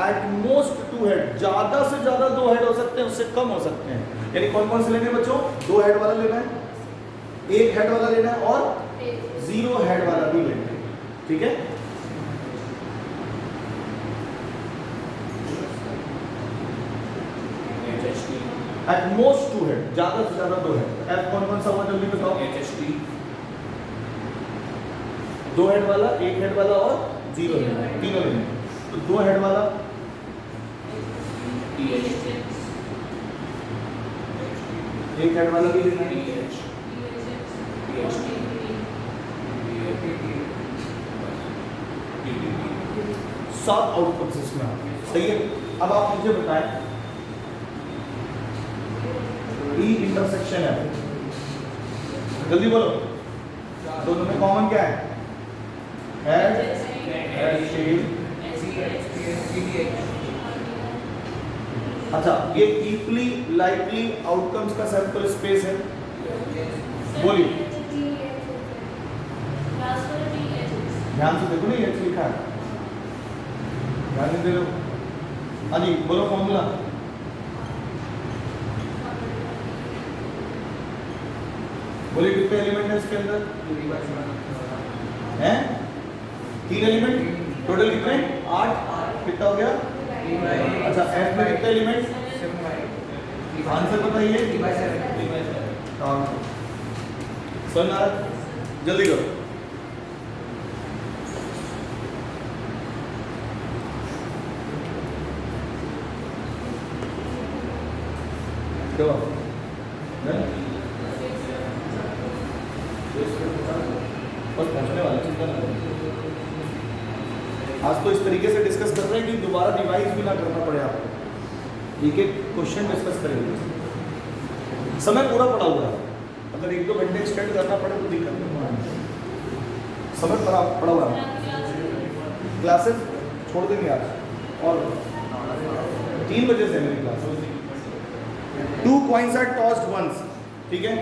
एट मोस्ट 2 हेड, ज्यादा से ज्यादा 2 हेड हो सकते हैं, उससे कम हो सकते हैं। यानी कौन कौन से लेने हैं बच्चों? 2 हेड वाला लेना है, 1 हेड वाला लेना है और 0 हेड वाला भी लेना है, ठीक है। एट मोस्ट 2 हेड, ज्यादा से ज्यादा 2 हेड। एफ कौन कौन सा हुआ जल्दी बताओ? 2 हेड वाला, 1 हेड वाला और 0 हेड, तीनों लेने। तो 2 हेड वाला 1 हेड वाला भी लेना है, सात आउटपुट्स इसमें आते हैं, सही है। अब आप मुझे बताएं ई इंटरसेक्शन है, जल्दी बोलो, दोनों में कॉमन क्या है? Head tail. अच्छा, ये इक्वली लाइकली आउटकम्स का सैंपल स्पेस है, बोलिए ध्यान से देखो ना, ये लिखा है, ध्यान से देखो। हाँ जी बोलो फॉर्मूला। बोलिए कितने एलिमेंट है इसके अंदर? हैं 3 एलिमेंट, टोटल कितने? 8। कितना हो गया? अच्छा, एफ में कितने एलिमेंट? आंसर बताइए। सर नाराज, जल्दी करो। बस पहुंचने वाले, चिंता ना करो। आज तो इस तरीके से डिस्कस कर रहे हैं कि दोबारा रिवाइज भी ना करना पड़े आपको, एक एक क्वेश्चन डिस्कस करेंगे। समय पूरा पड़ा हुआ है, अगर 1-2 घंटे एक्सटेंड करना पड़े तो दिक्कत नहीं होगी। समय पड़ा हुआ है, क्लासेस छोड़ देंगे आज, और 3 बजे से मेरी class. 2 coins are tossed once, ठीक है।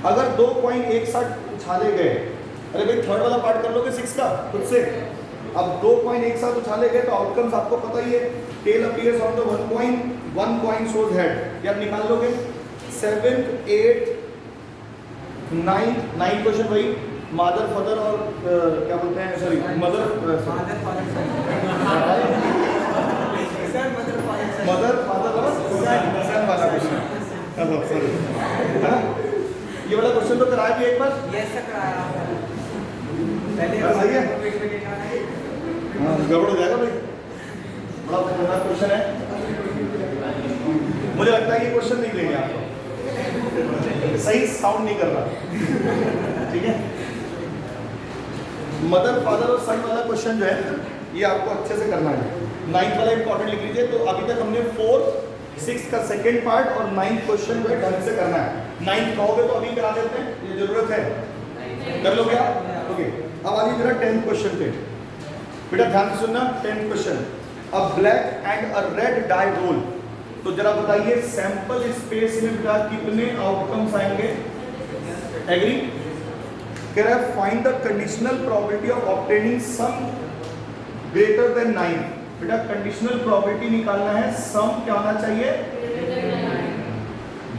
अगर 2 कॉइन एक साथ उछाले गए, अरे भाई थर्ड वाला पार्ट कर लोगे 6 का खुद से। अब 2 कॉइन एक साथ उछाले गए तो आउटकम्स आपको पता ही है, tail appears on the 1 coin, 1 coin shows head, क्या निकाल लोगे? 7th 8th 9th 9 क्वेश्चन भाई, मदर फादर और क्या बोलते हैं, सॉरी मदर फादर और सन वाला क्वेश्चन, सॉरी है ना। ये वाला क्वेश्चन तो कराया भी एक बार, यस सर कराया पहले, सही है। हाँ गड़बड़ हो जाएगा भाई, बड़ा खतरनाक क्वेश्चन है। मुझे लगता है ये क्वेश्चन नहीं देंगे आपको, सही साउंड नहीं कर रहा, ठीक है। मदर फादर और सन वाला क्वेश्चन जो है ये आपको अच्छे से करना है। 9th वाला इंपॉर्टेंट लिख लीजिए। तो अभी तक हमने 4th 6th का सेकंड पार्ट और 9th क्वेश्चन जो है ढंग से करना है। 9th कहोगे तो अभी करा देते हैं, ये जरूरत है, कर लो क्या? ओके, अब आगे जरा 10th क्वेश्चन पे, बेटा ध्यान से सुनना। 10th question, a black and a red die roll. तो जरा बताइए सैंपल स्पेस में बेटा कितने आउटकम्स आएंगे? एग्री? कह रहा है find the conditional probability of obtaining some greater than 9। बेटा कंडीशनल प्रोबेबिलिटी निकालना है, सम क्या होना चाहिए?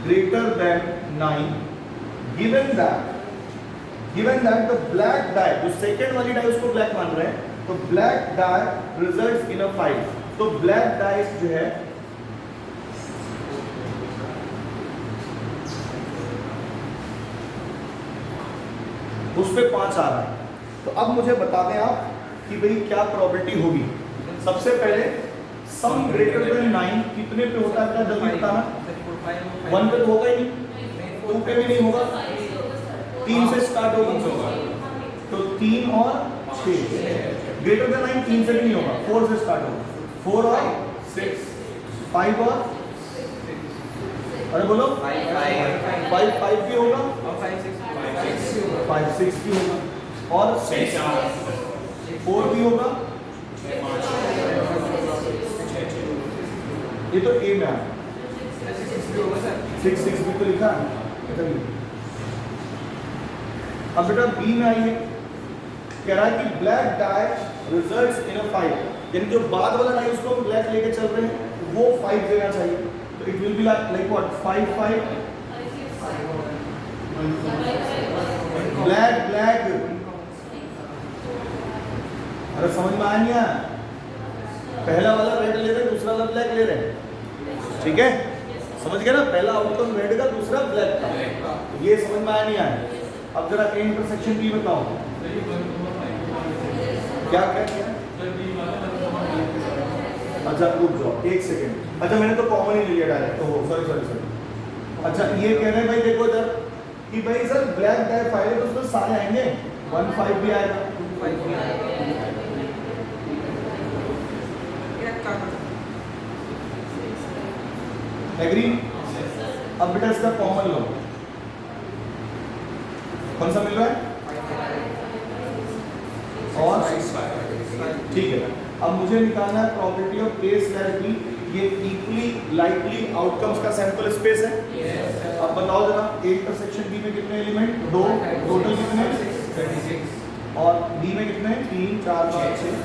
Greater than 9। Given that the black dye, जो सेकंड वाली डाई उसको ब्लैक मान रहे हैं, तो ब्लैक डाई रिजल्ट्स इन अ 5। तो ब्लैक डाई जो है उस पे 5 आ रहा है। तो अब मुझे बता दें आप कि भाई क्या प्रोबेबिलिटी होगी। सबसे पहले सम ग्रेटर देन 9 कितने पे होता है, जल्दी बताना। 1 पे तो होगा ही नहीं, 2 पे भी नहीं होगा, 3 से स्टार्ट होगा, तो 3 और 6। ग्रेटर देन 9 3 से भी नहीं होगा, 4 से स्टार्ट होगा, 4 और 6, 5 और, अरे बोलो 5 भी होगा, 5 6 भी होगा, और 6 4 भी होगा, ये तो ए में आया, 6 भी तो लिखा है। अब बेटा बी में आइए, कह रहा है कि ब्लैक डाई रिजल्ट्स इन अ 5, यानी जो बाद वाला डाई उसको हम ब्लैक लेके चल रहे हैं वो 5 देना चाहिए, तो it will be like what 5 5 black black. अरे समझ में आया नहीं आया? पहला वाला रेड ले रहे हैं, दूसरा वाला ब्लैक ले रहे हैं, ठीक है? समझ गए ना? पहला आउटकम रेड का, दूसरा ब्लैक का, ये समझ में आया नहीं आया? अब जरा ए इंटरसेक्शन बी बताओ क्या क्या क्या। अच्छा रुक जाओ 1 सेकेंड, अच्छा मैंने तो कॉमन ही ले लिया डायरेक्ट, तो सॉरी सॉरी सॉरी। अच्छा ये कह रहे हैं भाई देखो इधर कि भाई सर ब्लैक डाई 5 है तो उसमें सारे आएंगे, 1 5 भी आएगा, 2 5 भी आएगा। एग्री? अब बेटा इसका कॉमन लो, कौन सा मिल रहा है? और ठीक है, अब मुझे निकालना है property of A slash B, ये इक्वली लाइकली आउटकम्स का सैंपल स्पेस है। अब बताओ जरा ए इंटरसेक्शन बी में कितने एलिमेंट? 2, टोटल कितने? 36, और बी में कितने? 3 4 5 6।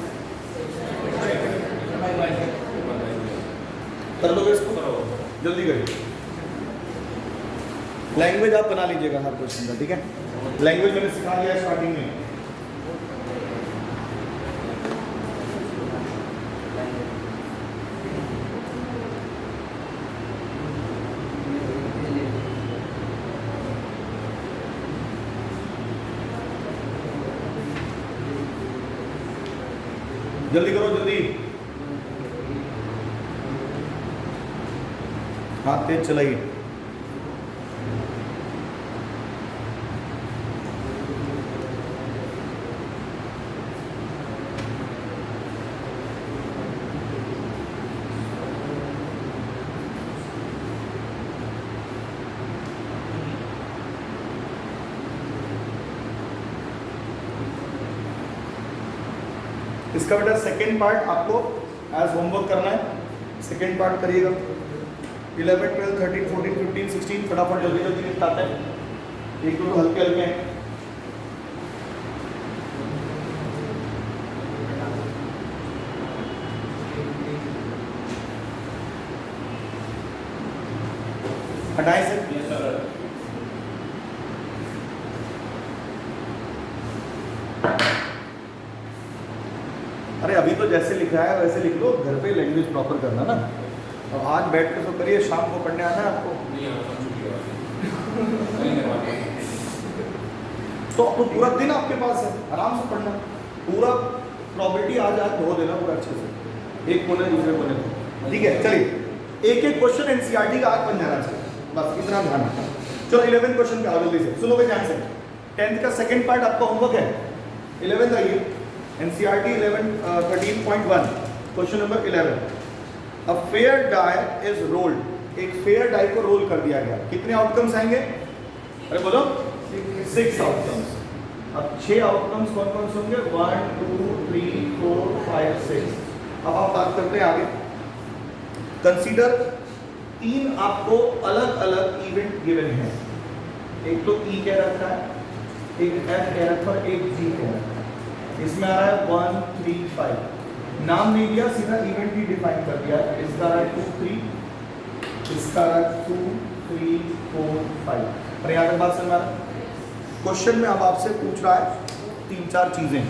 कर लोगे इसको? जल्दी करिए। लैंग्वेज आप बना लीजिएगा हर क्वेश्चन का, ठीक है? लैंग्वेज मैंने सिखा दिया स्टार्टिंग में। जल्दी करो जल्दी, हाथ तेज चलाइए। इसका बेटा सेकेंड पार्ट आपको एज होमवर्क करना है, सेकेंड पार्ट करिएगा। 11 12 13 14 15 16 फटाफट जल्दी जल्दी निपटाते हैं, एक दो तो हल्के हल्के हैं। हटाए से अरे अभी तो जैसे लिखा है वैसे लिख लो, घर पे लैंग्वेज प्रॉपर करना ना। और आज बैठ के तो करिए, शाम को पढ़ने आना है आपको। तो पूरा दिन आपके पास है, आराम से पढ़ना, पूरा प्रॉपर्टी आज धो देना पूरा अच्छे से, एक कोने दूसरे कोने को, ठीक है? चलिए एक एक क्वेश्चन एनसीईआरटी का आज बन जाना चाहिए, बस इतना ध्यान रखना। चलो 11 क्वेश्चन पे आओ जल्दी से, सुनोगे ध्यान से। 10th का सेकंड पार्ट आपका होमवर्क है। 11th आइए, NCERT 13.1 question number 11। A fair die is rolled, एक फेयर डाई को रोल कर दिया गया, कितने आउटकम्स आएंगे? अरे बोलो 6 आउटकम्स। अब 6 आउटकम्स कौन कौन से होंगे? 1 2 3 4 5 6। अब आप बात करते हैं आगे। कंसीडर 3 आपको अलग अलग इवेंट गिवन है, एक तो ई कह रखा है, एक एफ कह रखा है, एक जी कह रखा है। इसमें आ रहा है 1 3 5, नाम नहीं दिया, सीधा इवेंट ही डिफाइन कर दिया है। इसका आ रहा है 2 3, इसका आ रहा है 2 3 4 5। अरे यहाँ तक बात समझ में आ रहा है? क्वेश्चन में अब आपसे पूछ रहा है 3-4 चीजें,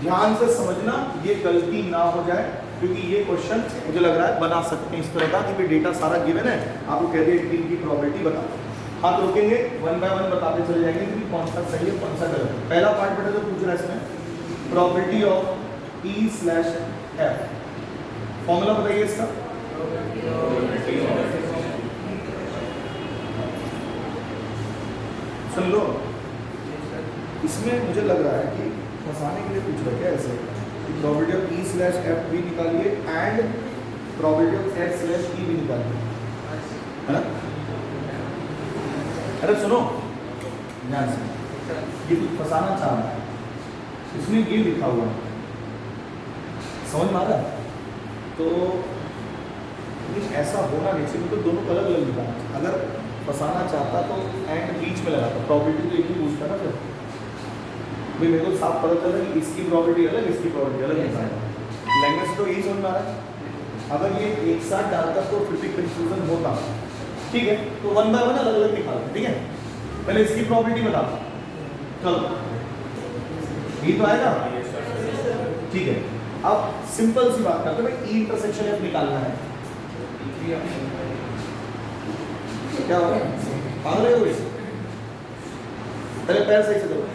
ध्यान से समझना, ये गलती ना हो जाए, क्योंकि ये क्वेश्चन मुझे लग रहा है बना सकते हैं इस तरह का कि डेटा सारा गिवन है, आपको कह दिया टीम की प्रोबेबिलिटी बता। हाथ रोकेंगे, 1 बाय 1 बताते चले जाएंगे कि कौन सा सही है कौन सा गलत है। पहला पार्ट बेटा जो पूछ रहा है इसमें, प्रोबेबिलिटी ऑफ E/F, फॉर्मूला बताइए इसका। सुन लो, इसमें मुझे लग रहा है कि फंसाने के लिए पूछ रहा है क्या ऐसे, प्रोबेबिलिटी ऑफ E/F भी निकालिए एंड प्रोबेबिलिटी ऑफ F/E भी निकालिए, है ना? अरे सुनो ध्यान से, ये कुछ फंसाना चाह रहा है, इसमें ये लिखा हुआ है समझ में आ रहा है? तो लेकिन ऐसा होना नहीं चाहिए, तो दोनों अलग अलग निकालना चाहिए। अगर फंसाना चाहता तो एंड बीच में लगाता, प्रॉबिलिटी तो एक ही पूछता ना फिर। भाई मेरे को साफ पता चला कि इसकी प्रॉबिलिटी अलग, इसकी प्रॉबिलिटी अलग निकालना। लैंग्वेज तो यही समझ में आ रहा है। अगर ये एक साथ डालता तो फिर भी कंफ्यूजन होता, ठीक है? तो वन बाय वन अलग अलग निकालते, ठीक है? पहले इसकी प्रॉबिलिटी बता, चलो ये तो आएगा, ठीक है? अब सिंपल सी बात करते हैं, ई इंटरसेक्शन एफ निकालना है। क्या हो रहा है? पागल हो इसे? पहले पैर सही से करो,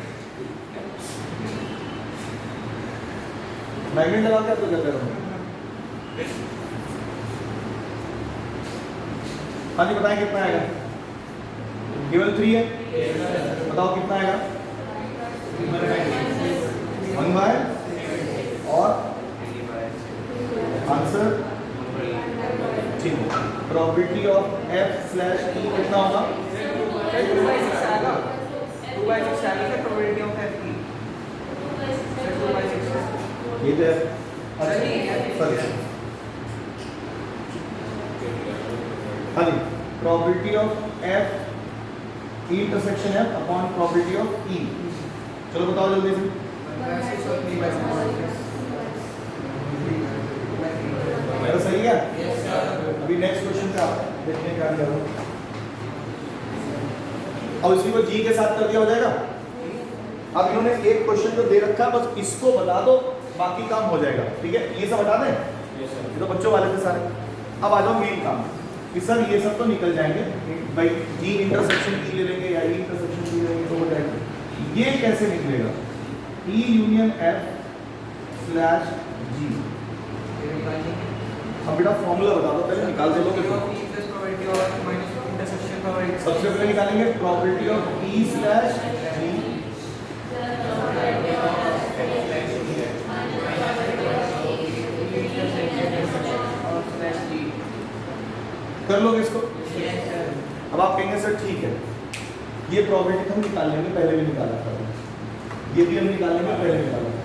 मैग्नेट लगा के तो क्या करोगे? हाँ जी बताएं कितना आएगा? केवल 3 है, बताओ कितना आएगा? 1 बाय और आंसर, ठीक है। Probability of F slash E कितना होगा? 2/6 आएगा, 2/6 आएगा प्रोबेबिलिटी ऑफ एफ की 2/6। ये तो सॉरी हाँ जी, probability of F E intersection F upon probability of E. चलो बताओ जल्दी से। 1/6 और 3/6। मेरा सही है? अभी नेक्स्ट क्वेश्चन पे आप देखने क्या कर रहे हो। अब इसी को जी के साथ कर दिया हो जाएगा। अब इन्होंने एक क्वेश्चन जो दे रखा है बस इसको बता दो, बाकी काम हो जाएगा, ठीक है? ये सब बता दें, ये तो बच्चों वाले थे सारे। अब आ जाओ मेन काम कि सर ये सब तो निकल जाएंगे भाई, जी इंटरसेक्शन की ले लेंगे या ई इंटरसेक्शन की ले लेंगे तो हो जाएगा। ये कैसे निकलेगा? E union F slash G. अब बेटा फॉर्मूला बता दो, पहले निकाल दे लोगे तो। सबसे पहले निकालेंगे probability of E slash G कर लोगे इसको। अब आप कहेंगे सर ठीक है, ये प्रॉबिलिटी हम निकाल लेंगे, पहले भी निकाला था, ये भी हम निकालेंगे, पहले निकाला था।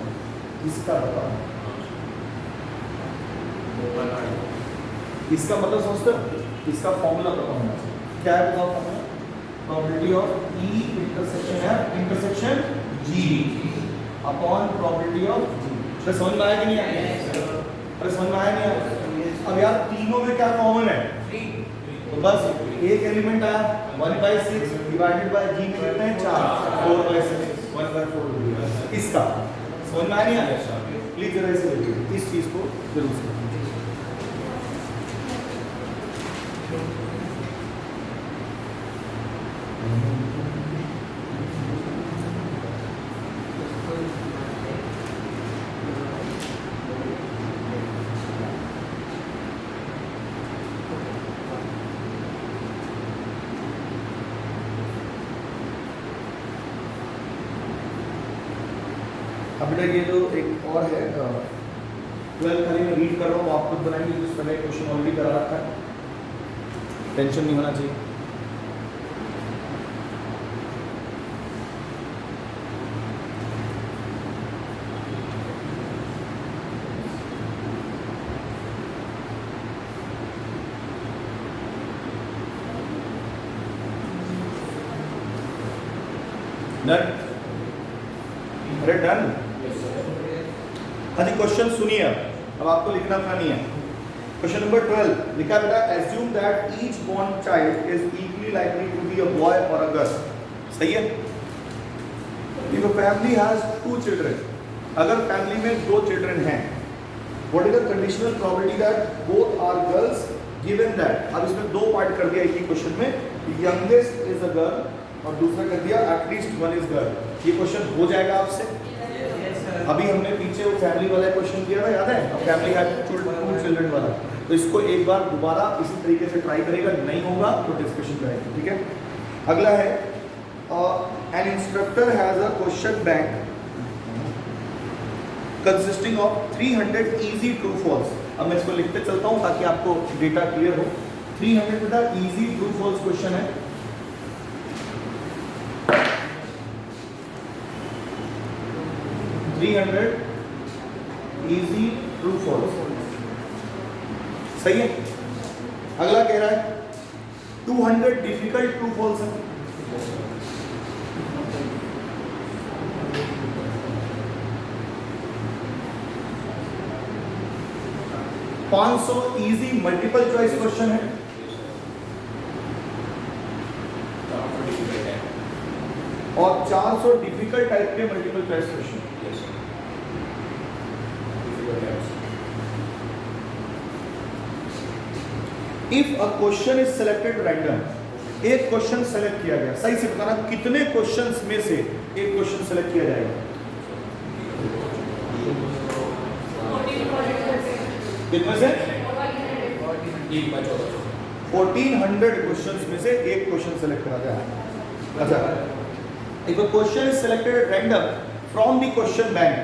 इसका बताओ, इसका मतलब समझते हो? इसका फॉर्मूला पता होना चाहिए। क्या है बताओ formula? Probability of E intersection F intersection G upon probability of G. तो समझ में आया कि नहीं आया? अरे समझ में आया नहीं आया? अब यार तीनों में क्या कॉमन है? तो बस एक एलिमेंट आया 1/6 डिवाइडेड बाय जी में कितने हैं? 4, 4/6 1/4। इसका समझ में आया नहीं आया? प्लीज जरा इसे देखिए, इस चीज को जरूर समझिए। अब बेटा ये जो एक और है 12 खाली मैं रीड कर रहा हूँ, आप खुद बनाएंगे, जिस पहले क्वेश्चन ऑलरेडी करा रखा है, टेंशन नहीं होना चाहिए। डन? अरे डन? हाँ जी, क्वेश्चन सुनिए। अब आपको लिखना था नहीं है। क्वेश्चन नंबर 12 लिखा बेटा, assume that each born child is equally likely to be a boy और अ गर्ल। सही है? If a family has 2 children, अगर फैमिली में 2 चिल्ड्रन हैं, what is the conditional probability that both are girls given that. अब इसमें 2 part कर दिया एक ही क्वेश्चन में, यंगेस्ट इज अ गर्ल और दूसरा कर दिया एटलीस्ट 1 इज गर्ल। ये क्वेश्चन हो जाएगा आपसे। अभी हमने पीछे वो फैमिली वाला क्वेश्चन किया था, याद है? अब फैमिली हैज 2 चिल्ड्रन वाला, तो इसको एक बार दोबारा इसी तरीके से ट्राई करेगा, नहीं होगा तो डिस्कशन करेंगे, ठीक है? अगला है an instructor has a question bank consisting of 300 easy true false. अब मैं इसको लिखते चलता हूं ताकि आपको डेटा क्लियर हो। 300 बेटा इजी ट्रू फॉल्स क्वेश्चन है। Easy true false. सही है। अगला कह रहा है 200 डिफिकल्ट ट्रू फॉल्स है। $500 इजी मल्टीपल चॉइस क्वेश्चन है। और 400 डिफिकल्ट टाइप के multiple choice question. If a question is selected random, एक क्वेश्चन सेलेक्ट किया गया, सही से बताना कितने क्वेश्चंस में से एक क्वेश्चन सेलेक्ट किया जाएगा? कितने से? 1400 क्वेश्चंस में से एक क्वेश्चन सेलेक्ट करा जाए। अच्छा, if a question is selected at random from the question bank,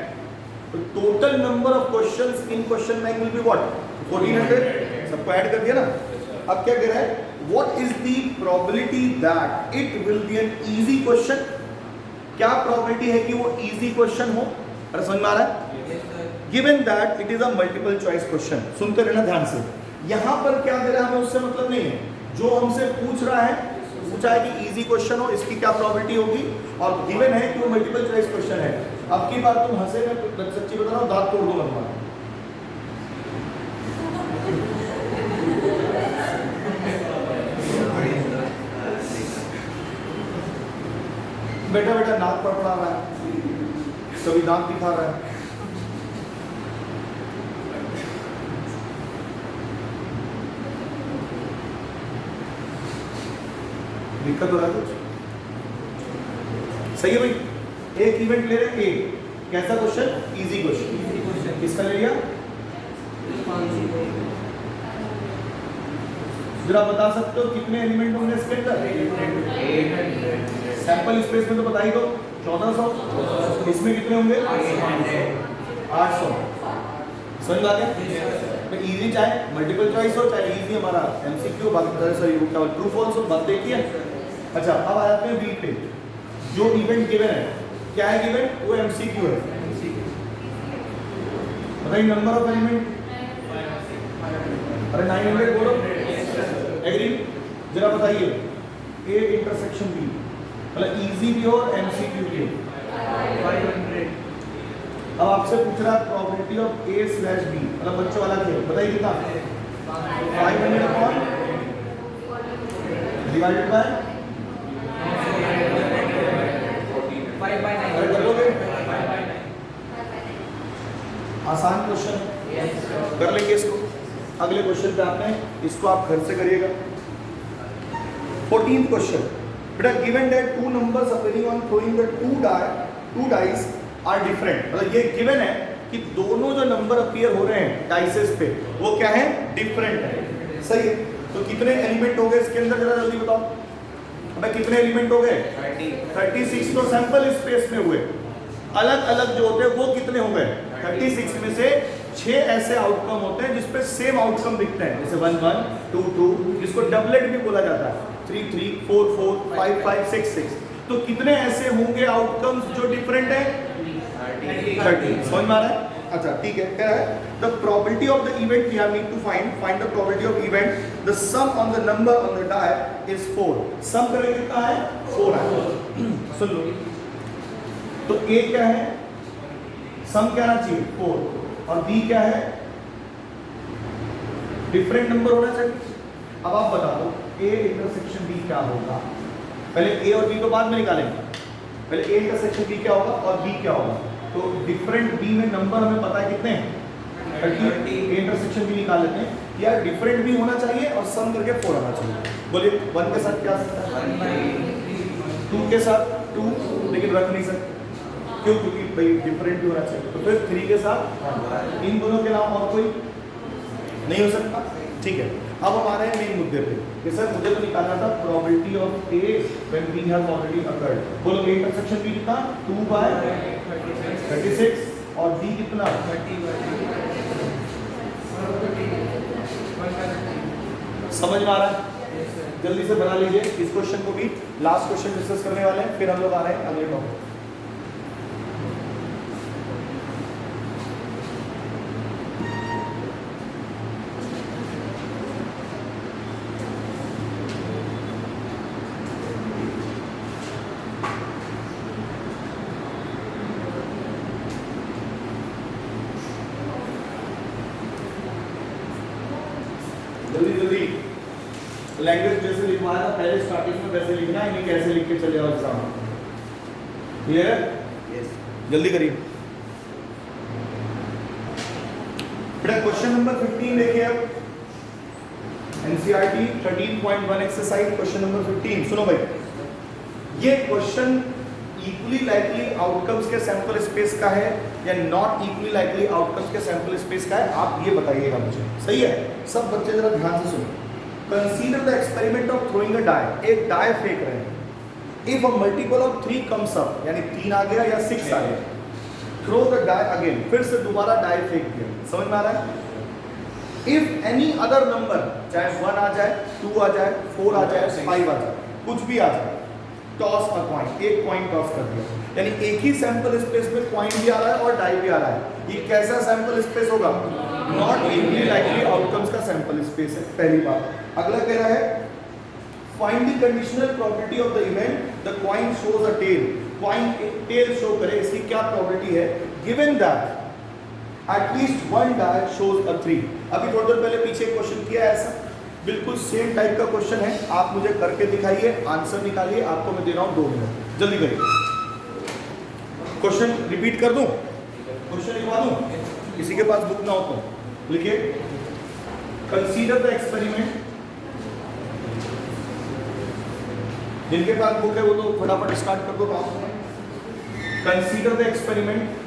the total number of questions in question bank will be what? 1400। सबको ऐड कर दिया ना। अब क्या कह रहा है? What is the probability that it will be an easy question? क्या probability है कि वो easy question हो? अरे समझ में आ रहा है? Given that it is a multiple choice question, सुनते रहना ध्यान से। यहाँ पर क्या दे रहा है हमें उससे मतलब नहीं है। जो हमसे पूछ रहा है, पूछा है कि इजी क्वेश्चन हो, इसकी क्या प्रोबेबिलिटी होगी, और गिवन है कि वो मल्टीपल चॉइस क्वेश्चन है। अब की बार तुम हंसे, मैं सच्ची बता रहा हूँ, दांत तोड़ दूंगा तुम्हारा। बेटा बेटा नाक पर पड़ा रहा है, कभी दांत दिखा रहा है। दिक्कत हो रहा है कुछ? सही है भाई। एक इवेंट ले रहे हैं, ए कैसा क्वेश्चन? Easy question. किसका ले लिया? जरा बता सकते हो कितने एलिमेंट होंगे इसके अंदर? सैंपल स्पेस में तो बता ही दो। 1400। इसमें कितने होंगे? 800। समझ आ गया? इजी चाहे मल्टीपल चॉइस हो, चाहे इजी हमारा एमसीक्यू, सॉरी ट्रू फॉल्स हो, बात देखिए। अच्छा, अब आ जाते हैं बी पे। जो इवेंट गिवन है, क्या है गिवन? वो एमसीक्यू है। बताइए नंबर ऑफ एलिमेंट। अरे 900 बोलो। एग्री? जरा बताइए ए इंटरसेक्शन बी, मतलब इजी भी हो और एमसीक्यू भी हो। 500। अब आपसे पूछ रहा है प्रोबेबिलिटी ऑफ A/B, मतलब बच्चों वाला खेल। बताइए कितना? 500 अपॉन डिवाइडेड बाय 5/9। अरे कर लोगे? आसान क्वेश्चन कर लेंगे इसको। अगले क्वेश्चन पे आते हैं, इसको आप घर से करिएगा। 14th क्वेश्चन, बेटा given that two numbers appearing on throwing the two dice are different, मतलब ये गिवन है कि दोनों जो नंबर अपीयर हो रहे हैं डाइसेस पे वो क्या है? डिफरेंट है। सही है। तो कितने एलिमेंट हो गए इसके अंदर, जरा जल्दी बताओ। अबे कितने एलिमेंट हो गए? 36। तो सैंपल स्पेस में हुए अलग अलग जो होते हैं वो कितने हो गए? 36 में से 6 ऐसे आउटकम होते हैं जिसपे सेम आउटकम दिखते हैं, जैसे 1 1 2 2, जिसको डबलेट भी बोला जाता है, 3 3 4 4 5 5 6 6। तो कितने ऐसे होंगे आउटकम्स जो डिफरेंट है? 30। समझ में आ रहा है? अच्छा ठीक है। क्या है? The probability of the event we have need to find the probability of event, the sum on the number on the die is 4। Sum करेंगे कितना है? 4 है। सुन लो, तो ए क्या है? सम क्या आना चाहिए? 4। और बी क्या है? डिफरेंट नंबर होना चाहिए। अब आप बता दो ए इंटरसेक्शन बी क्या होगा? पहले ए और बी को बाद में निकालेंगे। पहले ए इंटरसेक्शन बी क्या होगा और बी क्या होगा? तो डिफरेंट बी में नंबर हमें पता है कितने हैं? 30। ए इंटरसेक्शन बी निकाल लेते हैं। या डिफरेंट भी होना चाहिए और सम करके 4 आना चाहिए। बोलिए 1 के साथ क्या आ सकता है? 2 के साथ 2, लेकिन रख नहीं सकते। क्यों? क्योंकि भाई डिफरेंट भी होना चाहिए। तो फिर 3 के साथ इन दोनों के अलावा और कोई नहीं हो सकता। ठीक है। अब हम आ रहे हैं मेन मुद्दे पे कि सर मुझे तो निकालना था probability of A when B has already occurred. बोलो ए इंटरसेक्शन बी कितना? 2/36 और बी कितना? 30। समझ में आ रहा है? जल्दी से बना लीजिए इस क्वेश्चन को भी। लास्ट क्वेश्चन डिस्कस करने वाले हैं, फिर हम लोग आ रहे हैं अगले टॉपिक। जल्दी जल्दी लैंग्वेज जैसे लिखवाया था पहले स्टार्टिंग में वैसे लिखना है, नहीं कैसे लिख के चले जाओ एग्जाम। क्लियर? यस। जल्दी करिए बेटा। क्वेश्चन नंबर 15 देखिए अब, एनसीईआरटी 13.1 एक्सरसाइज क्वेश्चन नंबर 15। सुनो भाई, ये क्वेश्चन इक्वली लाइकली आउटकम्स के सैंपल स्पेस का है या नॉट इक्वली लाइकली आउटकम्स के सैंपल स्पेस का है, आप ये बताइएगा मुझे। सही है? सब बच्चे जरा ध्यान से सुनो। Consider the experiment of throwing a die. एक डाई फेंक रहे हैं। If a multiple of 3 comes up, यानी 3 आ गया या 6 आ गया, थ्रो द डाई अगेन, फिर से दोबारा डाई फेंक दिया। समझ में आ रहा है? इफ एनी अदर नंबर, चाहे 1 आ जाए, 2 आ जाए, 4 आ जाए, 5 आ जाए, कुछ भी आ जाए, टॉस अ कॉइन, एक कॉइन टॉस कर दिया, यानी एक ही सैंपल स्पेस में कॉइन भी आ रहा है और डाई भी आ रहा है। ये कैसा सैंपल स्पेस होगा? नॉट इक्वली लाइकली आउटकम्स का सैंपल स्पेस है, पहली बात। अगला कह रहा है find the conditional property of the event the coin shows a tail. Coin tail show करे, इसकी क्या प्रॉपर्टी है? Given that at least one die shows a 3। अभी थोड़ी देर पहले पीछे क्वेश्चन किया है ऐसा, बिल्कुल सेम टाइप का क्वेश्चन है। आप मुझे करके दिखाइए, आंसर निकालिए। आपको मैं दे रहा हूं 2 मिनट, जल्दी करिए। क्वेश्चन रिपीट कर दूं? क्वेश्चन लिखवा दूं? किसी के पास बुक ना हो तो लिखिए। Consider the experiment. जिनके पास बुक है वो तो फटाफट स्टार्ट कर दो काम। Consider the experiment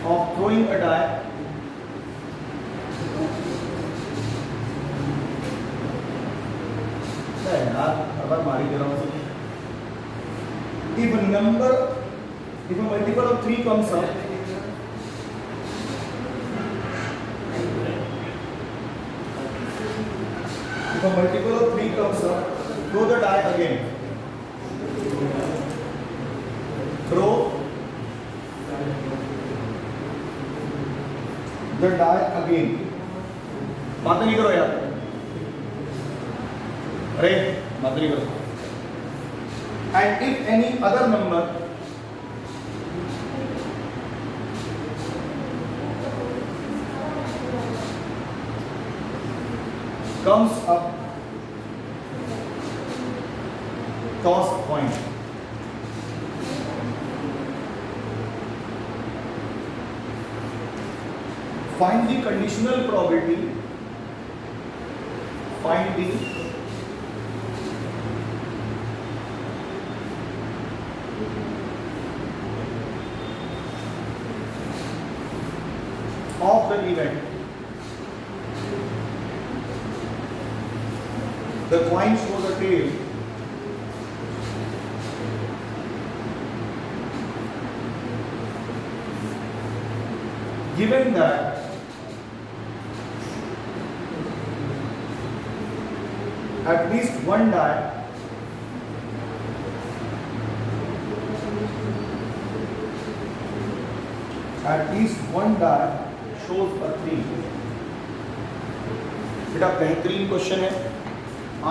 of throwing a die अगर मारी दे रहा हूँ। If a multiple of 3 comes up, if a multiple of 3 comes up, throw the die again. Throw the die again। बात नहीं करो यार, अरे बात नहीं करो। And if any other number comes up, toss a coin। Find the conditional probability, find the of the event। The coin shows a tail, given that at least one die shows a 3। बेटा बेहतरीन question है।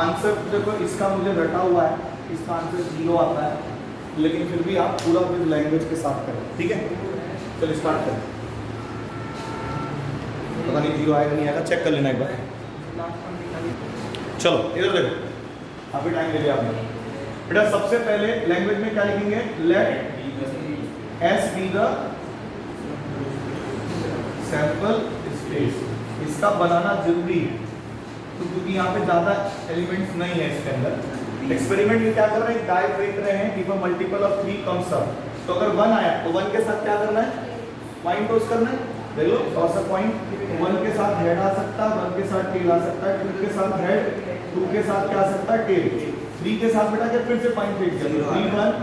Answer देखो, इसका मुझे रटा हुआ है, इसका आंसर 0 आता है, लेकिन फिर भी आप पूरा विद लैंग्वेज के साथ करें। ठीक है, चलो स्टार्ट करें। पता नहीं 0 आएगा नहीं आएगा, चेक कर लेना एक बार। चलो इधर देखो, अभी टाइम ले लिया आपने। बेटा सबसे पहले लैंग्वेज में क्या लिखेंगे? Let S be the sample space. इसका बनाना जरूरी है तो क्योंकि यहाँ पे ज्यादा एलिमेंट्स नहीं है इसके अंदर। एक्सपेरिमेंट में क्या कर रहे हैं? डाई फेंक रहे हैं। If a multiple of 3 comes up, तो अगर 1 आया तो 1 के साथ क्या करना है? कॉइन टॉस करना है। देख लो, टॉस अ कॉइन। 1 के साथ हेड आ सकता है, 1 के साथ टेल आ सकता है, 2 के साथ हेड, 2 के साथ क्या आ सकता है? टेल। 3 के साथ बेटा क्या फिर से कॉइन फेंक दिया। 3 1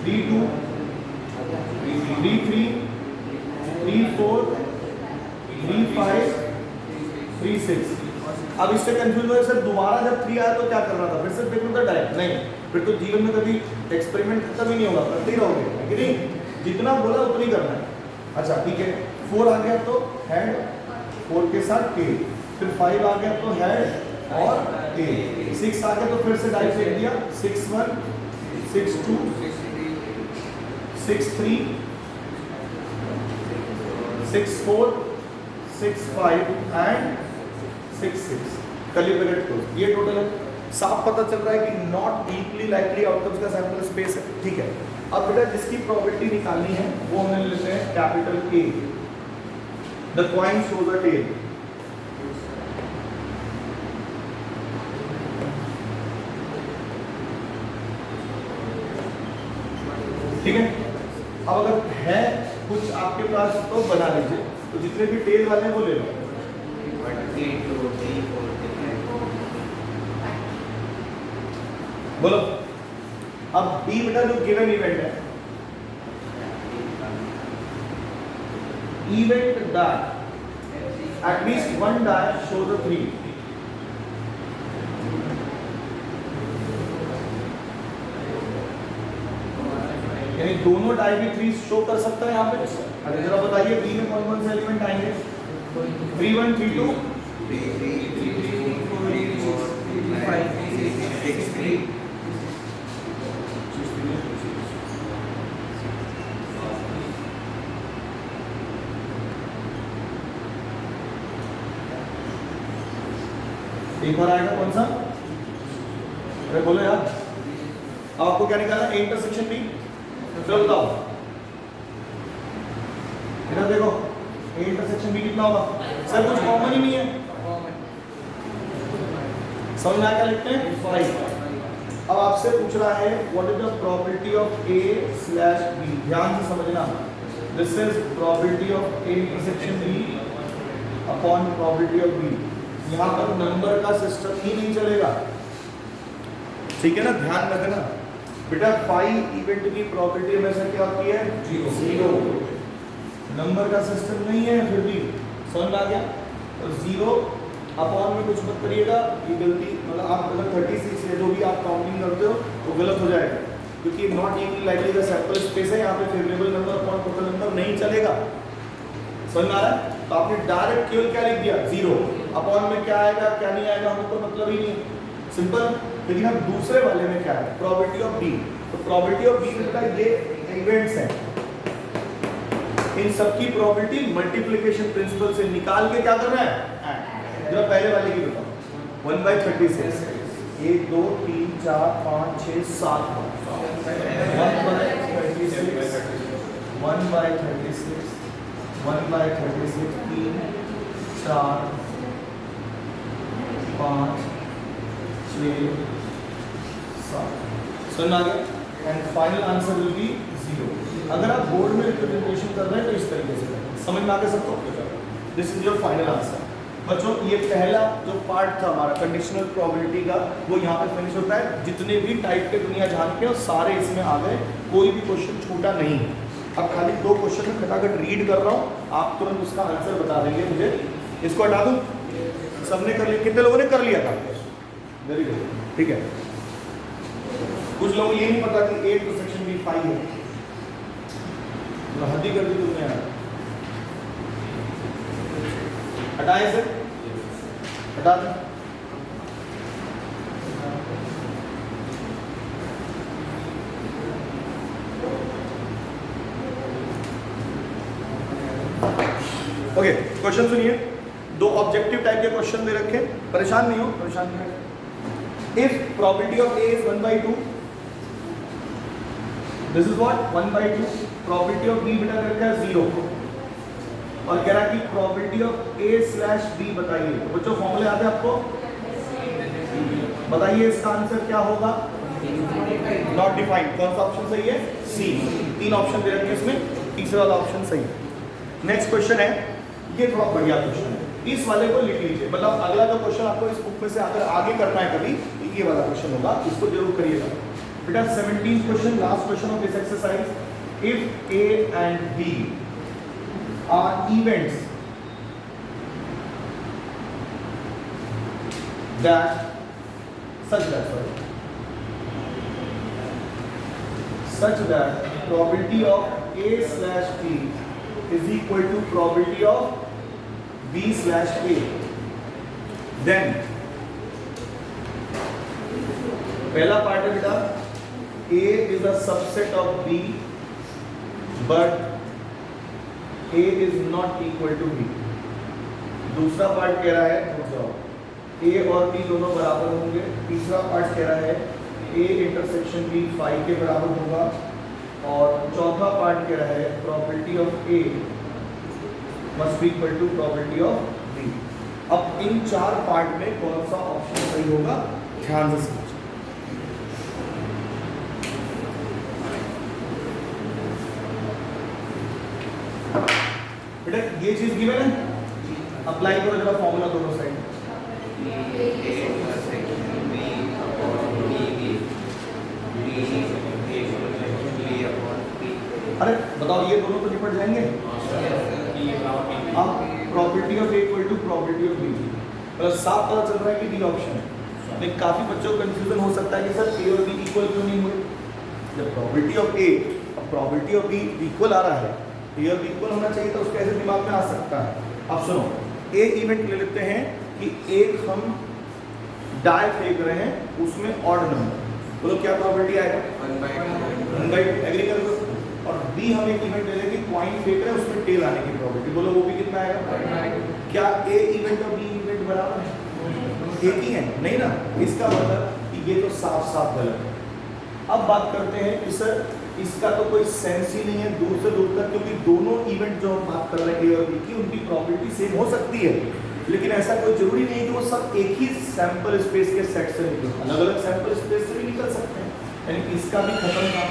3 2 3 3 3 4 3 5 3 6। अब इससे कंफ्यूज हो सर, दोबारा जब 3 आया तो क्या करना था? फिर से देखो तो डायरेक्ट नहीं, फिर तो जीवन में कभी एक्सपेरिमेंट खत्म ही नहीं होगा, करते ही रहोगे है कि नहीं? जितना बोला उतना ही करना है। अच्छा ठीक है, 4 आ गया तो हेड, 4 के साथ टेल, फिर 5 आ गया तो हेड और टेल, 6 आ गया तो फिर से डाई फेंक दिया। 6 1 6 2 6 3 6 4 6 5 एंड 6 6 कर्ली ब्रैकेट क्लोज। ये टोटल है। साफ पता चल रहा है कि नॉट इक्वली लाइकली आउटकम्स का सैंपल स्पेस है, ठीक है। अब बेटा जिसकी प्रोबेबिलिटी निकालनी है वो हमने लेते हैं capital A। The coin shows a tail. ठीक है। अब अगर है कुछ आपके पास तो बना लीजिए, तो जितने भी टेल वाले हैं वो ले लो। 1 2 3 4 बोलो। अब B बेटा जो गिवन इवेंट है, event that at least one die show the 3। यानी दोनों डाई भी 3 शो कर सकता है यहाँ पे। अरे जरा बताइए B में कौन कौन से एलिमेंट आएंगे? 3 1 3 2 3 5 6 3 एक और आएगा कौन सा? अरे बोलो यार। अब आपको क्या निकालना? A intersection B। चलो बताओ। इधर देखो, A इंटरसेक्शन B कितना होगा? सर कुछ कॉमन ही नहीं है। समझ में आया क्या लिखते हैं? 5। अब आपसे पूछ रहा है what is the probability of A slash B। ध्यान से समझना, this is probability of A intersection B upon probability of B। यहाँ पर नंबर का सिस्टम ही नहीं चलेगा, ठीक है ना? ध्यान रखना बेटा। 5 इवेंट की प्रोबेबिलिटी में से क्या होती है? 0। नंबर का सिस्टम नहीं है फिर भी। समझ में आ गया? तो 0 अपॉन में कुछ मत करिएगा, ये गलती मतलब आप अगर 36 है जो भी आप काउंटिंग करते हो वो गलत हो जाएगा, क्योंकि नॉट इक्वली लाइकली का सैंपल स्पेस है। यहाँ पे favourable number upon total number नहीं चलेगा। समझ में आ रहा है? तो आपने डायरेक्ट केवल क्या लिख दिया? 0। अपॉन में क्या आएगा क्या नहीं आएगा हमें कोई मतलब ही नहीं, सिंपल। लेकिन अब दूसरे वाले में क्या है? Probability of B। तो प्रोबेबिलिटी ऑफ B बेटा ये इवेंट्स हैं, इन सबकी प्रोबेबिलिटी मल्टीप्लिकेशन प्रिंसिपल से निकाल के क्या करना है? जरा पहले वाले की बताओ। 1/36 1 2 3 4 5 6 7 1/36 1/36 1/36 3 4 5 6 7। समझ आ गया? And final answer will be 0। अगर आप बोर्ड में रिप्रेजेंटेशन कर रहे हैं तो इस तरीके से करें। समझ में आ गया सबको? This is your final answer. बच्चों ये पहला जो पार्ट था हमारा कंडीशनल प्रोबेबिलिटी का वो यहाँ पे फिनिश होता है। जितने भी टाइप के दुनिया जहान के सारे इसमें आ गए, कोई भी क्वेश्चन छूटा नहीं है। अब खाली 2 क्वेश्चन में फटाफट रीड कर रहा हूँ, आप तुरंत उसका आंसर बता देंगे मुझे। इसको हटा दूँ? सबने कर लिया? कितने लोगों ने कर लिया था? वेरी गुड, ठीक है। कुछ लोग ये नहीं पता कि 8 तो सेक्शन B 5 है, हद ही कर दी तुमने यार। हटाए से हटा दें। ओके, क्वेश्चन सुनिए। 2 ऑब्जेक्टिव टाइप के क्वेश्चन दे रखे, परेशान नहीं हो, परेशान नहीं हो। If probability of A is 1/2, this is what 1/2। Probability of B बेटा रखा है 0 और कह रहा है कि probability of A slash B बताइए। बच्चों फॉर्मूले याद है आपको? बताइए इसका आंसर क्या होगा? Not defined. कौन सा ऑप्शन सही है? C। 3 ऑप्शन दे रखे हैं इसमें, तीसरा वाला ऑप्शन सही है। नेक्स्ट क्वेश्चन है, ये थोड़ा बढ़िया क्वेश्चन है, इस वाले को लिख लीजिए। मतलब अगला जो क्वेश्चन आपको इस बुक में से अगर आगे करना है कभी, तो ये वाला क्वेश्चन होगा, इसको जरूर करिएगा बेटा। 17th question, last question of this exercise. If A and B are events that such that probability of A slash B is equal to probability of B slash A, then पहला part है बेटा A is a subset of B but A is not equal to B. दूसरा part कह रहा है ए और B दोनों बराबर होंगे। तीसरा पार्ट कह रहा है ए इंटरसेक्शन बी 5 के बराबर होगा। और चौथा पार्ट कह रहा है probability of A must be equal to probability of B. अब इन चार पार्ट में कौन सा ऑप्शन सही होगा, ध्यान से समझो। बेटा ये चीज गिवन है, अप्लाई करो जरा फॉर्मूला दोनों साइड। अरे बताओ ये दोनों तो निपट जाएंगे। अब property of A equal to property of B, मतलब साफ पता चल रहा है कि डी ऑप्शन है। लेकिन काफी बच्चों को कंफ्यूजन हो सकता है कि सर ए और बी इक्वल क्यों नहीं हुए। जब प्रॉपर्टी ऑफ ए और प्रॉपर्टी ऑफ बी इक्वल आ रहा है, ए और बी इक्वल होना चाहिए, तो उसके ऐसे दिमाग में आ सकता है। अब सुनो, एक इवेंट ले लेते हैं कि एक हम डाई फेंक रहे हैं, उसमें ऑड नंबर, बोलो क्या प्रॉपर्टी आएगा, एग्री कर लो। और बी हम एक इवेंट ले लें कि कॉइन फेंक रहे हैं, उसमें टेल आने की प्रॉपर्टी, बोलो वो भी कितना आएगा। क्या ए इवेंट और बी इवेंट बराबर है, एक ही है? नहीं ना। इसका मतलब कि ये तो साफ साफ गलत है। अब बात करते हैं कि सर इसका तो कोई सेंस ही नहीं है दूर से दूर तक, क्योंकि दोनों इवेंट जो हम बात कर रहे हैं ए और बी की, उनकी प्रॉपर्टी सेम हो सकती है, लेकिन ऐसा कोई जरूरी नहीं है कि वो सब एक ही सैंपल स्पेस के सेट से निकले, अलग अलग सैंपल स्पेस से भी निकल सकते हैं। यानी इसका भी खत्म था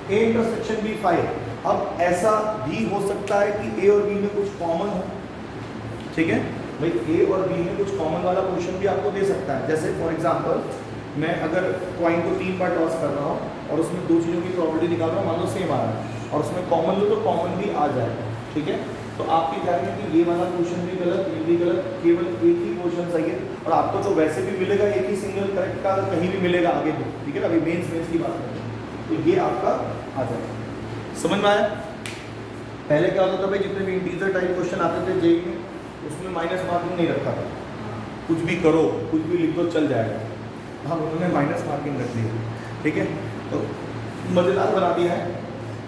ए इंटरसेक्शन बी 5। अब ऐसा भी हो सकता है कि ए और बी में कुछ कॉमन हो, ठीक है भाई, ए और बी में कुछ कॉमन वाला क्वेश्चन भी आपको दे सकता है। जैसे फॉर एग्जांपल मैं अगर कॉइन को 3 बार टॉस कर रहा हूँ और उसमें दो चीज़ों की प्रॉपर्टी निकाल रहा हूँ, मान लो सेम आ रहा है, और उसमें कॉमन लो तो कॉमन भी आ जाएगा, ठीक है। तो आपकी क्या है कि ये वाला क्वेश्चन भी गलत, ये भी गलत, केवल एक ही क्वेश्चन सही है। और आपको तो वैसे भी मिलेगा एक ही सिंगल करेक्ट का, कहीं भी मिलेगा आगे भी, ठीक है ना। अभी मेंस की बात करें तो ये आपका आ जाएगा, समझ में आया। पहले क्या होता था भाई, जितने भी इंटीजर टाइप क्वेश्चन आते थे जेई में, उसमें माइनस मार्किंग नहीं रखा था, कुछ भी करो कुछ भी लिख दो चल जाएगा। हाँ, उन्होंने माइनस मार्किंग रख दी, ठीक है, तो मज़ेदार बना दिया है।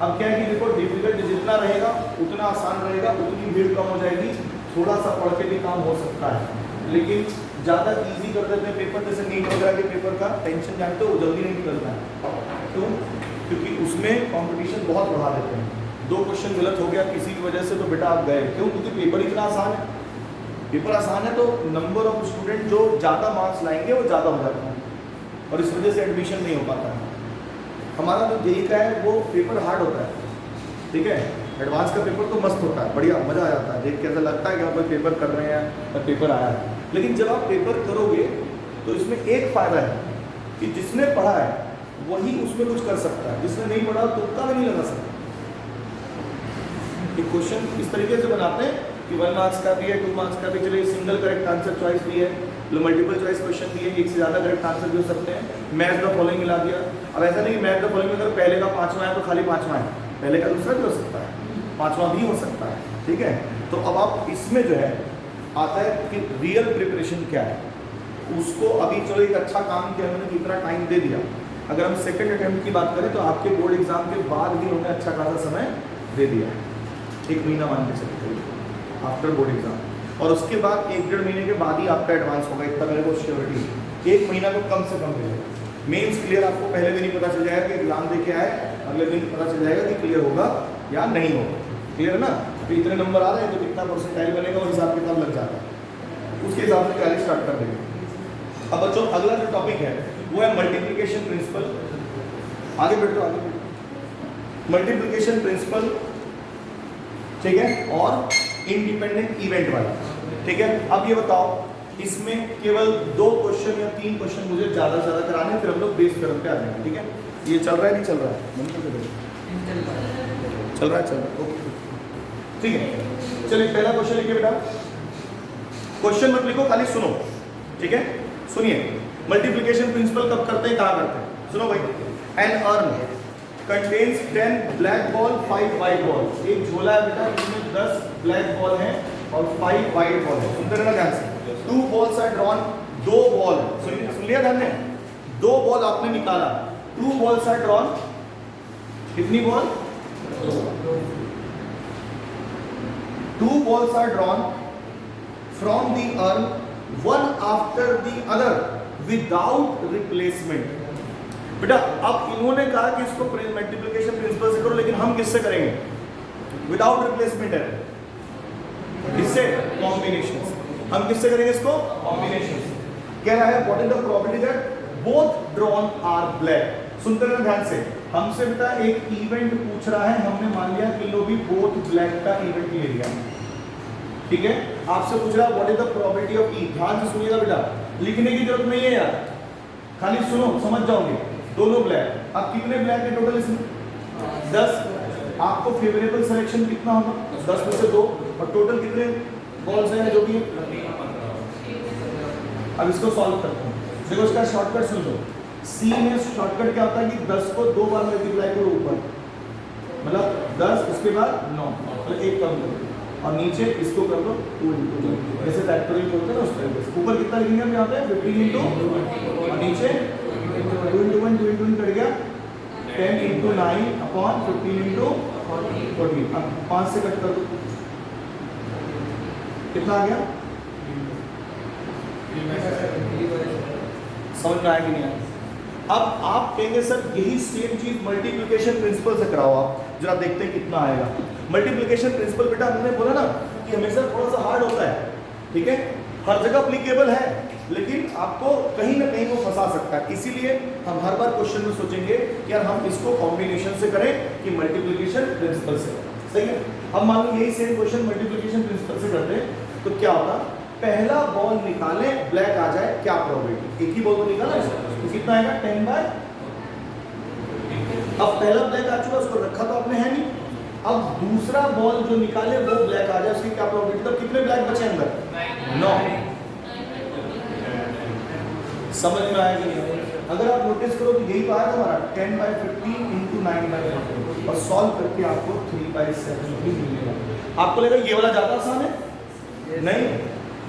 अब क्या है कि देखो डिफिकल्ट जितना रहेगा उतना आसान रहेगा, उतनी भीड़ कम हो जाएगी, थोड़ा सा पढ़ के भी काम हो सकता है, लेकिन ज़्यादा इजी कर देते हैं पेपर। जैसे नीट वगैरह के पेपर का टेंशन जानते हो, जल्दी नहीं निकलता है, क्यों? क्योंकि उसमें कंपटीशन बहुत बढ़ा देते हैं। 2 क्वेश्चन गलत हो गया किसी की वजह से तो बेटा आप गए, क्यों? क्योंकि पेपर इतना आसान है। पेपर आसान है तो नंबर ऑफ स्टूडेंट जो ज़्यादा मार्क्स लाएंगे वो ज़्यादा हो जाता है, और इस वजह से एडमिशन नहीं हो पाता है। हमारा जो जेई का है वो पेपर हार्ड होता है, ठीक है। एडवांस का पेपर तो मस्त होता है, बढ़िया मज़ा आ जाता है, देख के ऐसा लगता है कि आप कोई पेपर कर रहे हैं और पेपर आया है। लेकिन जब आप पेपर करोगे तो इसमें एक फ़ायदा है कि जिसने पढ़ा है वही उसमें कुछ कर सकता है, जिसने नहीं पढ़ा तो तुक्का भी नहीं लगा सकता। ये क्वेश्चन इस तरीके से बनाते हैं कि 1 मार्क्स का भी है, 2 मार्क्स का भी, चलिए सिंगल करेक्ट आंसर चॉइस भी है, मल्टीपल चॉइस क्वेश्चन भी है, एक से ज़्यादा करेक्ट आंसर भी हो सकते हैं। मैच द फॉलोइंग मिला दिया। अब ऐसा नहीं कि मैच द फॉलोइंग में अगर पहले का 5वां है तो खाली 5वां है, पहले का दूसरा भी हो सकता है, 5वां भी हो सकता है, ठीक है। तो अब आप इसमें जो है आता है कि रियल प्रिपरेशन क्या है, उसको अभी चलो एक अच्छा काम किया उन्होंने, कितना टाइम दे दिया। अगर हम सेकंड अटेम्प्ट की बात करें तो आपके बोर्ड एग्जाम के बाद भी उन्होंने अच्छा खासा समय दे दिया, 1 महीना मान के चलते आफ्टर बोर्ड एग्जाम, और उसके बाद 1-1.5 महीने के बाद ही आपका एडवांस होगा, इतना मेरे को श्योरिटी। 1 महीना तो कम से कम मिलेगा। मेंस क्लियर आपको पहले दिन ही पता चल जाएगा कि एग्जाम दे के आए, अगले दिन पता चल जाएगा कि क्लियर होगा या नहीं होगा, क्लियर है ना। तो इतने नंबर आ रहे हैं तो कितना परसेंटाइल बनेगा वो हिसाब किताब लग जाता है, उसके हिसाब से तैयारी स्टार्ट कर देंगे। अब बच्चों अगला जो टॉपिक है वो है मल्टीप्लिकेशन प्रिंसिपल। आगे बढ़ो, आगे बढ़ो। मल्टीप्लिकेशन प्रिंसिपल, ठीक है, और इंडिपेंडेंट इवेंट वाला, ठीक है। अब ये बताओ इसमें केवल 2 क्वेश्चन या 3 क्वेश्चन मुझे ज़्यादा से ज़्यादा कराने हैं, फिर हम लोग बेस थ्योरम पे आ जाएंगे, ठीक है। ये चल रहा है नहीं चल रहा है? चल रहा है, ओके ठीक है। चलिए पहला क्वेश्चन लिखिए बेटा, क्वेश्चन मत लिखो खाली सुनो, ठीक है। सुनिए, मल्टीप्लिकेशन प्रिंसिपल कब करते हैं, कहाँ करते हैं, सुनो भाई। An urn contains 10 black ball 5 white ball. एक झोला है बेटा जिसमें 10 ब्लैक बॉल है और 5 वाइट बॉल है, सुनते रहना ध्यान से। 2 बॉल्स आर ड्रॉन, 2 बॉल, सुन लिया ध्यान में, 2 बॉल आपने निकाला, 2 बॉल्स आर ड्रॉन, कितनी ball, Two balls are drawn from the urn, one after the other, without replacement. बेटा अब इन्होंने कहा कि इसको मल्टीप्लिकेशन प्रिंसिपल से करो, लेकिन हम किससे करेंगे? विदाउट रिप्लेसमेंट है, किससे? कॉम्बिनेशन से। हम किससे करेंगे इसको? कॉम्बिनेशन से। कह रहा है what is the probability that both drawn are black. सुनते रहना ध्यान से। हमसे बेटा एक इवेंट पूछ रहा है, हमने मान लिया कि लो भी बोथ ब्लैक का इवेंट ले लिया, ठीक है। आपसे पूछ रहा है what is the probability of E. ध्यान से सुनिएगा बेटा, लिखने की जरूरत नहीं है यार, खाली सुनो, समझ जाओगे। दोनों ब्लैक। अब कितने ब्लैक है टोटल इसमें? 10। आपको फेवरेबल सिलेक्शन कितना होगा? 10 में से 2। और टोटल कितने बॉल्स हैं जो भी है? अब इसको सॉल्व करते हैं। देखो इसका शॉर्टकट सुन लो। सी में शॉर्टकट क्या होता है कि 10 को 2 बार मल्टीप्लाई करो ऊपर, मतलब 10 उसके बाद 9, मतलब 1 कम करो और नीचे इसको कर दो 2 इंटू, जैसे फैक्टोरियल करते हैं ना उस तरीके से। ऊपर कितना लिखेंगे हम यहाँ पे? 15 इंटू, और नीचे 2 इंटू 1 2 इंटू 1 कट गया 10 इंटू 9 अपॉन 15 इंटू 14। अब 5 से कट कर दो, कितना आ गया? समझ में आया कि नहीं आया? अब आप कहेंगे सर यही सेम चीज मल्टीप्लिकेशन प्रिंसिपल से कराओ। आप जरा देखते हैं कितना आएगा। मल्टीप्लिकेशन प्रिंसिपल बेटा हमने बोला ना कि हमेशा थोड़ा सा हार्ड होता है, ठीक है, हर जगह अप्लीकेबल है, लेकिन आपको कहीं ना कहीं वो फंसा सकता है। इसीलिए हम हर बार क्वेश्चन में सोचेंगे कि यार हम इसको कॉम्बिनेशन से करें कि मल्टीप्लिकेशन प्रिंसिपल से, सही है। अब मान लो यही सेम क्वेश्चन मल्टीप्लिकेशन प्रिंसिपल से करते हैं तो क्या होता? पहला बॉल निकाले ब्लैक आ जाए, क्या प्रोबेबिलिटी? एक ही बॉल को निकाला है तो कितना आएगा? 10 बाय। अब पहला ब्लैक आ चुका, उसको रखा तो आपने है नहीं। अब दूसरा बॉल जो निकाले वो ब्लैक आ जाए, उसकी क्या प्रोबेबिलिटी? तब कितने ब्लैक बचे अंदर? 9। समझ में आया कि नहीं? अगर आप नोटिस करो तो यही तो आया हमारा 10 बाय 15 इंटू 9 बाय 15, और सॉल्व करके आपको 3 बाय 7 भी मिलेगा। आपको लगेगा ये वाला ज्यादा आसान है? नहीं,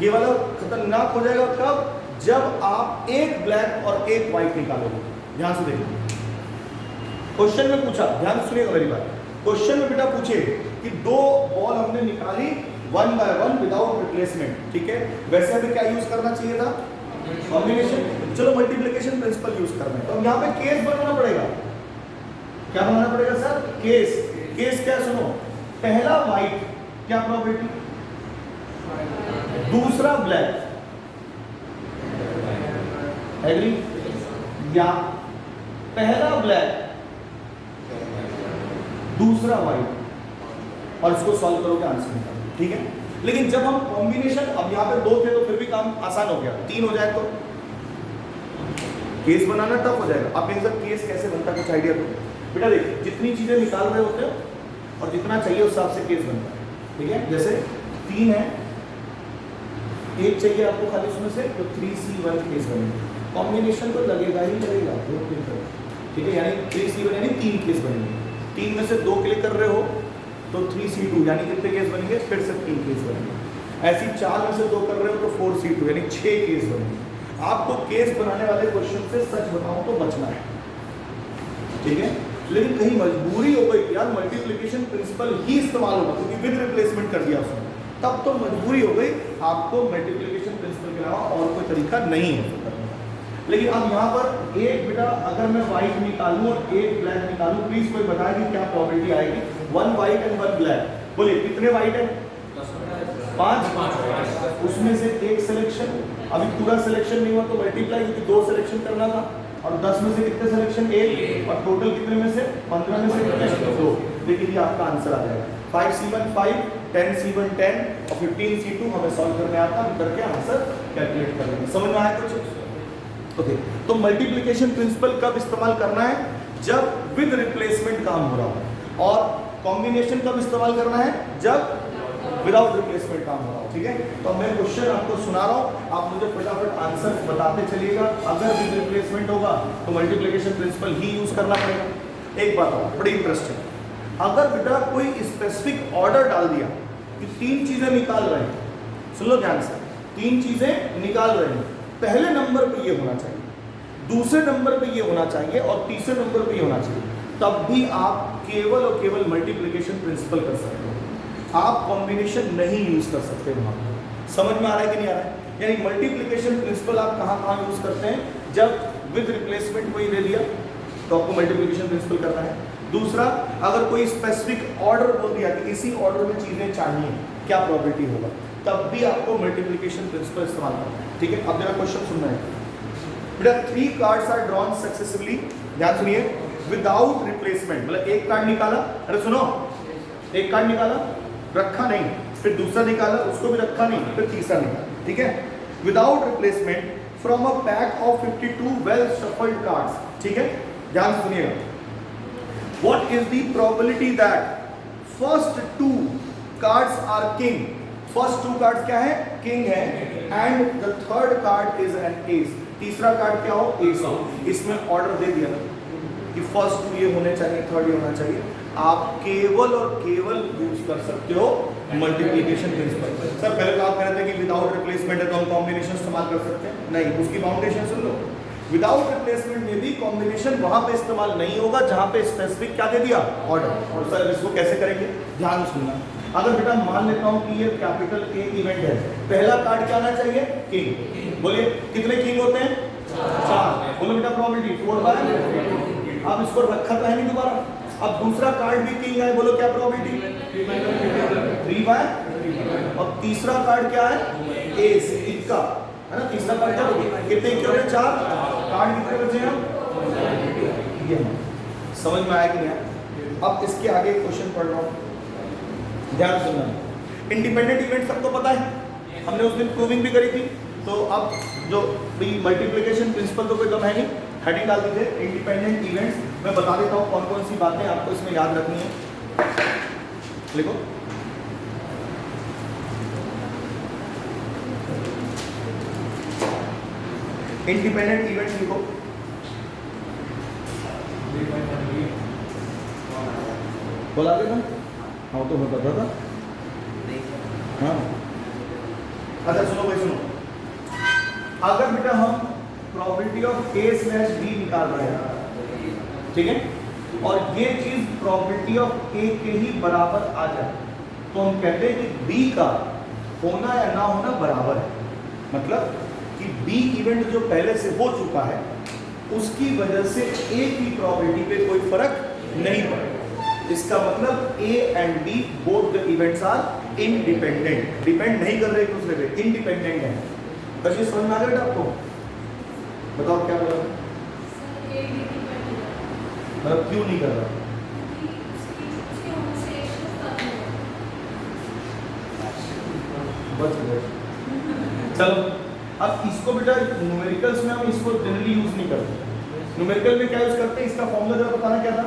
ये वाला खतरनाक हो जाएगा कब? जब आप एक ब्लैक और एक व्हाइट निकालोगे। ध्यान से देखिए, क्वेश्चन में पूछा, ध्यान से सुनिएगा मेरी बात। क्वेश्चन में बेटा पूछे कि 2 बॉल हमने निकाली 1 बाय 1 विदाउट रिप्लेसमेंट, ठीक है। वैसे हमें क्या यूज करना चाहिए था? कॉम्बिनेशन। चलो मल्टीप्लिकेशन प्रिंसिपल यूज करना है, तो यहाँ पे केस बनाना पड़ेगा। क्या बनाना पड़ेगा सर? केस। केस क्या? सुनो, पहला व्हाइट, क्या प्रोबेबिलिटी? दूसरा ब्लैक, एग्री? या पहला ब्लैक दूसरा व्हाइट, और इसको सॉल्व करोगे आंसर निकालो, ठीक है। लेकिन जब हम कॉम्बिनेशन, अब यहाँ पे 2 थे तो फिर भी काम आसान हो गया, 3 हो जाए तो केस बनाना टफ हो जाएगा। आप एक सर केस कैसे बनता है, कुछ आइडिया दो बेटा। देखिए, जितनी चीजें निकाल रहे होते हो और जितना चाहिए उस हिसाब से केस बनता है, ठीक है। जैसे 3 है, 1 चाहिए आपको खाली उसमें से, तो 3C1 केस बनेगा। कॉम्बिनेशन तो लगेगा ही लगेगा, ठीक है, यानी 3C1 यानी 3 केस बनेंगे। 3 में से 2 क्लिक कर रहे हो तो 3C2 यानी कितने केस बनेंगे? फिर से 3 केस बनेंगे। ऐसी 4 में से 2 कर रहे हो तो 4C2 यानी 6 केस बनेंगे। आपको केस बनाने वाले क्वेश्चन से सच बताऊं तो बचना है, ठीक है। लेकिन कहीं मजबूरी हो गई यार मल्टीप्लिकेशन प्रिंसिपल ही इस्तेमाल होगा क्योंकि विद रिप्लेसमेंट कर दिया उसने, तब तो मजबूरी हो गई, आपको मल्टीप्लिकेशन प्रिंसिपल के अलावा और कोई तरीका नहीं है करने का। लेकिन अब यहाँ पर एक बेटा अगर मैं व्हाइट निकालूं और एक ब्लैक निकालूं, प्लीज कोई बताए कि क्या प्रोबेबिलिटी आएगी? 1 व्हाइट एंड 1 ब्लैक। बोलिए कितने व्हाइट है? 5। उसमें से एक सिलेक्शन, अभी पूरा सिलेक्शन नहीं हुआ तो मल्टीप्लाई, क्योंकि 2 सिलेक्शन करना था। और 10 में से कितने सिलेक्शन? 1। और टोटल कितने में से? 15 में से कितने? 2। देखिए ये आपका आंसर आ जाएगा 5C1 5, 10C1 10 और 15C2 हमें सॉल्व करने आता है, करके आंसर कैलकुलेट कर लेंगे। समझ में आया कुछ? ओके, तो मल्टीप्लिकेशन प्रिंसिपल कब इस्तेमाल करना है? जब विद रिप्लेसमेंट काम हो रहा हो। और कॉम्बिनेशन कब इस्तेमाल करना है? जब विदाउट रिप्लेसमेंट काम हो रहा हो, ठीक है। तो मैं क्वेश्चन आपको सुना रहा हूँ, आप मुझे फटाफट आंसर बताते चलिएगा। अगर विद रिप्लेसमेंट होगा तो मल्टीप्लिकेशन प्रिंसिपल ही यूज करना पड़ेगा। एक बात और बड़ी इंटरेस्टिंग, अगर बेटा कोई स्पेसिफिक ऑर्डर डाल दिया कि 3 चीजें निकाल रहे हैं, सुन लो ध्यान से, 3 चीजें निकाल रहे हैं, पहले नंबर पे ये होना चाहिए, दूसरे नंबर पे ये होना चाहिए और तीसरे नंबर पे ये होना चाहिए। तब भी आप केवल और केवल मल्टीप्लिकेशन प्रिंसिपल कर सकते हो, आप कॉम्बिनेशन नहीं यूज कर सकते वहां पर। समझ में आ रहा है कि नहीं आ रहा है? यानी मल्टीप्लिकेशन प्रिंसिपल आप कहाँ कहाँ यूज करते हैं? जब विद रिप्लेसमेंट कोई दे दिया तो आपको मल्टीप्लिकेशन प्रिंसिपल करना है। दूसरा, अगर कोई स्पेसिफिक ऑर्डर बोल दिया कि इसी ऑर्डर में चीजें चाहिए, क्या प्रोबेबिलिटी होगा, तब भी आपको मल्टीप्लिकेशन प्रिंसिपल इस्तेमाल करना है। ठीक है, अब मेरा क्वेश्चन सुनना है बेटा। 3 कार्ड्स आर ड्रॉन सक्सेसिवली, ध्यान सुनिए, विदाउट रिप्लेसमेंट, मतलब एक कार्ड निकाला, अरे सुनो, एक कार्ड निकाला, रखा नहीं, फिर दूसरा निकाला, उसको भी रखा नहीं, फिर तीसरा निकाला, ठीक है, without replacement from a pack of 52 well shuffled cards, ठीक है, ध्यान से सुनिएगा। What is the probability that first 2 cards are king, first 2 cards क्या है? किंग है, and the third card is an ace, तीसरा कार्ड क्या हो? एस हो। इसमें ऑर्डर दे दिया ना कि फर्स्ट 2 ये होने चाहिए, थर्ड ये होना चाहिए, आप केवल और केवल यूज कर सकते हो मल्टीप्लिकेशन प्रिंसिपल। सर पहले तो आप कह रहे थे कि विदाउट रिप्लेसमेंट है तो हम कॉम्बिनेशन इस्तेमाल कर सकते हैं, नहीं, उसकी बाउंडेशन सुन लो। विदाउट रिप्लेसमेंट में भी कॉम्बिनेशन वहां पे इस्तेमाल नहीं होगा जहां पे स्पेसिफिक क्या दे दिया? ऑर्डर। और सर इसको कैसे करेंगे? ध्यान सुनना। अगर बेटा मान लेता हूं कि ये कैपिटल ए इवेंट है, पहला कार्ड क्या आना चाहिए? किंग। बोलिए कितने किंग होते हैं? 4। बोलो बेटा प्रोबेबिलिटी 4/। अब इसको रखा तो है नहीं दोबारा, अब दूसरा कार्ड भी किंग है, बोलो क्या प्रोबेबिलिटी? 3/। और तीसरा कार्ड क्या है? एस, इक्का, है ना, तीसरा कार्ड क्या होगा? कितने इक्के होते हैं? 4। कार्ड कितने बचे हैं? ये समझ में आया कि नहीं? अब इसके आगे क्वेश्चन पढ़ रहा हूँ, ध्यान सुनना। इंडिपेंडेंट इवेंट सबको पता है, हमने उस दिन प्रूविंग भी करी थी, तो अब जो भी मल्टीप्लिकेशन प्रिंसिपल तो कोई कम है नहीं, हेडिंग डाल दीजिए इंडिपेंडेंट इवेंट्स। मैं बता देता हूँ कौन कौन सी बातें आपको इसमें याद रखनी है, लिखो। इंडिपेंडेंट इवेंट लिखो, बोला देना। हाँ तो मैं बता था। हाँ अच्छा सुनो भाई सुनो, अगर बेटा हम प्रोबेबिलिटी ऑफ A/B निकाल रहे हैं, ठीक है, और ये चीज प्रोबेबिलिटी ऑफ A के ही बराबर आ जाए तो हम कहते हैं कि B का होना या ना होना बराबर है। मतलब कि B इवेंट जो पहले से हो चुका है उसकी वजह से A की प्रोबेबिलिटी पे कोई फर्क नहीं पड़ेगा। इसका मतलब A and B both the events are independent, depend नहीं कर रहे एक दूसरे पे, इंडिपेंडेंट है। बस ये समझ में आ गया बेटा आपको? बताओ क्या बोला? मतलब क्यों नहीं कर रहा? बच गए। चलो अब इसको बेटा न्यूमेरिकल्स में हम इसको जनरली यूज नहीं करते। न्यूमेरिकल में क्या यूज करते हैं? इसका फॉर्मूला जरा बताना क्या था?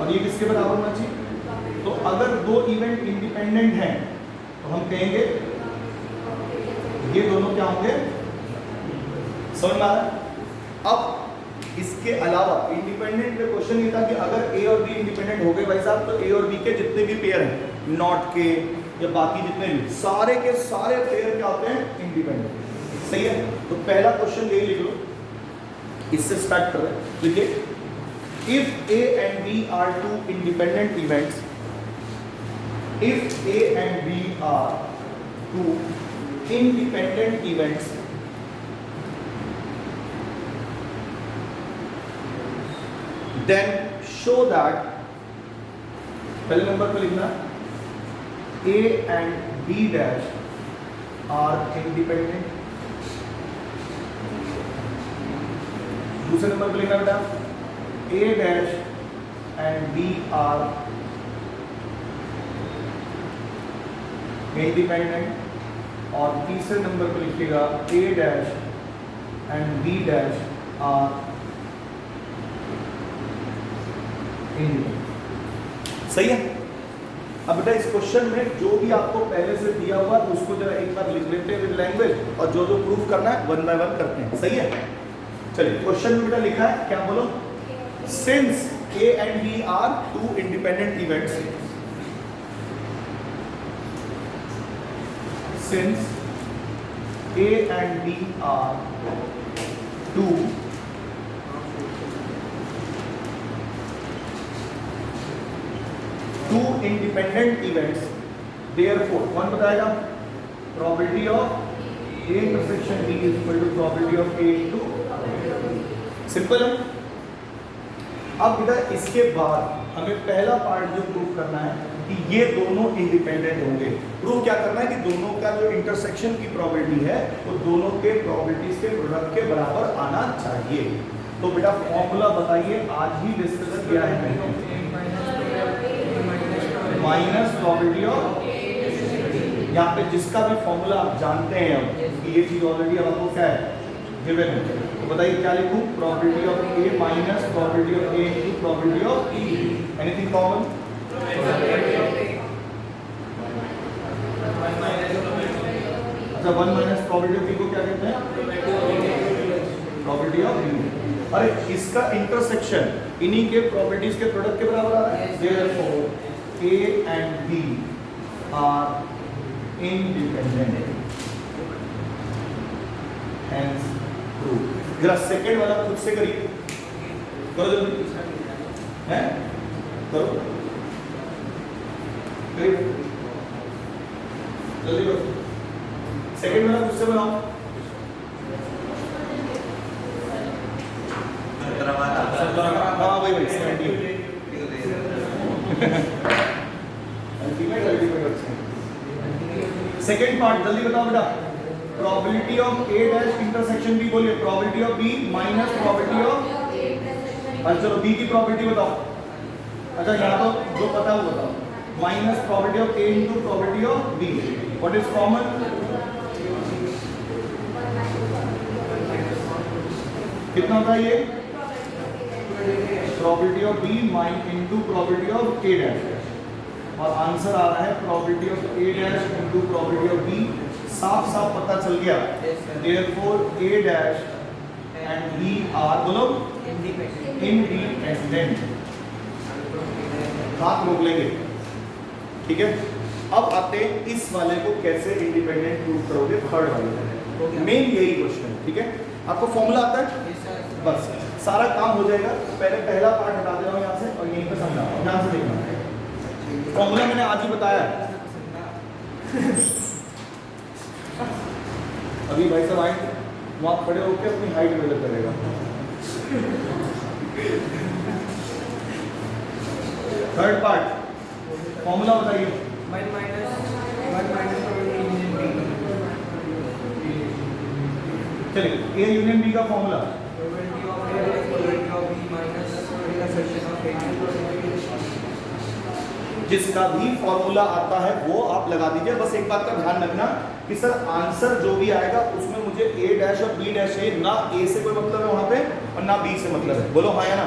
और ये किसके बराबर होना चाहिए? तो अगर 2 इवेंट इंडिपेंडेंट हैं तो हम कहेंगे ये दोनों क्या होंगे? समझ में आ रहा है? अब इसके अलावा इंडिपेंडेंट पे क्वेश्चन ये था कि अगर A और B इंडिपेंडेंट हो गए भाई साहब, तो A और B के जितने भी पेयर हैं, नॉट के या बाकी जितने भी, सारे के सारे पेयर क्या होते हैं? इंडिपेंडेंट। सही है, तो पहला क्वेश्चन यही लिख लो, इससे स्टार्ट कर रहे हैं। लिखिए, if A and B are 2 independent events, if A and B are 2 independent events, then show that, पहले नंबर पे लिखना A and B dash are independent। दूसरे नंबर पे लिखना बेटा A dash and B are independent, और तीसरे number पे लिखिएगा A dash and B dash are independent। सही है? अब बेटा इस क्वेश्चन में जो भी आपको पहले से दिया हुआ उसको जरा एक बार लिख लेते हैं विद लैंग्वेज, और जो जो प्रूफ करना है 1 बाय 1 करते हैं। सही है? चलिए क्वेश्चन में बेटा लिखा है क्या, बोलो? Since A and B are 2 independent events, since A and B are 2 two independent events, therefore कौन बताएगा? Probability of A intersection B is equal to probability of A into, simple है। अब बेटा इसके बाद हमें पहला पार्ट जो प्रूव करना है कि ये दोनों इंडिपेंडेंट होंगे। प्रूव क्या करना है कि दोनों का जो इंटरसेक्शन की प्रोबेबिलिटी है वो दोनों के प्रोबेबिलिटीज के प्रोडक्ट के बराबर आना चाहिए। तो बेटा फॉर्मूला बताइए, आज ही डिस्कस किया है मैंने, माइनस प्रोबेबिलिटी ऑफ, यहाँ पे जिसका भी फॉर्मूला आप जानते हैं अब कि ये चीज ऑलरेडी आपको क्या है गिवन है, तो बताइए क्या लिखूं? Probability of A minus probability of A into probability of B. Anything common? अच्छा, 1 माइनस प्रोबेबिलिटी ऑफ बी को क्या कहते हैं? Probability of B. अरे इसका इंटरसेक्शन इन्हीं के प्रोबेबिलिटीज के प्रोडक्ट के बराबर आ रहा है। Therefore A and B are independent, hence prove. जरा सेकंड वाला खुद से करिए, करो जल्दी, हैं करो, करिए जल्दी करो। सेकंड वाला खुद से बनाओ। हाँ वही वही 70 अल्टीमेट अल्टीमेट। सेकंड पार्ट जल्दी बताओ बेटा। Probability of A dash intersection B, बोलिए probability of B minus probability of, अच्छा चलो बी की प्रोबेबिलिटी बताओ। अच्छा यहाँ तो जो पता है वो बताओ। Minus probability of A into probability of B, what is common? कितना होता है ये? Probability of B into probability of A dash, और आंसर आ रहा है probability of A dash into probability of B. साफ साफ पता चल गया, therefore A dash and B are, बोलो इंडिपेंडेंट। हाथ रोक लेंगे, ठीक है। अब आते हैं इस वाले को कैसे इंडिपेंडेंट प्रूव करोगे, थर्ड वाले। मेन यही क्वेश्चन, ठीक है। आपको फॉर्मूला आता है, बस सारा काम हो जाएगा। पहले पहला पार्ट हटा दे रहा हूँ यहाँ से और यहीं पे समझा, ध्यान से देखना। फॉर्मूला मैंने आज ही बताया है। अभी भाई साहब आए वहाँ खड़े होकर अपनी हाइट मेजर करेगा। थर्ड पार्ट फॉर्मूला बताइए। 1 माइनस चलिए ए यूनियन बी का formula, probability of A probability of B minus intersection of A. जिसका भी फॉर्मूला आता है वो आप लगा दीजिए। बस एक बात का ध्यान रखना कि सर आंसर जो भी आएगा उसमें मुझे ए डैश और बी डैश है, ना ए से कोई मतलब है वहां पे और ना बी से मतलब है। बोलो हाँ या ना?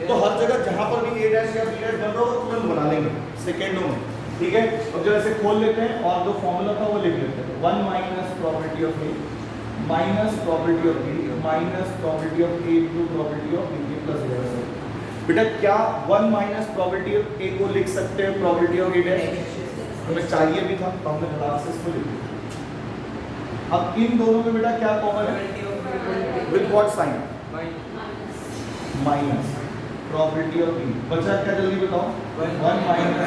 तो हर जगह जहां पर भी ए डैश या बी डैश बन रहा हो तुरंत बना लेंगे सेकेंडों में, ठीक है। अब जब ऐसे खोल लेते हैं और जो फॉर्मूला था वो लिख लेते हैं। 1 minus probability of A minus probability of B minus probability of A into probability of B plus A. बेटा क्या 1 माइनस प्रोबेबिलिटी ऑफ ए को लिख सकते हैं प्रोबेबिलिटी ऑफ ए डैश? हमें चाहिए भी था तो हमने फटाक से इसको लिख दिया। अब इन दोनों में बेटा क्या कॉमन है? With what sign? Minus probability of B. बचा क्या जल्दी बताओ? 1 माइनस